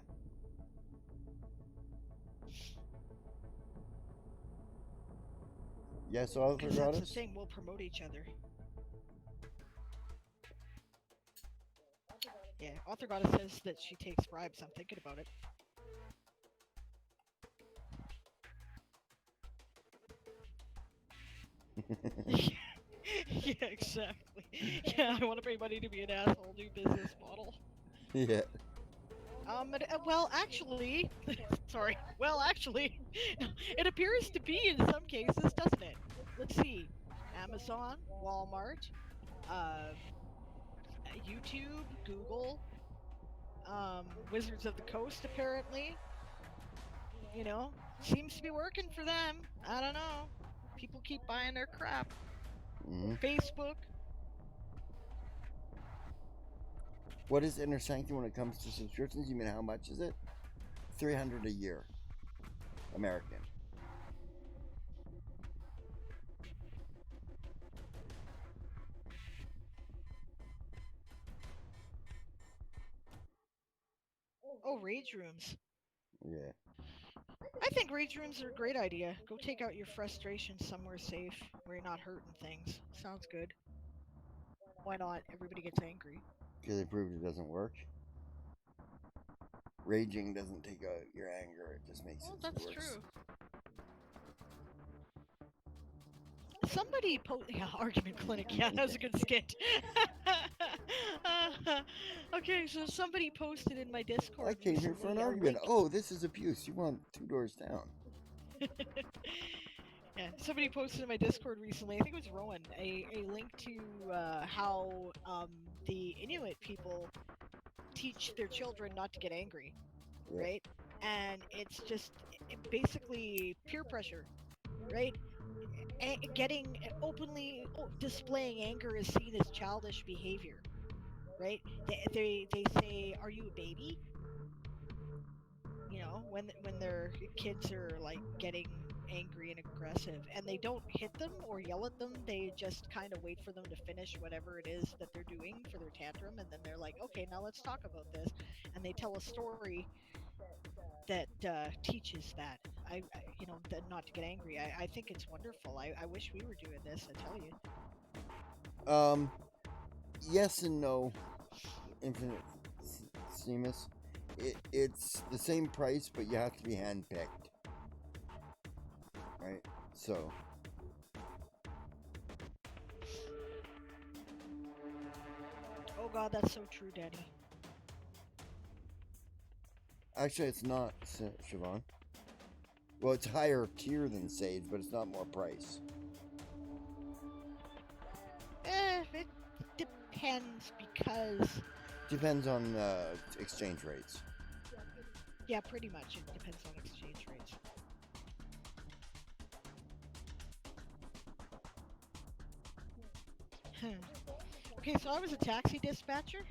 G: Yes, Author Goddess? That's the thing, we'll promote each other. Yeah, Author Goddess says that she takes bribes. I'm thinking about it. Yeah, exactly. Yeah, I want everybody to be an asshole, new business model.
B: Yeah.
G: Well, actually, sorry. Well, actually, it appears to be in some cases, doesn't it? Let's see. Amazon, Walmart, YouTube, Google, Wizards of the Coast, apparently. Seems to be working for them. I don't know. People keep buying their crap.
B: Mm-hmm.
G: Facebook.
B: What is Inner Sanctum when it comes to subscriptions? You mean how much is it? $300 a year. American.
G: Oh, rage rooms.
B: Yeah.
G: I think rage rooms are a great idea. Go take out your frustration somewhere safe where you're not hurting things. Sounds good. Why not? Everybody gets angry.
B: Because they proved it doesn't work. Raging doesn't take out your anger, it just makes
G: Well,
B: it
G: that's
B: worse.
G: true. Somebody yeah, argument clinic. Yeah, that was a good skit. Okay, so somebody posted in my Discord.
B: I came here for an
G: recently a
B: argument.
G: link-
B: Oh, this is abuse. You want 2 doors down.
G: Yeah, somebody posted in my Discord recently. I think it was Rowan. A link to how the Inuit people teach their children not to get angry,
B: Yeah.
G: right? And it's just basically peer pressure, right? Getting openly displaying anger is seen as childish behavior, right? They say, "Are you a baby?" You know, when their kids are like getting angry and aggressive, and they don't hit them or yell at them. They just kind of wait for them to finish whatever it is that they're doing for their tantrum, and then they're like, "Okay, now let's talk about this," and they tell a story that teaches that. That not to get angry. I think it's wonderful. I wish we were doing this. I tell you.
B: Yes and no. Infinite Seamus. It's the same price, but you have to be handpicked. Right? So.
G: Oh God, that's so true, Daddy.
B: Actually, it's not, Siobhan. Well, it's higher tier than Sage, but it's not more price.
G: It depends because.
B: Depends on exchange rates.
G: Yeah, pretty much. It depends on exchange rates. Okay, so I was a taxi dispatcher.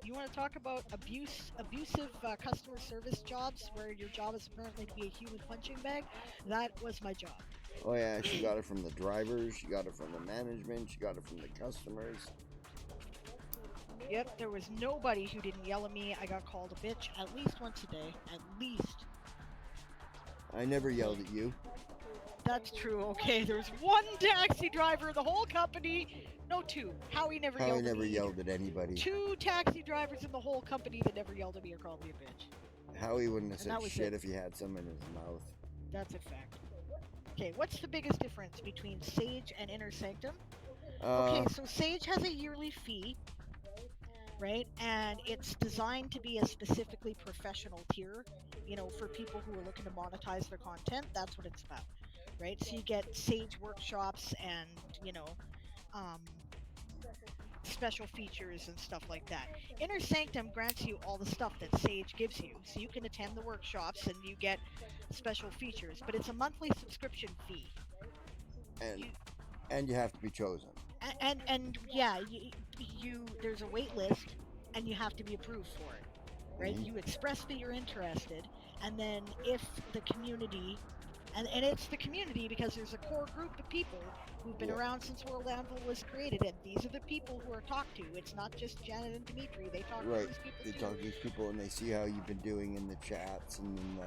G: You want to talk about abusive customer service jobs where your job is apparently to be a human punching bag? That was my job.
B: Oh yeah, she got it from the drivers, she got it from the management, she got it from the customers.
G: Yep, there was nobody who didn't yell at me. I got called a bitch at least once a day. At least.
B: I never yelled at you.
G: That's true. Okay, there's one taxi driver in the whole company. No, two. Howie never yelled at me.
B: Yelled at anybody.
G: 2 taxi drivers in the whole company that never yelled at me or called me a bitch.
B: Howie wouldn't have
G: And
B: said shit if he had some in his mouth.
G: That's a fact. Okay, what's the biggest difference between Sage and Inner Sanctum?
B: Uh,
G: Okay, so Sage has a yearly fee, right? And it's designed to be a specifically professional tier, for people who are looking to monetize their content. That's what it's about, right? So you get Sage workshops and, special features and stuff like that. Inner Sanctum grants you all the stuff that Sage gives you. So you can attend the workshops and you get special features, but it's a monthly subscription fee.
B: And you have to be chosen.
G: And yeah, you there's a wait list and you have to be approved for it, right?
B: Mm-hmm.
G: You express that you're interested, and then if the community, and it's the community because there's a core group of people who've been around since World Anvil was created, and these are the people who are talked to. It's not just Janet and Dimitri. They talk to these people
B: They
G: too.
B: talk to these people and they see how you've been doing in the chats and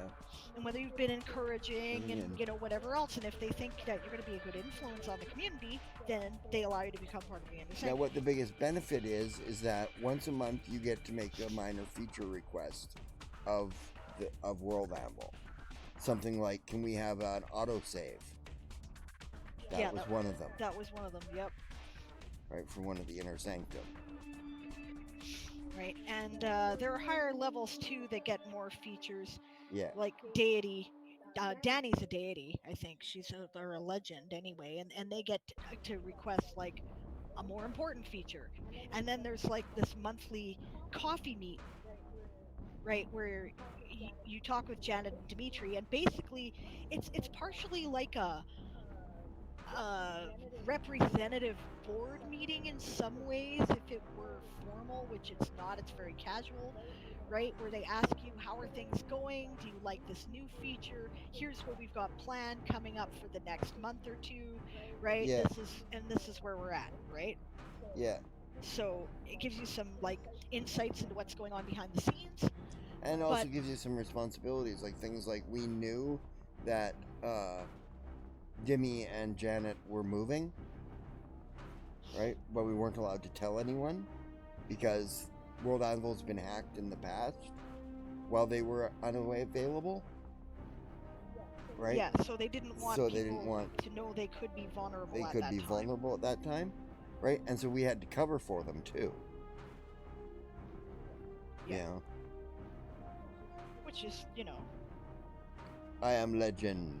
G: whether you've been encouraging and whatever else. And if they think that you're going to be a good influence on the community, then they allow you to become part of the Inner Sanctum.
B: Now, what the biggest benefit is that once a month you get to make a minor feature request of World Anvil. Something like, can we have an autosave? That was one of them.
G: That was one of them, yep.
B: Right, for one of the Inner Sanctum.
G: Right, and there are higher levels too that get more features.
B: Yeah.
G: Like deity. Danny's a deity, I think. She's a legend anyway, and they get to request like a more important feature. And then there's like this monthly coffee meet, right, where you talk with Janet and Dimitri, and basically it's partially like a representative board meeting in some ways, if it were formal, which it's not. It's very casual, right, where they ask you, how are things going, do you like this new feature, here's what we've got planned coming up for the next month or two, right?
B: Yeah.
G: This is where we're at, right?
B: Yeah.
G: So it gives you some like insights into what's going on behind the scenes,
B: And also
G: But-
B: gives you some responsibilities, like things like we knew that Dimmy and Janet were moving, right? But we weren't allowed to tell anyone because World Anvil's been hacked in the past while they were unavailable, right?
G: Yeah, so they didn't want
B: So
G: people
B: they didn't want
G: to know they could be vulnerable
B: they
G: at
B: could
G: that
B: be
G: time.
B: vulnerable at that time, right? And so we had to cover for them too.
G: Yeah.
B: You know,
G: Which is, you know,
B: I am legend,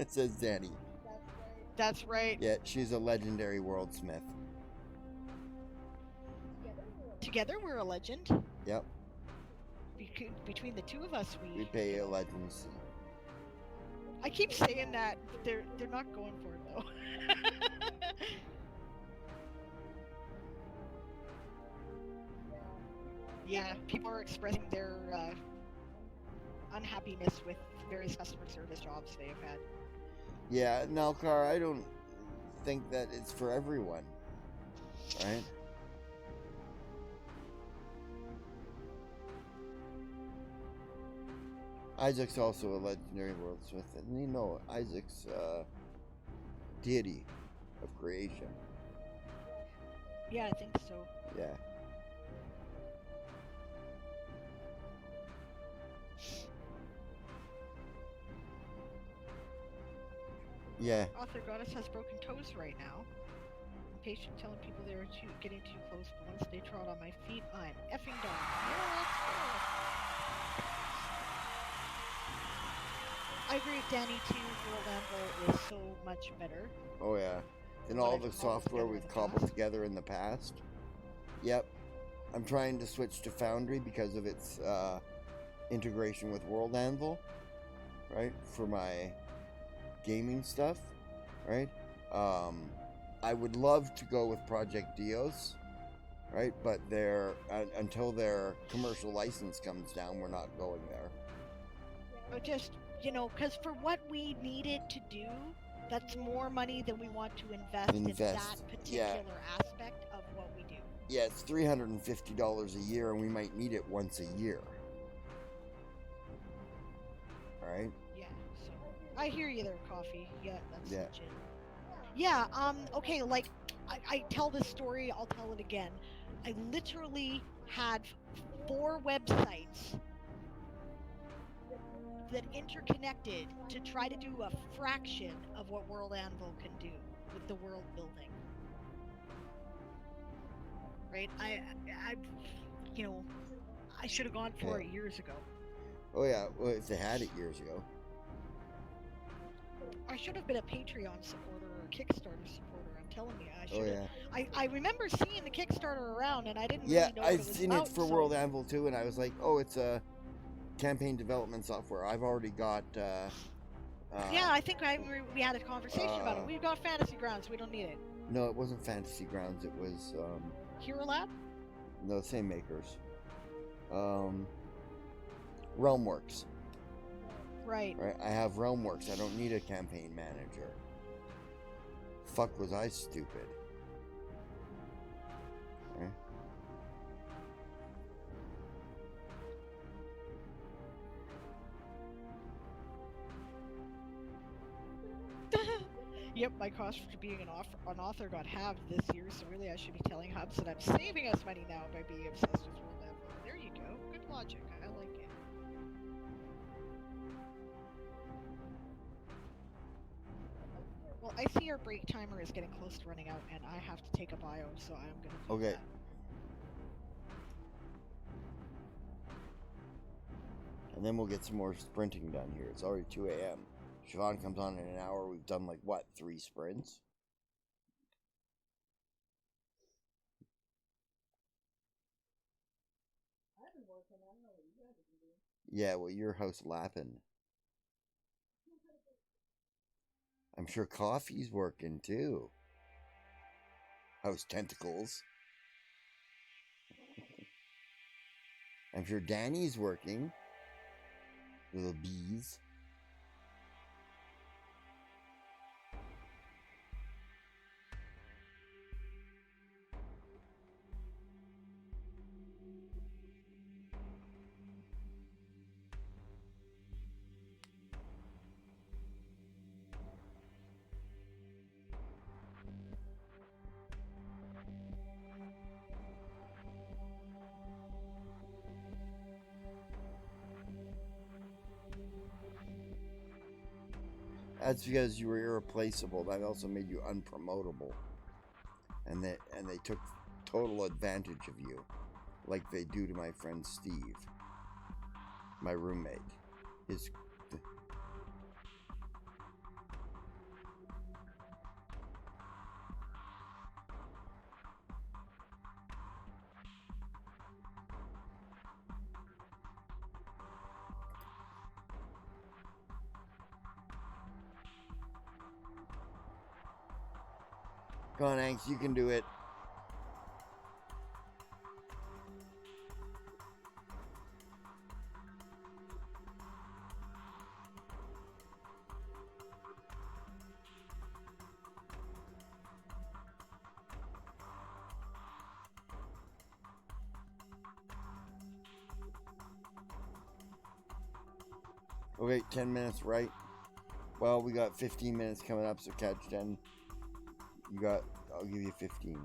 B: says Danny.
G: that's right.
B: Yeah, she's a legendary worldsmith.
G: Together we're a legend.
B: Yep,
G: Between the two of us,
B: we pay a legends.
G: I keep saying that they're not going for it though. Yeah, people are expressing their unhappiness with various customer service jobs they have had.
B: Yeah, now, Car, I don't think that it's for everyone, right? Isaac's also a legendary worldsmith, and you know Isaac's deity of creation.
G: Yeah, I think so.
B: Yeah. Yeah.
G: Author Goddess has broken toes right now. Patient telling people they're getting too close, but once they trod on my feet, I'm effing done. Yeah, let's go. I agree with Danny too. World Anvil is so much better.
B: Oh yeah. And
G: What
B: all
G: I've
B: the
G: cobbled
B: software
G: together in
B: we've
G: the
B: cobbled
G: past.
B: together in the past. Yep. I'm trying to switch to Foundry because of its integration with World Anvil, right? For my gaming stuff, right? I would love to go with Project Dios, right? But until their commercial license comes down, we're not going there.
G: But just, you know, because for what we needed to do, that's more money than we want to invest in that particular aspect of what we do.
B: Yeah, it's $350 a year, and we might need it once a year. All right.
G: Yeah. So I hear you there, Coffee. Yeah, that's
B: Yeah.
G: legit. Yeah. Okay. Like, I tell this story. I'll tell it again. I literally had 4 websites that interconnected to try to do a fraction of what World Anvil can do with the world building. Right? I you know, I should have gone for it years ago.
B: Oh yeah, well, if they had it years ago.
G: I should have been a Patreon supporter or a Kickstarter supporter. I'm telling you, I should.
B: Oh
G: have.
B: yeah.
G: I remember seeing the Kickstarter around, and I didn't
B: Yeah,
G: really know what
B: I've
G: it was
B: seen
G: about,
B: it for
G: so-
B: World Anvil too, and I was like, oh, it's a campaign development software. I've already got.
G: Yeah, I think we had a conversation about it. We've got Fantasy Grounds. We don't need it.
B: No, it wasn't Fantasy Grounds. It was.
G: Hero Lab?
B: No, same makers. Realmworks.
G: Right.
B: Right. I have Realmworks. I don't need a campaign manager. Fuck, was I stupid? Okay.
G: Yep, my cost for being an author got halved this year, so really I should be telling Hubs that I'm saving us money now by being obsessed with World Anvil. There you go. Good logic. I like it. Well, I see our break timer is getting close to running out, and I have to take a bio, so I'm gonna do
B: Okay.
G: that.
B: And then we'll get some more sprinting done here. It's already 2 a.m. Siobhan comes on in an hour. We've done like what, 3 sprints?
F: I've been working. I don't know what you guys have been doing.
B: Yeah, well, your house laughing. I'm sure Coffee's working too. House tentacles. I'm sure Danny's working. Little bees. That's because you were irreplaceable. That also made you unpromotable. And they took total advantage of you, like they do to my friend Steve, my roommate. Come on, Hanks, you can do it. Okay, 10 minutes, right? Well, we got 15 minutes coming up, so catch 10. I'll give you 15.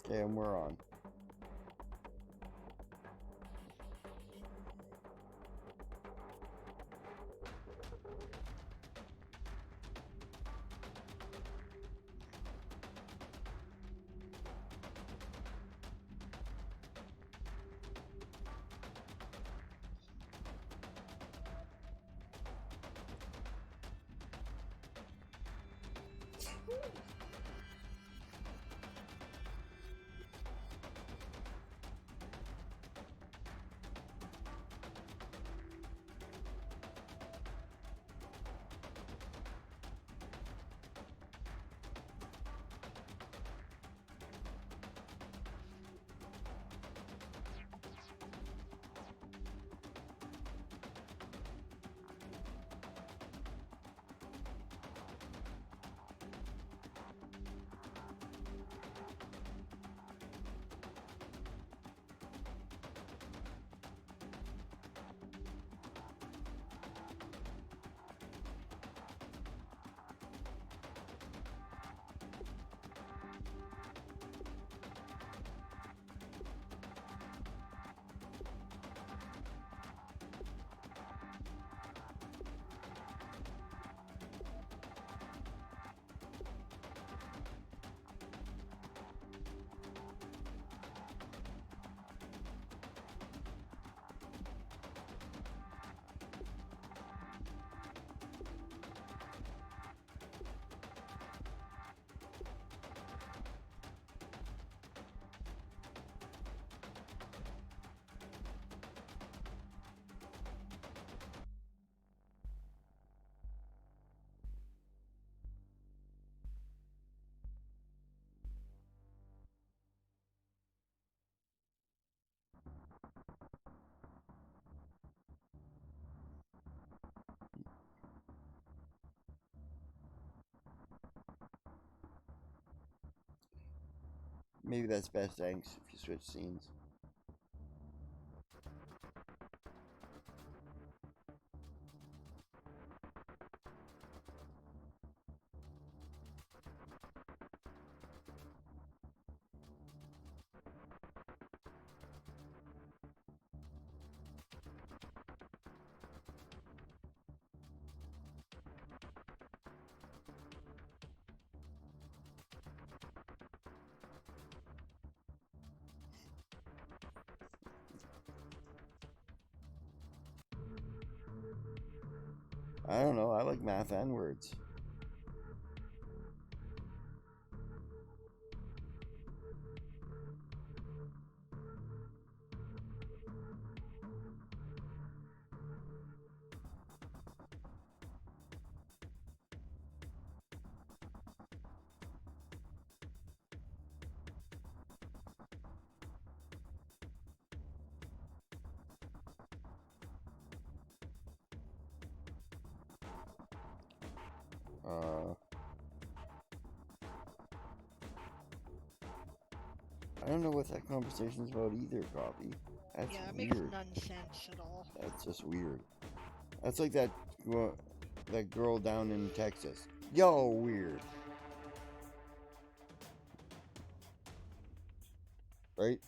B: Okay, and we're on. Maybe that's best, thanks, if you switch scenes. I don't know, I like math and words. I don't know what that conversation's about either, Coffee. That's
G: Yeah, it
B: weird.
G: makes none sense at all.
B: That's just weird. That's like that girl down in Texas. Yo, weird. Right?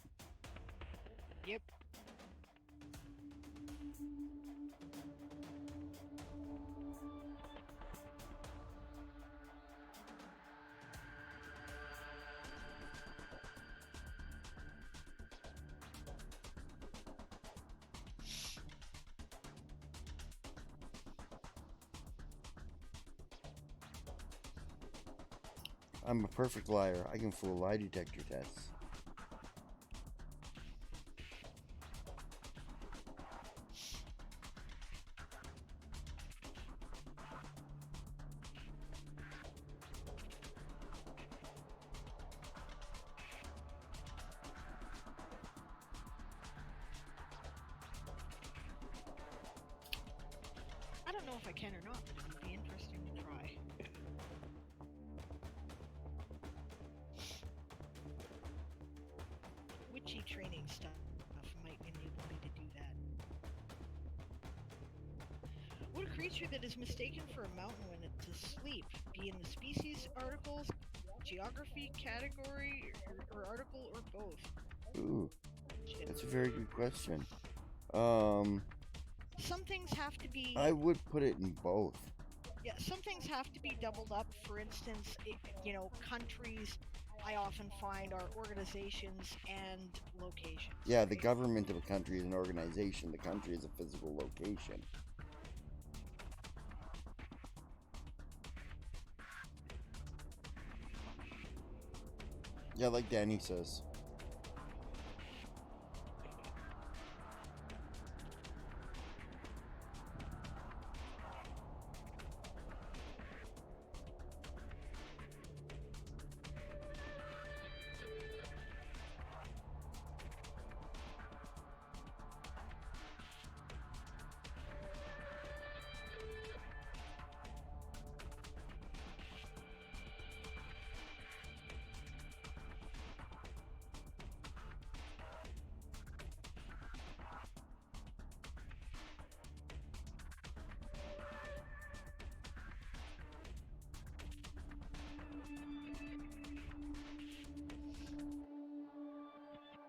G: Yep.
B: I'm a perfect liar. I can fool lie detector tests.
G: I don't know if I can or not, but it would be interesting to try. Witchy training stuff might enable me to do that. Would a creature that is mistaken for a mountain when it's asleep be in the species articles, geography category, or article, or both?
B: Ooh, that's a very good question.
G: Some things have to be.
B: I would put it in both.
G: Yeah, some things have to be doubled up. For instance, countries I often find are organizations and locations.
B: Yeah, the government of a country is an organization. The country is a physical location. Yeah, like Danny says.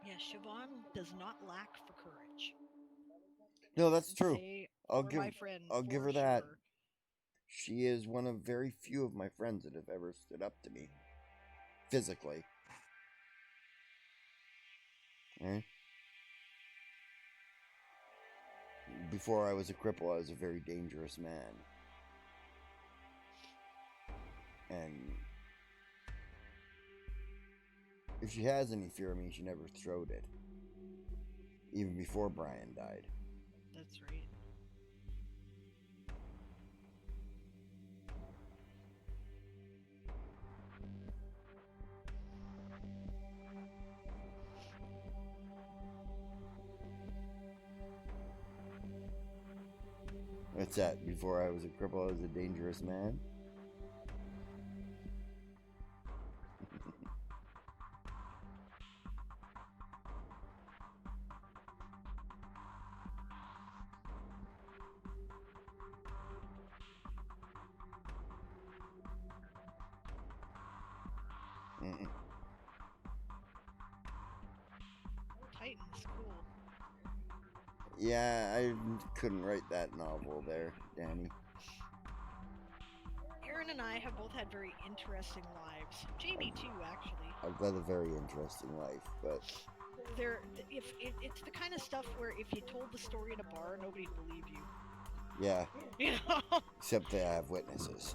G: Yeah, Siobhan does not lack for courage.
B: No, that's true.
G: Say,
B: I'll
G: for
B: give
G: my friend,
B: I'll give
G: for
B: her that.
G: sure.
B: She is one of very few of my friends that have ever stood up to me. Physically. Right? Before I was a cripple, I was a very dangerous man. And if she has any fear of me, she never showed it. Even before Brian died.
G: That's right.
B: What's that? Before I was a cripple, I was a dangerous man? Mm-mm.
G: Titan's cool.
B: Yeah, I couldn't write that novel there, Danny.
G: Erin and I have both had very interesting lives. Jamie too, actually.
B: I've led a very interesting life, but
G: It's the kind of stuff where if you told the story in a bar, nobody'd believe you.
B: yeah,
G: You know.
B: except they have witnesses.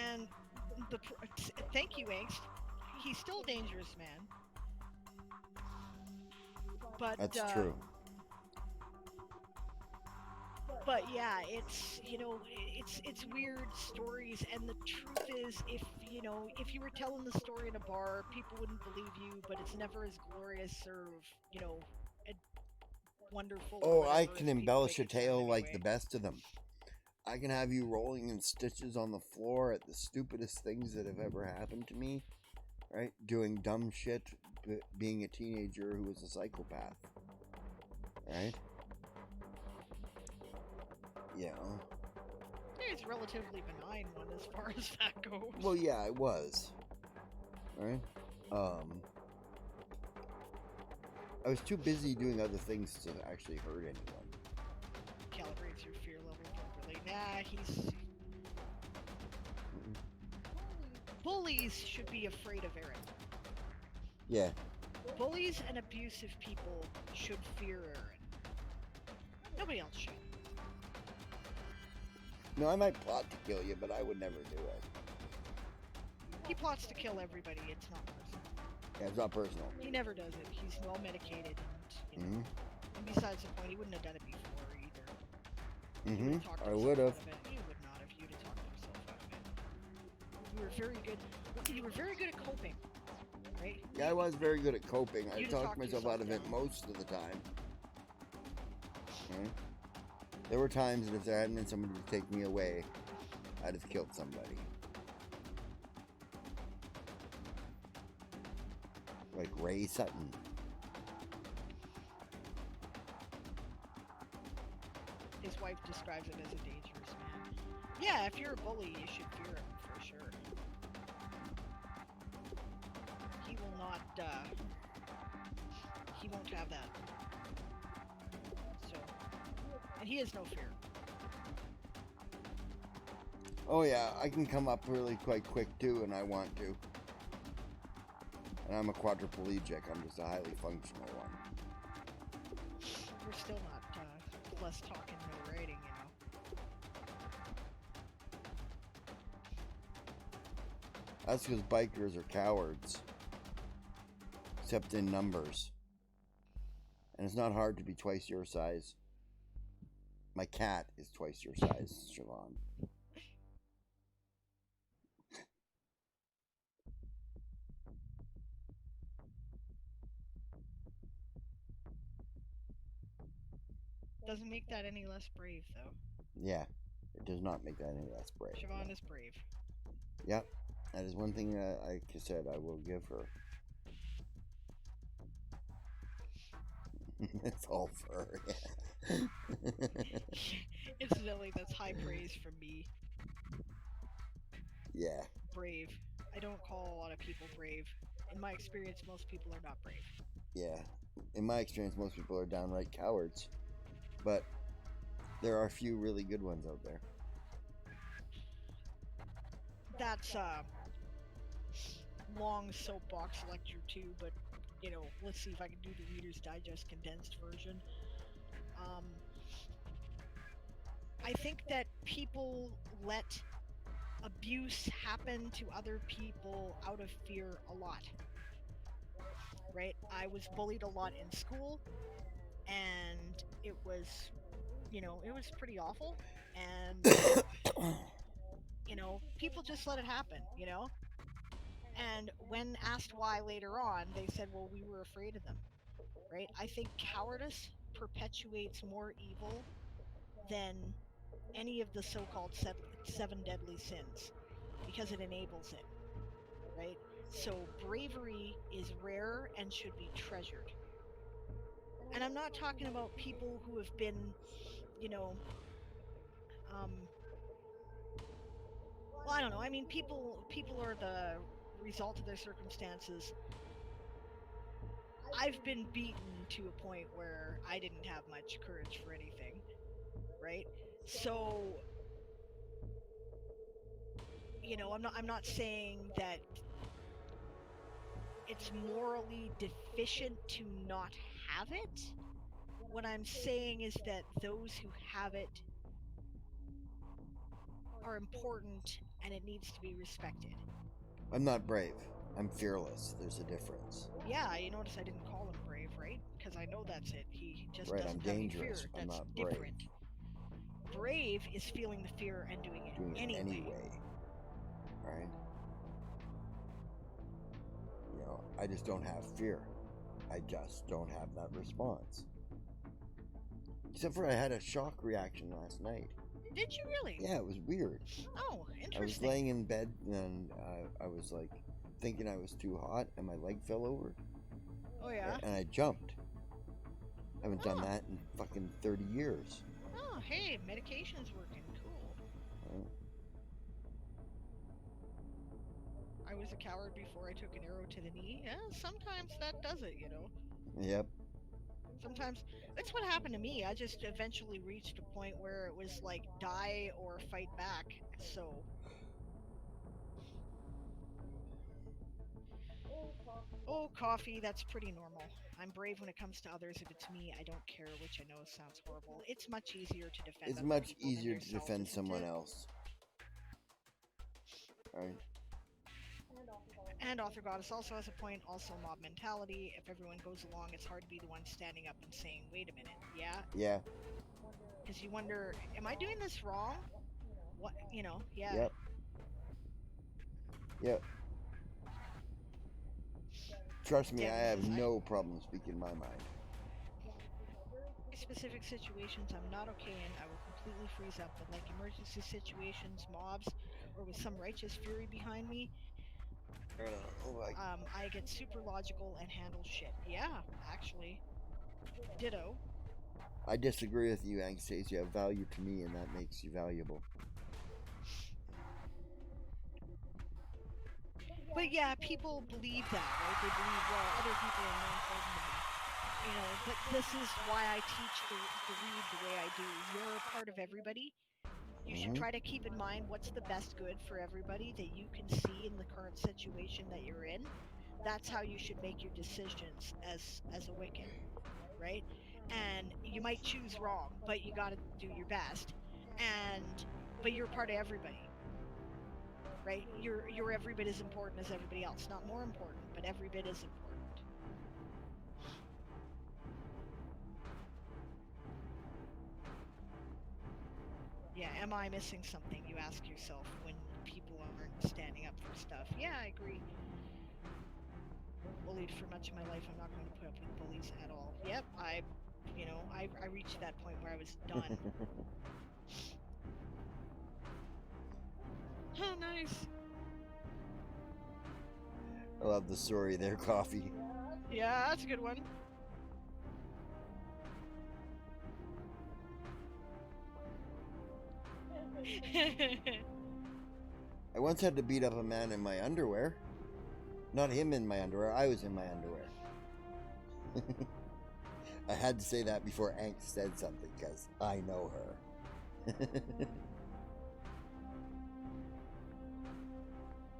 G: And thank you, Angst. He's still a dangerous man. But
B: That's true.
G: But yeah, it's it's weird stories, and the truth is, if you were telling the story in a bar, people wouldn't believe you. But it's never as glorious or wonderful.
B: Oh,
G: or
B: I
G: whatever
B: can
G: as people
B: embellish a
G: make it sound
B: tale like
G: anyway.
B: the best of them. I can have you rolling in stitches on the floor at the stupidest things that have ever happened to me. right? Doing dumb shit, being a teenager who was a psychopath, right? You know.
G: It's a relatively benign one as far as that goes.
B: Well, yeah, it was. Right? I was too busy doing other things to actually hurt anyone.
G: Calibrates your fear level appropriately. Nah, he's... Bullies should be afraid of Erin.
B: Yeah.
G: Bullies and abusive people should fear Erin. Nobody else should.
B: No, I might plot to kill you, but I would never do it.
G: He plots to kill everybody, it's not personal.
B: Yeah, it's not personal.
G: He never does it. He's well medicated, and, you know, and besides the point, he wouldn't have done it before either.
B: I would have.
G: He would not have. You'd have talked himself out of it. You were very good. You were very good at coping, right?
B: Yeah, I was very good at coping. I
G: You'd
B: talked
G: talk
B: myself
G: yourself
B: out of it
G: down.
B: most of the time. Right? There were times that if there hadn't been somebody to take me away, I'd have killed somebody. Like Ray Sutton.
G: His wife describes it as a dangerous man. Yeah, if you're a bully, you should fear him for sure. He will not. He won't have that. So, and he has no fear.
B: Oh yeah, I can come up really quite quick too, and I want to. And I'm a quadriplegic. I'm just a highly functional one.
G: We're still not less talking, no writing, you know.
B: That's because bikers are cowards. Except in numbers. And it's not hard to be twice your size. My cat is twice your size, Siobhan.
G: Doesn't make that any less brave, though.
B: Yeah, it does not make that any less brave.
G: Siobhan is brave.
B: Yep, that is one thing like I said I will give her. It's all fur, yeah.
G: Incidentally, that's high praise from me.
B: Yeah.
G: Brave. I don't call a lot of people brave. In my experience, most people are not brave.
B: Yeah. In my experience, most people are downright cowards. But there are a few really good ones out there.
G: That's long soapbox lecture too, but you know, let's see if I can do the Reader's Digest condensed version. I think that people let abuse happen to other people out of fear a lot. Right? I was bullied a lot in school, and it was, you know, it was pretty awful, and you know, people just let it happen, you know? And when asked why later on, they said, well, we were afraid of them, right? I think cowardice perpetuates more evil than any of the so-called seven deadly sins, because it enables it, right? So bravery is rare and should be treasured. And I'm not talking about people who have been, you know, well, I don't know. I mean, people are the result of their circumstances. I've been beaten to a point where I didn't have much courage for anything, right? So, you know, I'm not saying that it's morally deficient to not have it. What I'm saying is that those who have it are important, and it needs to be respected.
B: I'm not brave. I'm fearless. There's a difference.
G: Yeah, you notice I didn't call him brave, right? Because I know that's it. He just
B: Right,
G: doesn't
B: I'm
G: have any
B: dangerous.
G: fear.
B: I'm
G: That's
B: not brave.
G: different. Brave is feeling the fear and doing it anyway.
B: Right? You know, I just don't have fear. I just don't have that response. Except for I had a shock reaction last night.
G: Did you really?
B: Yeah, it was weird.
G: Oh,
B: I was
G: interesting.
B: laying in bed and I was like thinking I was too hot and my leg fell over.
G: Oh yeah.
B: And I jumped. I haven't done
G: Oh.
B: that in fucking 30 years.
G: Oh, hey, medication's working. Cool. I was a coward before I took an arrow to the knee. Yeah, sometimes that does it, you know.
B: Yep.
G: Sometimes that's what happened to me. I just eventually reached a point where it was like die or fight back. So, oh, coffee, that's pretty normal. I'm brave when it comes to others. If it's me, I don't care, which I know sounds horrible. It's much easier to defend
B: It's
G: other
B: much
G: people than
B: easier to
G: yourself,
B: defend
G: isn't
B: someone
G: it?
B: else. Right?
G: And Author Goddess also has a point, also mob mentality. If everyone goes along, it's hard to be the one standing up and saying, wait a minute, yeah?
B: Yeah.
G: Because you wonder, am I doing this wrong? What, you know, yeah.
B: Yep. Yep. Trust me, I
G: Dennis
B: have
G: says,
B: no problem speaking my mind.
G: Specific situations I'm not okay in, I will completely freeze up. But like emergency situations, mobs, or with some righteous fury behind me, I get super logical and handle shit. Yeah, actually. Ditto.
B: I disagree with you, Anastasia. You have value to me, and that makes you valuable.
G: But yeah, people believe that, right? They believe, well, other people are more important than me. You know, but this is why I teach the read the way I do. You're a part of everybody. You should try to keep in mind what's the best good for everybody that you can see in the current situation that you're in. That's how you should make your decisions as a Wiccan, right? And you might choose wrong, but you got to do your best. But you're part of everybody, right? You're every bit as important as everybody else. Not more important, but every bit as important. Yeah, am I missing something? You ask yourself when people aren't standing up for stuff. Yeah, I agree. Bullied for much of my life. I'm not going to put up with bullies at all. Yep, I reached that point where I was done. Oh, nice.
B: I love the story there, Coffee.
G: Yeah, that's a good one.
B: I once had to beat up a man in my underwear. Not him in my underwear, I was in my underwear. I had to say that before Ank said something, because I know her.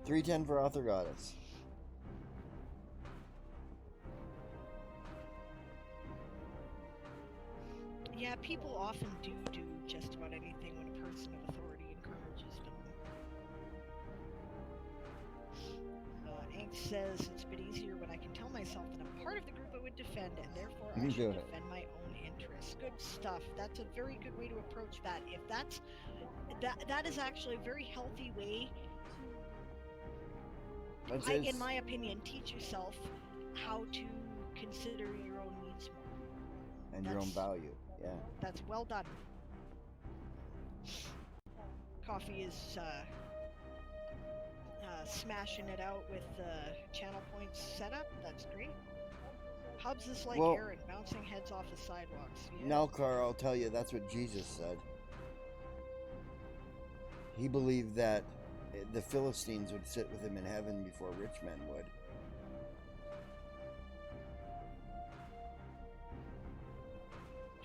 B: 310 for Author Goddess.
G: Yeah, people often do just about anything when a person of authority encourages them. Hank says it's a bit easier when I can tell myself that I'm part of the group I would defend, and therefore I should defend my own interests. Good stuff. That's a very good way to approach that. If that is actually a very healthy way. In my opinion, teach yourself how to consider your own needs more.
B: And your own value. Yeah.
G: That's well done. Coffee is smashing it out with channel points setup. That's great. Hubs is like Erin, bouncing heads off the sidewalks. Yeah.
B: Now, Carl, I'll tell you, that's what Jesus said. He believed that the Philistines would sit with him in heaven before rich men would.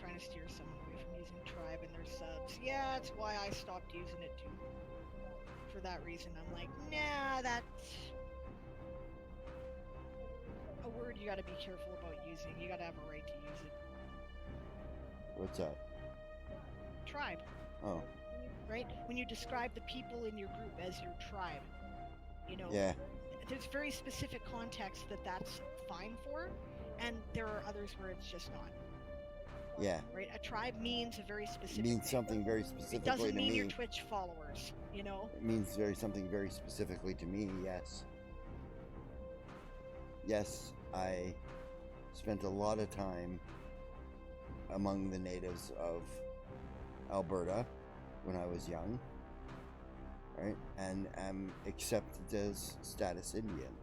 G: Trying to steer someone away from using tribe in their subs. Yeah, that's why I stopped using it too. For that reason, I'm like, nah, that's a word you gotta be careful about using. You gotta have a right to use it.
B: What's that?
G: Tribe.
B: Oh.
G: Right? When you describe the people in your group as your tribe, you know, there's very specific context that's fine for, and there are others where it's just not.
B: Yeah.
G: Right? A tribe means a very specific
B: It means something very specifically
G: to me. It doesn't mean
B: to me.
G: your Twitch followers, you know?
B: It means something very specifically to me, yes. Yes, I spent a lot of time among the natives of Alberta when I was young, right? And am accepted as status Indian.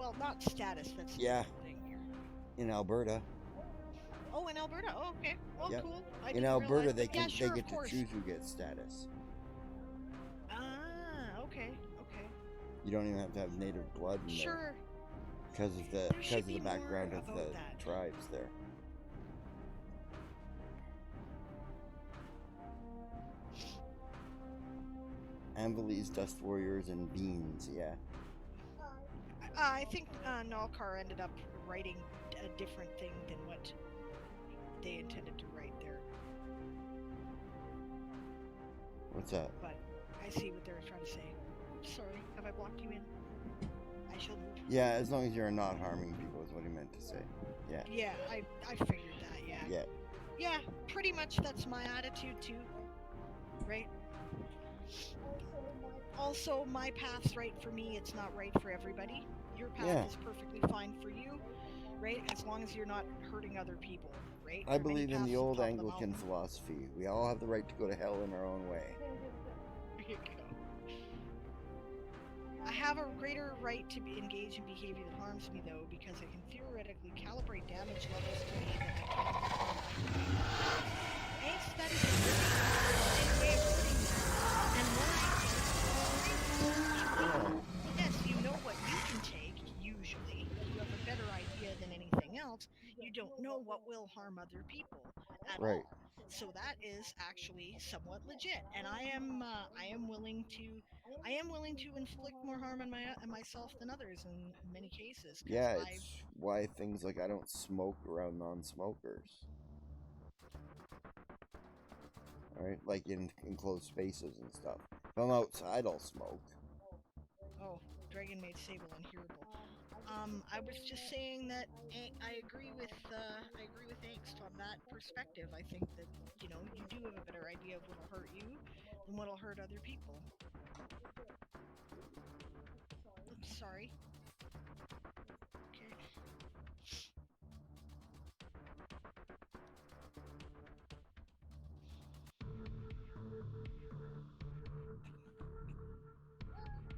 G: Well, not status. That's the
B: Yeah.
G: thing here.
B: In Alberta.
G: Oh, in Alberta. Oh, okay. Well,
B: Yep.
G: cool. I
B: In
G: didn't
B: Alberta,
G: realize,
B: they
G: but yeah,
B: can
G: sure,
B: they get
G: of
B: to
G: course.
B: choose who gets status.
G: Ah, okay, okay.
B: You don't even have to have native blood in there
G: Sure.
B: because of the
G: There should be
B: background
G: more
B: of
G: about
B: the
G: that.
B: tribes there. Anvilese, Dust Warriors, and Beans. Yeah.
G: I think Nalkar ended up writing a different thing than what they intended to write there.
B: What's that?
G: But I see what they were trying to say. Oops, sorry, have I blocked you in? I shall move.
B: Yeah, as long as you're not harming people is what he meant to say. Yeah.
G: Yeah, I figured that, yeah.
B: Yeah.
G: Yeah, pretty much that's my attitude too. Right? Also, my path's right for me, it's not right for everybody. Your path
B: Yeah.
G: is perfectly fine for you, right? As long as you're not hurting other people, right?
B: I
G: There are many
B: believe in
G: paths
B: the
G: to
B: old
G: top of the
B: Anglican
G: mountain.
B: philosophy. We all have the right to go to hell in our own way.
G: There you go. I have a greater right to be engaged in behavior that harms me, though, because I can theoretically calibrate damage levels to me than I can. Thanks, that is a really way of putting that. And one, yes, you know what you can take, usually. You have a better idea than anything else. You don't know what will harm other people at
B: Right.
G: all. So that is actually somewhat legit, and I am willing to inflict more harm on myself than others in many cases.
B: Yeah, it's why things like I don't smoke around non-smokers. Right? Like in enclosed spaces and stuff. If I'm outside, I'll smoke.
G: Oh, Dragon made Sable unhearable. I was just saying that I agree with Angst on that perspective. I think that you do have a better idea of what'll hurt you than what'll hurt other people. Oops, sorry. Okay.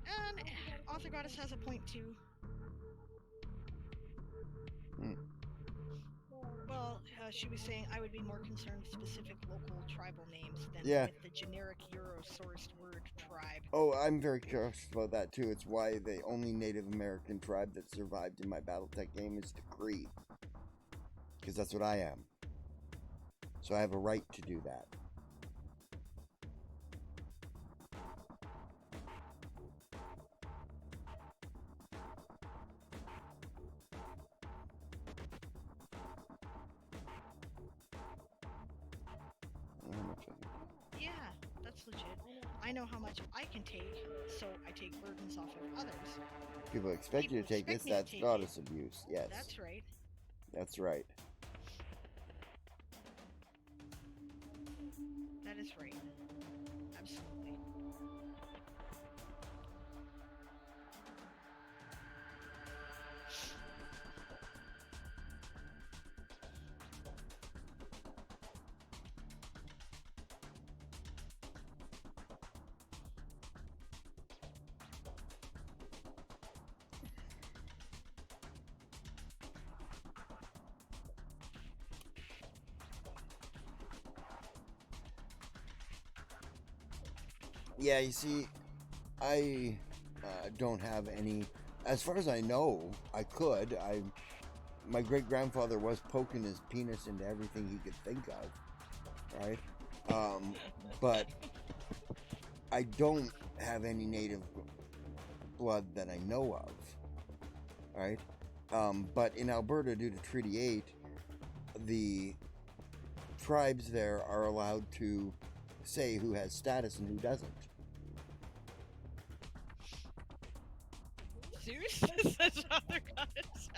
G: And Author Goddess has a point too. Well, she was saying I would be more concerned with specific local tribal names than with the generic Euro-sourced word tribe.
B: Oh, I'm very curious about that too. It's why the only Native American tribe that survived in my Battletech game is the Cree. Because that's what I am. So I have a right to do that.
G: Yeah, that's legit. I know how much I can take, so I take burdens off of others.
B: People expect you to take this, that's goddess abuse. Yes.
G: That's right.
B: That's right.
G: That is right. Absolutely.
B: Yeah, you see, I don't have any. As far as I know, I could. My great grandfather was poking his penis into everything he could think of, right? But I don't have any native blood that I know of, right? But in Alberta, due to Treaty 8, the tribes there are allowed to say who has status and who doesn't.
G: Zeus says other goddess.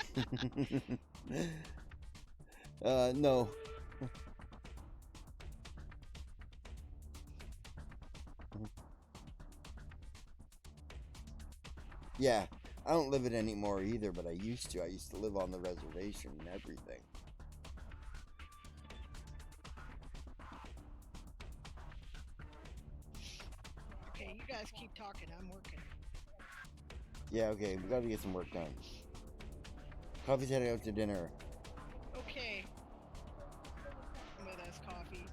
B: No. Yeah, I don't live it anymore either, but I used to. I used to live on the reservation and everything.
G: Okay, you guys keep talking. I'm working.
B: Yeah, okay, we gotta get some work done. Coffee's heading out to dinner.
G: Okay. With us, coffee.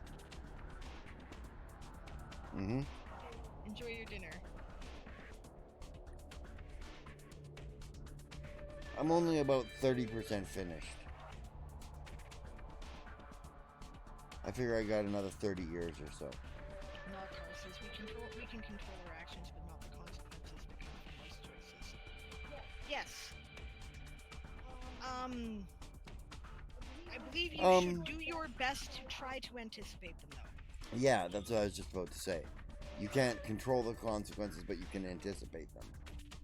B: Mm-hmm.
G: Enjoy your dinner.
B: I'm only about 30% finished. I figure I got another 30 years or so.
G: Not curses. We can control our actions, but not the consequences that come from those choices. Yes. I believe you should do your best to try to anticipate them, though.
B: Yeah, that's what I was just about to say. You can't control the consequences, but you can anticipate them.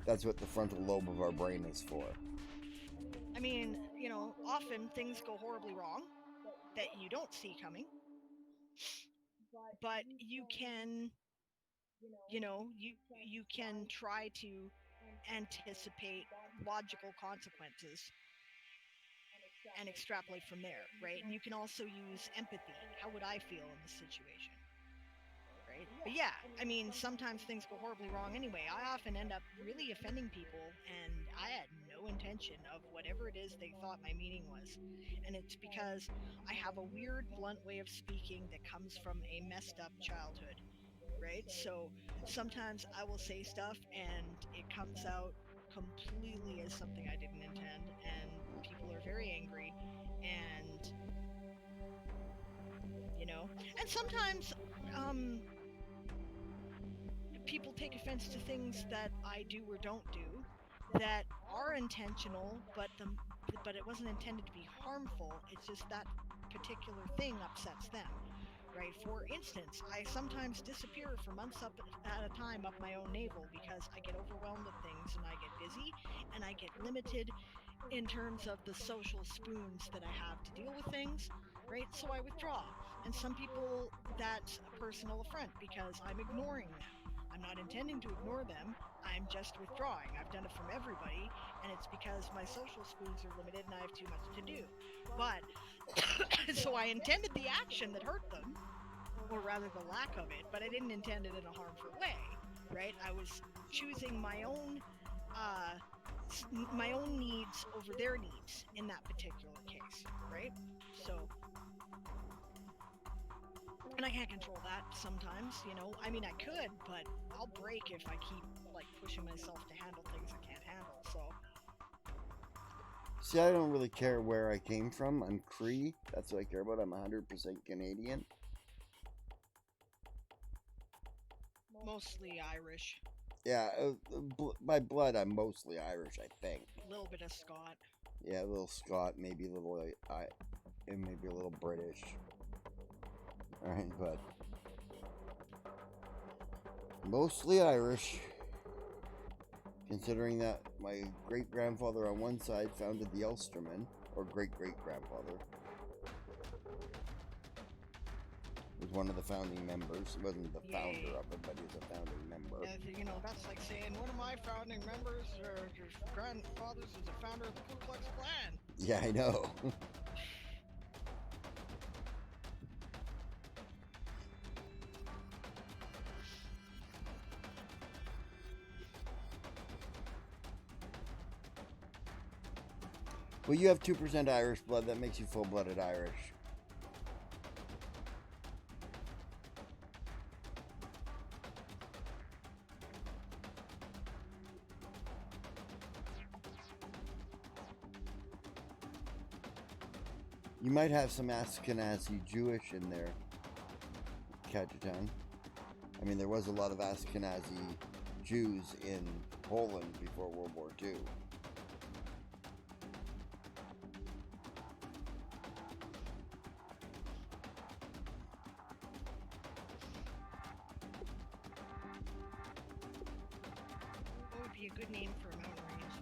B: That's what the frontal lobe of our brain is for.
G: I mean, you know, often things go horribly wrong that you don't see coming, but you can, you can try to anticipate logical consequences and extrapolate from there, right? And you can also use empathy. How would I feel in this situation? Right? But yeah, I mean, sometimes things go horribly wrong anyway. I often end up really offending people, and I had no intention of whatever it is they thought my meaning was. And it's because I have a weird, blunt way of speaking that comes from a messed up childhood, right? So sometimes I will say stuff and it comes out completely as something I didn't intend, and people are very angry, and and sometimes people take offense to things that I do or don't do that are intentional, but it wasn't intended to be harmful. It's just that particular thing upsets them, right? For instance, I sometimes disappear for months up at a time up my own navel because I get overwhelmed with things and I get busy and I get limited in terms of the social spoons that I have to deal with things, right? So I withdraw. And some people, that's a personal affront because I'm ignoring them. I'm not intending to ignore them, I'm just withdrawing. I've done it from everybody, and it's because my social spoons are limited and I have too much to do. But, so I intended the action that hurt them, or rather the lack of it, but I didn't intend it in a harmful way, right? I was choosing my own needs over their needs in that particular case, right? So, and I can't control that sometimes, I mean, I could, but I'll break if I keep pushing myself to handle things I can't handle. So
B: See, I don't really care where I came from. I'm Cree. That's what I care about. I'm 100% Canadian.
G: mostly Irish.
B: Yeah, by blood, I'm mostly Irish, I think.
G: A little bit of Scot.
B: Yeah, a little Scot, maybe a little, and maybe a little British. Alright, but mostly Irish. Considering that my great-grandfather on one side founded the Ulstermen, or great-great-grandfather, was one of the founding members. He wasn't the founder of it, but he was a founding member.
G: Yeah, that's like saying one of my founding members, or your grandfather's, is the founder of the Ku Klux Klan.
B: Yeah, I know. Well, you have 2% Irish blood. That makes you full-blooded Irish. You might have some Ashkenazi Jewish in there, Kajetan. I mean, there was a lot of Ashkenazi Jews in Poland before World War II.
G: What would be a good name for a mountain range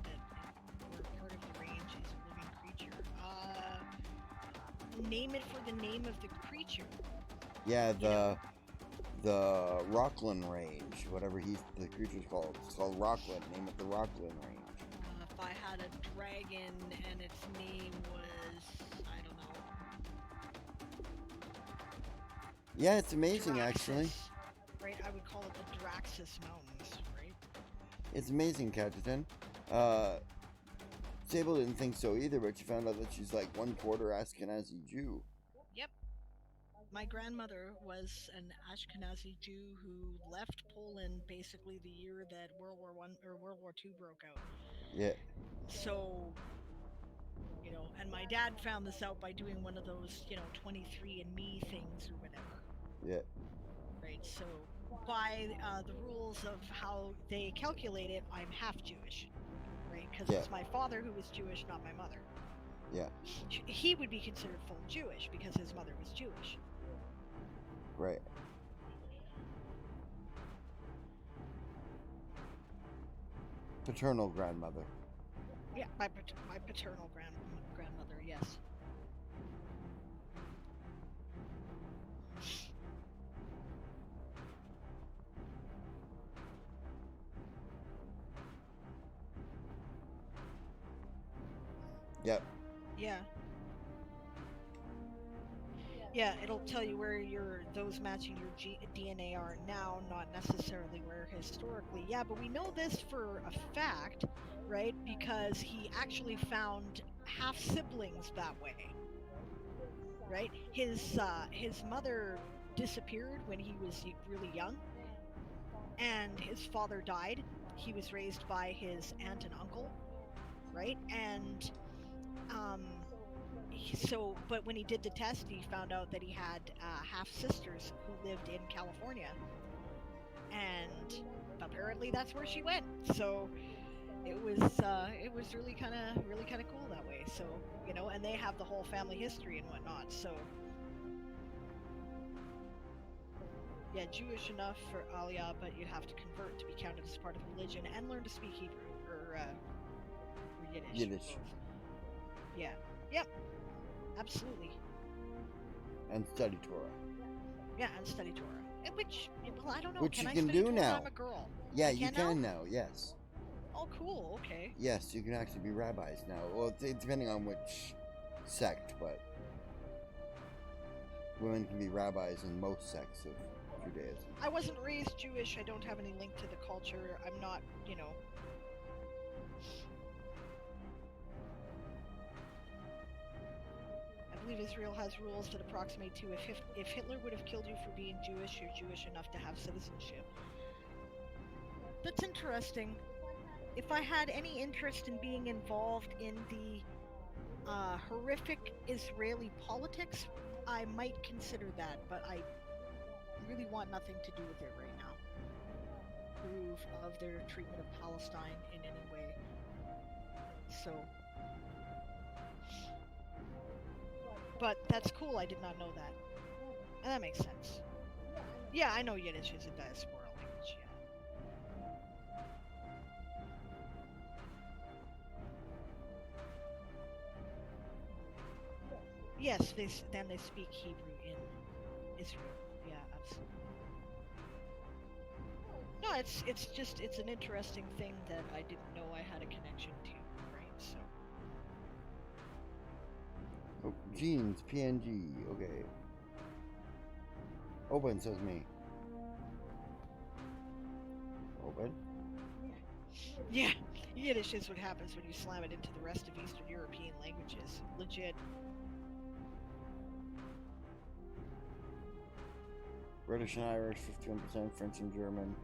G: where part of the range is a living creature? Name it for the name of the creature.
B: Yeah, the Rockland Range, whatever the creature's called. It's called Rockland. Name it the Rockland Range.
G: If I had a dragon and its name was, I don't know.
B: Yeah, it's amazing,
G: Draxus,
B: actually.
G: Right, I would call it the Draxus Mountains, right?
B: It's amazing, Kajetan. Sable didn't think so either, but she found out that she's like 1/4 Ashkenazi Jew.
G: Yep. My grandmother was an Ashkenazi Jew who left Poland basically the year that World War I or World War II broke out.
B: Yeah.
G: So, and my dad found this out by doing one of those, 23andMe things or whatever.
B: Yeah.
G: Right. So, by the rules of how they calculate it, I'm half Jewish. Right? Because it's my father who was Jewish, not my mother.
B: Yeah.
G: He would be considered full Jewish because his mother was Jewish.
B: Right. Paternal grandmother.
G: Yeah, my paternal grandmother, yes.
B: Yep.
G: Yeah. Yeah, it'll tell you where those matching your DNA are now, not necessarily where historically. Yeah, but we know this for a fact, right? Because he actually found half siblings that way. Right? His mother disappeared when he was really young, and his father died. He was raised by his aunt and uncle, right? And but when he did the test, he found out that he had half sisters who lived in California, and apparently that's where she went. So it was really kind of cool that way. So and they have the whole family history and whatnot. So yeah, Jewish enough for Aliyah, but you have to convert to be counted as part of the religion and learn to speak Hebrew or Yiddish.
B: Yiddish.
G: Yeah. Yep. Absolutely.
B: And study Torah.
G: Yeah, and study Torah. Which, well, I don't know.
B: Which
G: can
B: you
G: I
B: can
G: study
B: do
G: Torah
B: now.
G: when I'm a girl?
B: Yeah,
G: I
B: you
G: can
B: can
G: now?
B: now. Yes.
G: Oh, cool. Okay.
B: Yes, you can actually be rabbis now. Well, depending on which sect, but women can be rabbis in most sects of Judaism.
G: I wasn't raised Jewish. I don't have any link to the culture. I'm not, I believe Israel has rules that approximate to if Hitler would have killed you for being Jewish, you're Jewish enough to have citizenship. That's interesting. If I had any interest in being involved in the horrific Israeli politics, I might consider that, but I really want nothing to do with it right now. Approve of their treatment of Palestine in any way. So, but that's cool. I did not know that. And that makes sense. Yeah, I know Yiddish is a diaspora language. Yeah. Yes, they speak Hebrew in Israel. Yeah, absolutely. No, it's an interesting thing that I didn't know I had a connection to, right? So.
B: Oh, jeans, PNG, okay. Open, says me. Open?
G: Yeah, Yiddish is what happens when you slam it into the rest of Eastern European languages. Legit.
B: British and Irish, 51%, French and German,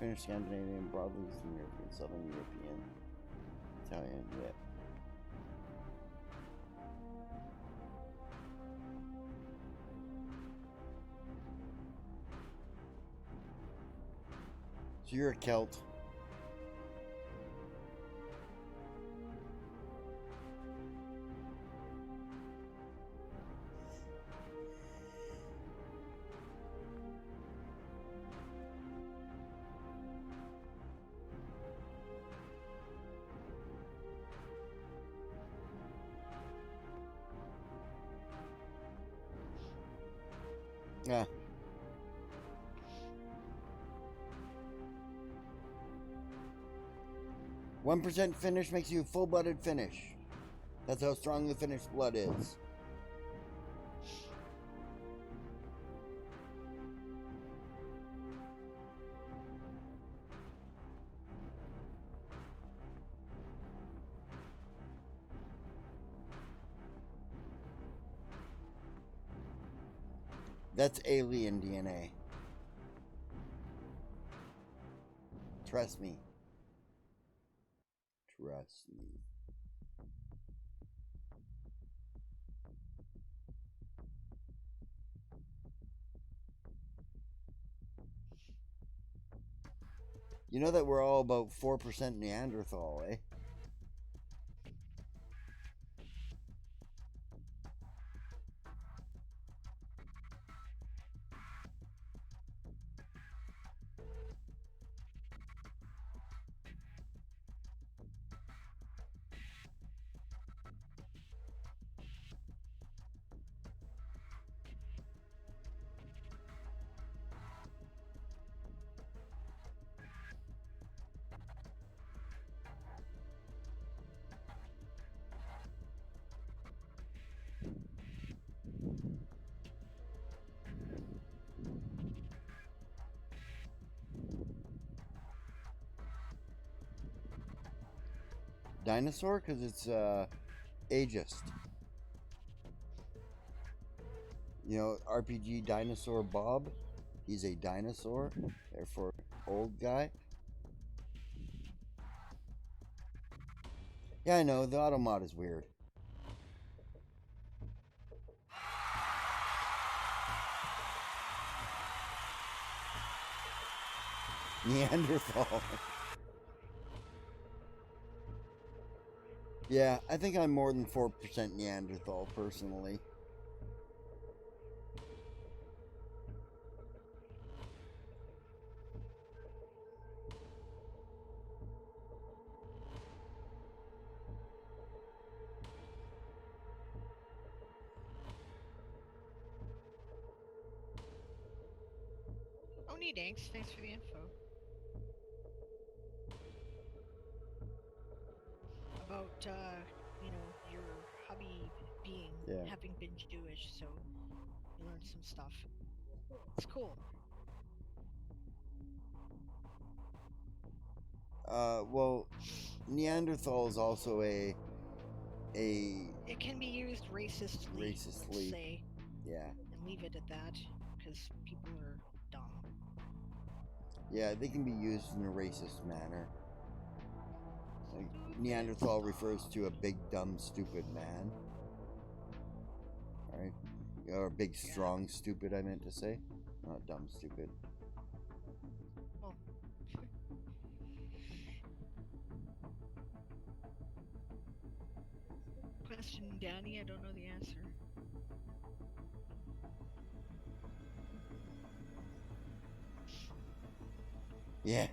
B: Finnish, Scandinavian, broadly Eastern European, Southern European, Italian, yeah. So you're a Celt. Yeah. %1 Finnish makes you full-blooded Finnish. That's how strong the Finnish blood is. That's alien DNA. Trust me. Trust me. You know that we're all about 4% Neanderthal, eh? Dinosaur? Because it's ageist. You know, RPG Dinosaur Bob? He's a dinosaur, therefore old guy. Yeah, I know, the automod is weird. Neanderthal. Yeah, I think I'm more than 4% Neanderthal, personally.
G: Oh, neat, thanks. Thanks for the info. About, you know, your hubby being, having been Jewish, so you learned some stuff. It's cool.
B: Well, Neanderthal is also a...
G: It can be used racistly. Let's say.
B: Yeah.
G: And leave it at that, because people are dumb.
B: Yeah, they can be used in a racist manner. Like, Neanderthal refers to a big, dumb, stupid man. Right? Or big, strong, stupid, I meant to say. Not dumb, stupid.
G: Oh. Question, Danny, I don't know the answer.
B: Yeah.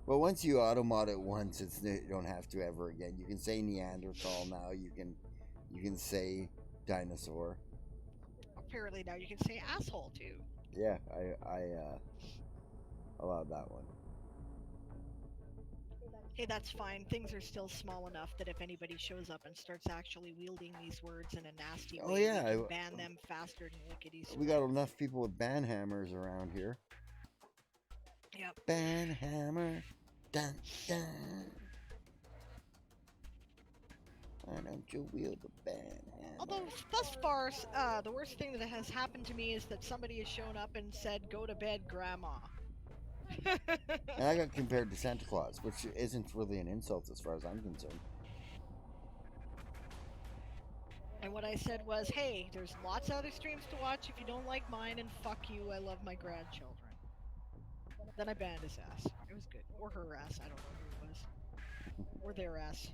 B: Well, once you automod it once, you don't have to ever again. You can say Neanderthal now. You can say dinosaur.
G: Apparently now you can say asshole too.
B: Yeah, I allowed that one.
G: Hey, that's fine. Things are still small enough that if anybody shows up and starts actually wielding these words in a nasty way, we can ban them faster than lickety split.
B: We got enough people with ban hammers around here.
G: Yep.
B: Ban hammer. Dun, dun. Why don't you wield the ban hammer?
G: Although, thus far, the worst thing that has happened to me is that somebody has shown up and said, "Go to bed, Grandma."
B: And I got compared to Santa Claus, which isn't really an insult as far as I'm concerned.
G: And what I said was, "Hey, there's lots of other streams to watch if you don't like mine, and fuck you, I love my grandchildren." Then I banned his ass. It was good. Or her ass, I don't know who it was. Or their ass.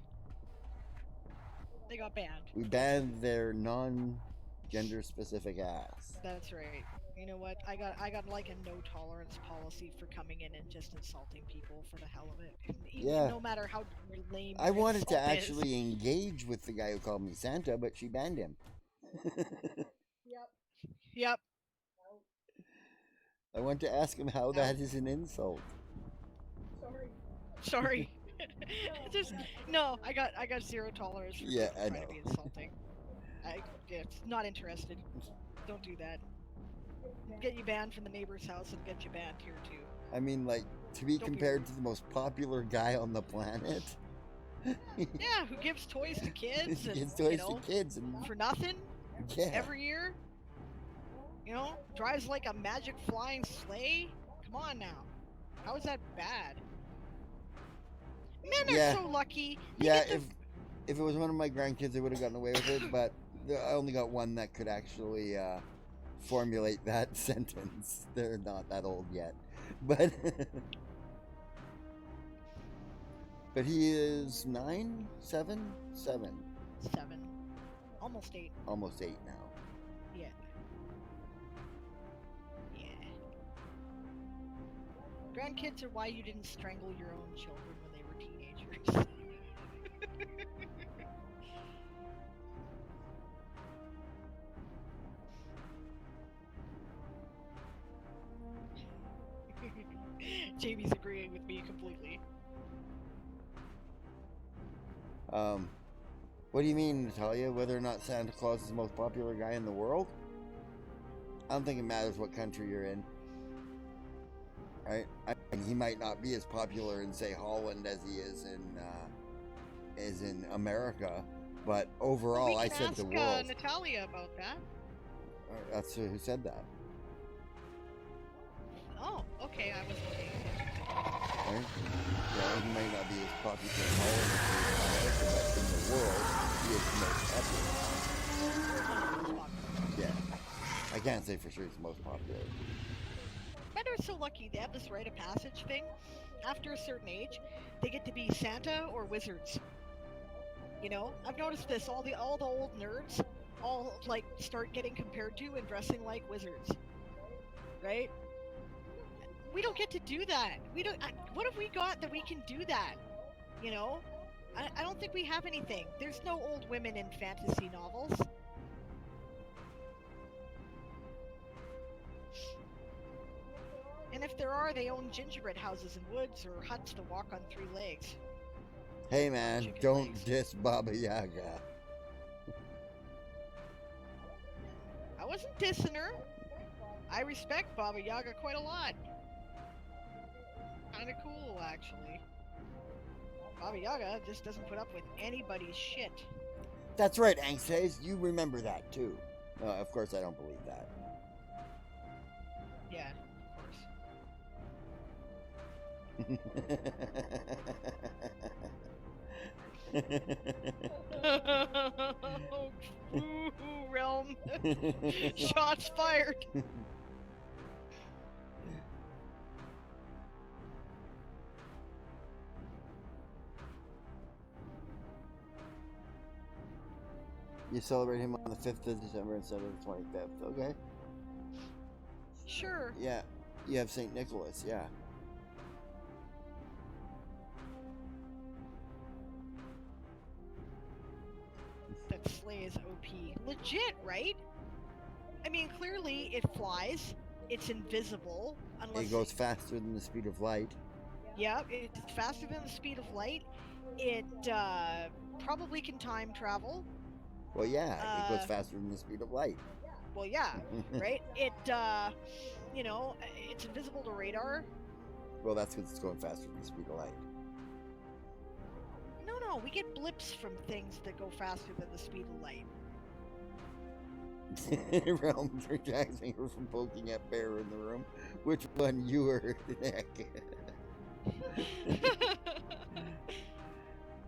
G: They got banned.
B: We banned their non-gender specific ass.
G: That's right. You know what? I got like a no tolerance policy for coming in and just insulting people for the hell of it. Even no matter how lame.
B: I wanted to actually engage with the guy who called me Santa, but she banned him.
G: Yep.
B: I want to ask him how that is an insult.
G: Sorry. Just no. I got zero tolerance for trying to be insulting. It's not interested. Don't do that. Get you banned from the neighbor's house and get you banned here too.
B: I mean, like, to be compared to the most popular guy on the planet.
G: Yeah, who gives toys to kids? And,
B: gives toys to kids and
G: for nothing.
B: Yeah.
G: every year? You know, drives like a magic flying sleigh? Come on now. How is that bad? Men
B: Yeah.
G: are so lucky. They
B: Yeah,
G: get to...
B: if it was one of my grandkids, they would have gotten away with it, but I only got one that could actually formulate that sentence. They're not that old yet. But but he is 9, 7, 7.
G: 7. Almost 8.
B: Almost 8 now.
G: Yeah. Yeah. Grandkids are why you didn't strangle your own children when they were teenagers. Jamie's agreeing with me completely.
B: What do you mean, Natalia? Whether or not Santa Claus is the most popular guy in the world? I don't think it matters what country you're in. Right? I mean, he might not be as popular in, say, Holland as he is in America, but overall, I said the world.
G: Natalia about that.
B: That's who said that.
G: Oh, okay. I wasn't paying attention.
B: Right? Yeah, he might not be as popular in Holland as he is in America, but in the world, he is the most popular. Yeah. I can't say for sure he's the most popular.
G: Men are so lucky. They have this rite of passage thing. After a certain age, they get to be Santa or wizards. You know, I've noticed this. All the old nerds all like start getting compared to and dressing like wizards. Right? We don't get to do that. We don't. What have we got that we can do that? You know, I don't think we have anything. There's no old women in fantasy novels. And if there are, they own gingerbread houses and woods or huts to walk on 3 legs.
B: Hey man,
G: Chicken
B: don't
G: legs.
B: diss Baba Yaga.
G: I wasn't dissing her. I respect Baba Yaga quite a lot. Kinda cool, actually. Baba Yaga just doesn't put up with anybody's shit.
B: That's right, Angstays. You remember that too. Of course, I don't believe that.
G: Yeah, of course. Ooh, realm. Shots fired.
B: You celebrate him on the 5th of December instead of the 25th. Okay.
G: Sure.
B: Yeah. You have St. Nicholas, yeah.
G: That sleigh is OP. Legit, right? I mean, clearly it flies. It's invisible. Unless
B: It goes faster than the speed of light.
G: Yeah, it's faster than the speed of light. It probably can time travel.
B: Well, yeah, it goes faster than the speed of light.
G: Well, yeah, right? It, you know, it's invisible to radar.
B: Well, that's because it's going faster than the speed of light.
G: No, we get blips from things that go faster than the speed of light.
B: Realm protects me from poking at Bear in the room. Which one you were, Nick?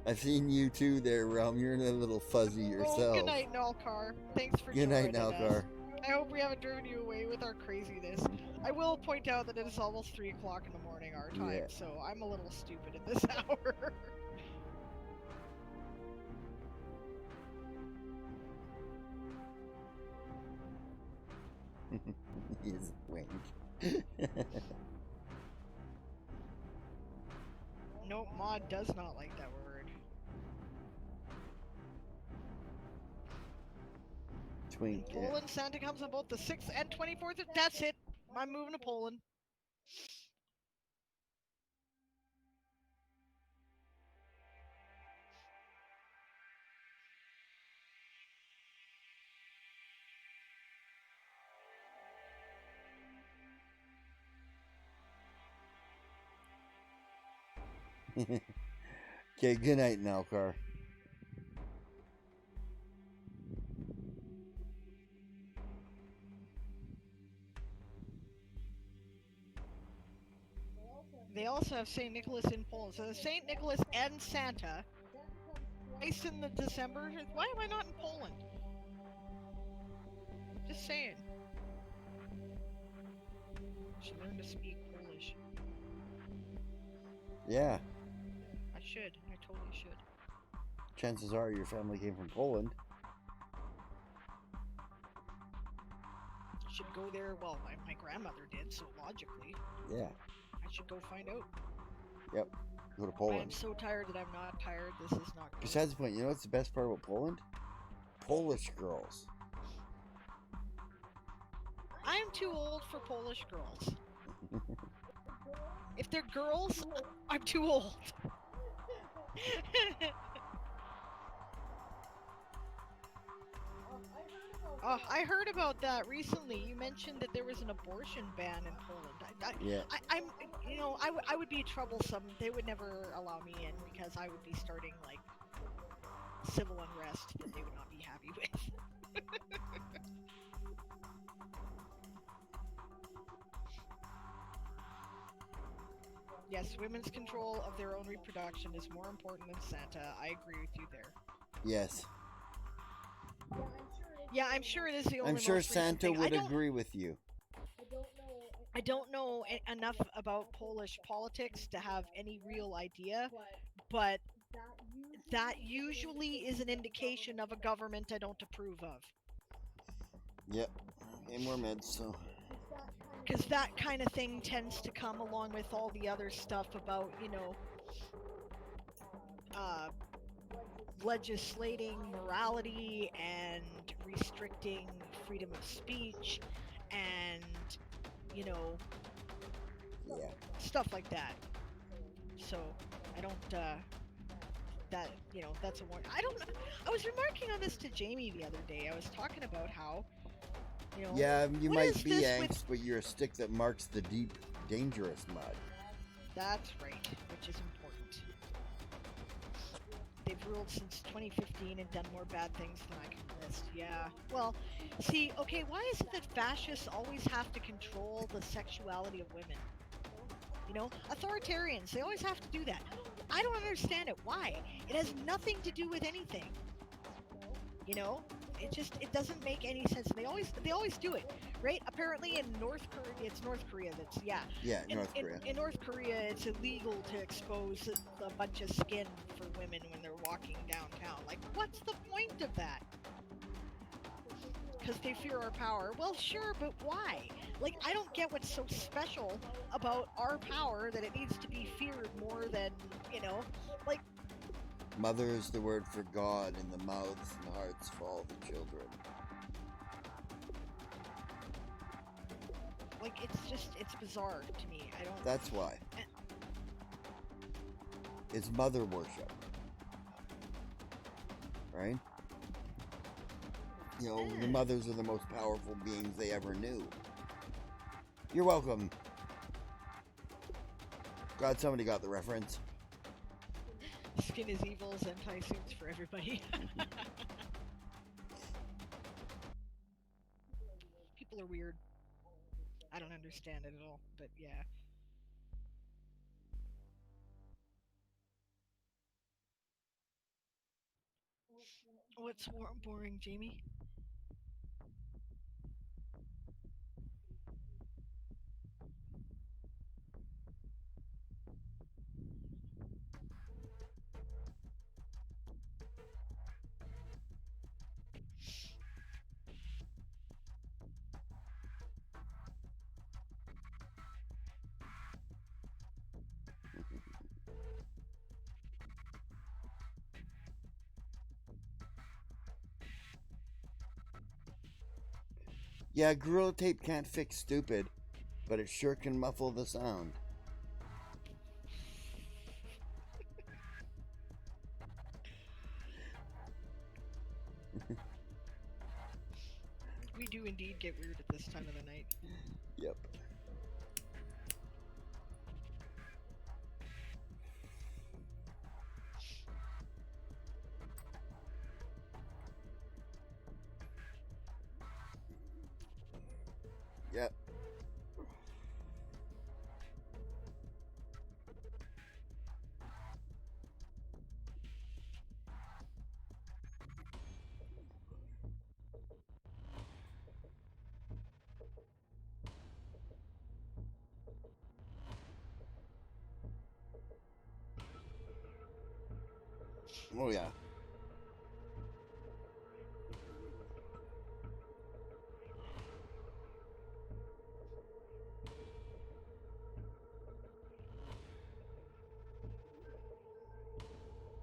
B: I've seen you too there, Realm. You're a little fuzzy yourself.
G: Oh, good night, Nalcar. Thanks for
B: Good night,
G: joining
B: Nalcar.
G: us. I hope we haven't driven you away with our craziness. I will point out that it is almost 3 o'clock in the morning our time,
B: Yeah.
G: so I'm a little stupid at this hour.
B: He's wink.
G: No, Maud does not like that word.
B: Twink. Yeah.
G: Poland, Santa comes on both the 6th and 24th. That's it. I'm moving to Poland.
B: Okay, good night, Nalcar.
G: have St. Nicholas in Poland. So St. Nicholas and Santa twice in the December. Why am I not in Poland? Just saying. Should learn to speak Polish.
B: Yeah.
G: I should. I totally should.
B: Chances are your family came from Poland.
G: Should go there. Well, my grandmother did, so logically.
B: Yeah.
G: I should go find out.
B: Yep. Go to
G: I'm
B: Poland.
G: so tired that I'm not tired. This is not good.
B: Besides the point, you know what's the best part about Poland? Polish girls.
G: I am too old for Polish girls. If they're girls, I'm too old. Oh, I heard about that recently. You mentioned that there was an abortion ban in Poland.
B: Yeah.
G: I'm, you know, I would be troublesome. They would never allow me in because I would be starting like civil unrest that they would not be happy with. Yes, women's control of their own reproduction is more important than Santa. I agree with you there.
B: Yes.
G: Yeah, I'm sure it is the only.
B: I'm sure
G: most recent
B: Santa
G: thing.
B: would agree with you.
G: I don't know enough about Polish politics to have any real idea, but that usually is an indication of a government I don't approve of.
B: Yep. And more meds, so.
G: Because that kind of thing tends to come along with all the other stuff about, you know, legislating morality and restricting freedom of speech and, you know,
B: Yeah.
G: stuff like that. So I don't, that, you know, that's a warning. I don't know. I was remarking on this to Jamie the other day. I was talking about how, you know,
B: Yeah, you
G: what
B: might
G: is
B: be
G: this
B: angst,
G: with...
B: but you're a stick that marks the deep, dangerous mud.
G: That's right, which is important. They've ruled since 2015 and done more bad things than I can list. Yeah. Well, see, okay, why is it that fascists always have to control the sexuality of women? You know, authoritarians, they always have to do that. I don't understand it. Why? It has nothing to do with anything. You know, it doesn't make any sense. They always do it, right? Apparently in North Korea, it's North Korea that's, yeah.
B: Yeah, North Korea.
G: In North Korea, it's illegal to expose a bunch of skin for women when they're walking downtown. Like, what's the point of that? Because they fear our power. Well, sure, but why? Like, I don't get what's so special about our power that it needs to be feared more than, you know, like...
B: Mother is the word for God, in the mouths and hearts of all the children.
G: Like, it's bizarre to me. I don't...
B: That's why. It's mother worship. Right? You know, the mothers are the most powerful beings they ever knew. You're welcome. Glad somebody got the reference.
G: Skin is evil's anti-suits for everybody. People are weird. I don't understand it at all, but yeah. What's boring, Jamie?
B: Yeah, Gorilla Tape can't fix stupid, but it sure can muffle the sound.
G: We do indeed get weird at this time of the night.
B: Yep. Yep. Oh yeah.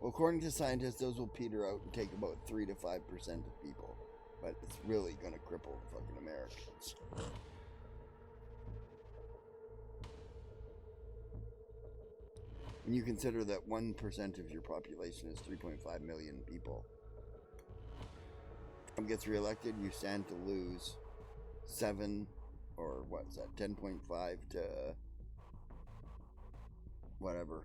B: Well, according to scientists, those will peter out and take about 3 to 5% of people. But it's really going to cripple fucking Americans. When you consider that 1% of your population is 3.5 million people. Trump gets reelected, you stand to lose 7, or what's that, 10.5 to whatever.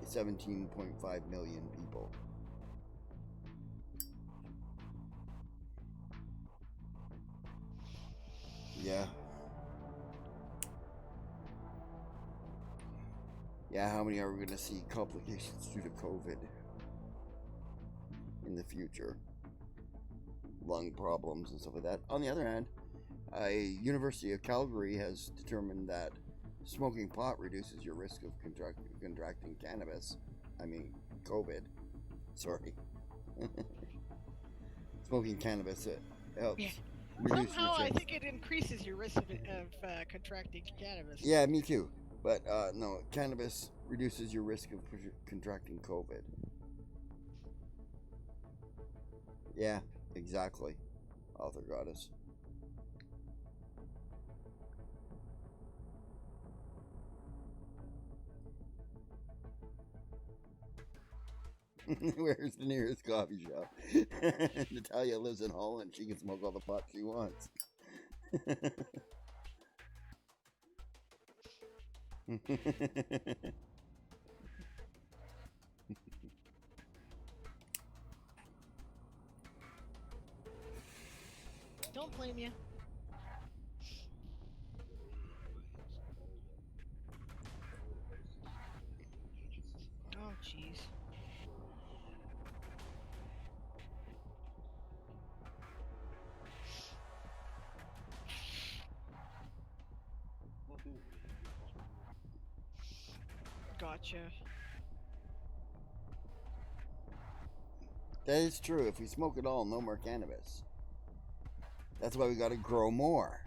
B: 17.5 million people. Yeah. Yeah, how many are we going to see complications due to COVID in the future? Lung problems and stuff like that. On the other hand, a University of Calgary has determined that smoking pot reduces your risk of contracting cannabis. I mean, COVID. Sorry. Smoking cannabis, it helps.
G: Yeah.
B: Reduce
G: Somehow,
B: your
G: I
B: chance.
G: think it increases your risk of contracting cannabis.
B: Yeah, me too. But no, cannabis reduces your risk of contracting COVID. Yeah, exactly. Author goddess. Where's the nearest coffee shop? Natalia lives in Holland. She can smoke all the pot she wants.
G: Don't blame you. Oh, jeez. Gotcha.
B: That is true. If we smoke it all, no more cannabis. That's why we gotta grow more.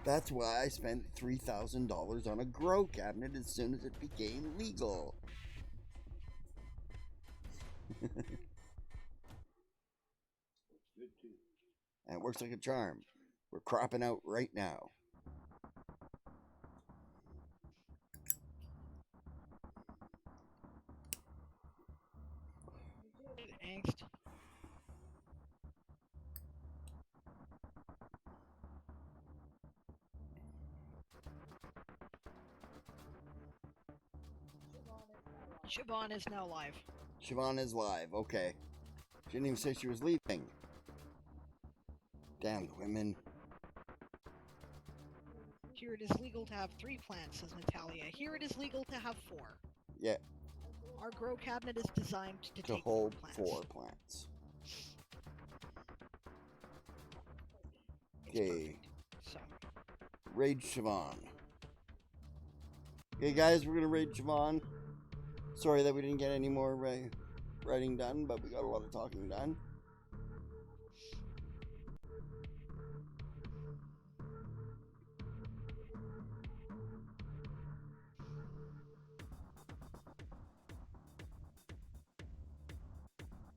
B: That's why I spent $3,000 on a grow cabinet as soon as it became legal. And it works like a charm. We're cropping out right now.
G: Angst. Siobhan is now live.
B: Siobhan is live. Okay. She didn't even say she was leaving. Damn women.
G: Here it is legal to have 3 plants, says Natalia. Here it is legal to have 4.
B: Yeah.
G: Our grow cabinet is designed to take
B: hold
G: 4 plants.
B: 4 plants. Okay.
G: So.
B: Raid Siobhan. Okay, guys, we're gonna raid Siobhan. Sorry that we didn't get any more writing done, but we got a lot of talking done.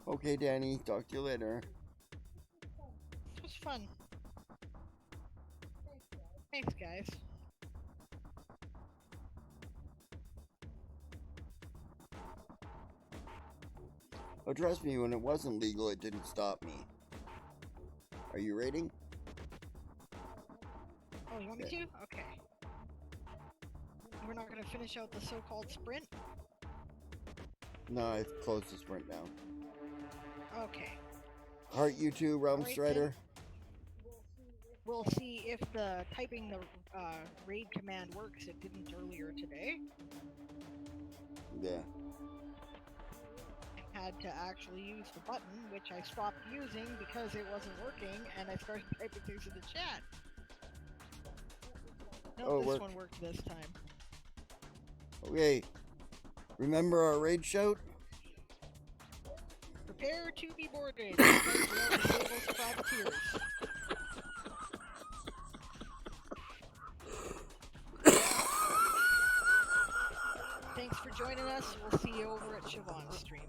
B: Okay, Danny, talk to you later.
G: It was fun. Thanks, guys.
B: Oh, trust me, when it wasn't legal, it didn't stop me. Are you raiding?
G: Oh, you want me to? Okay. We're not going to finish out the so-called sprint?
B: No, I closed the sprint now.
G: Okay.
B: Heart you too, Realm
G: Alright,
B: Strider.
G: We'll see if the typing the raid command works. It didn't earlier today.
B: Yeah.
G: I had to actually use the button, which I stopped using because it wasn't working, and I started typing things in the chat. No,
B: Oh, it
G: this
B: worked.
G: one worked this time.
B: Okay. Remember our raid shout?
G: Prepare to be boarded. Disables privateers. Thanks for joining us. We'll see you over at Siobhan's stream.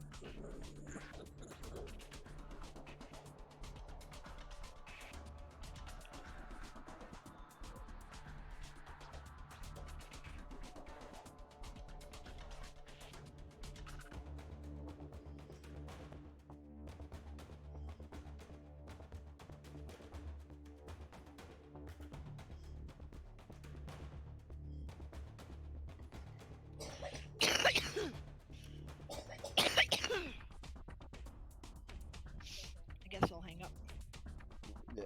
G: I guess I'll hang up.
B: Yeah.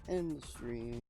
B: End the stream.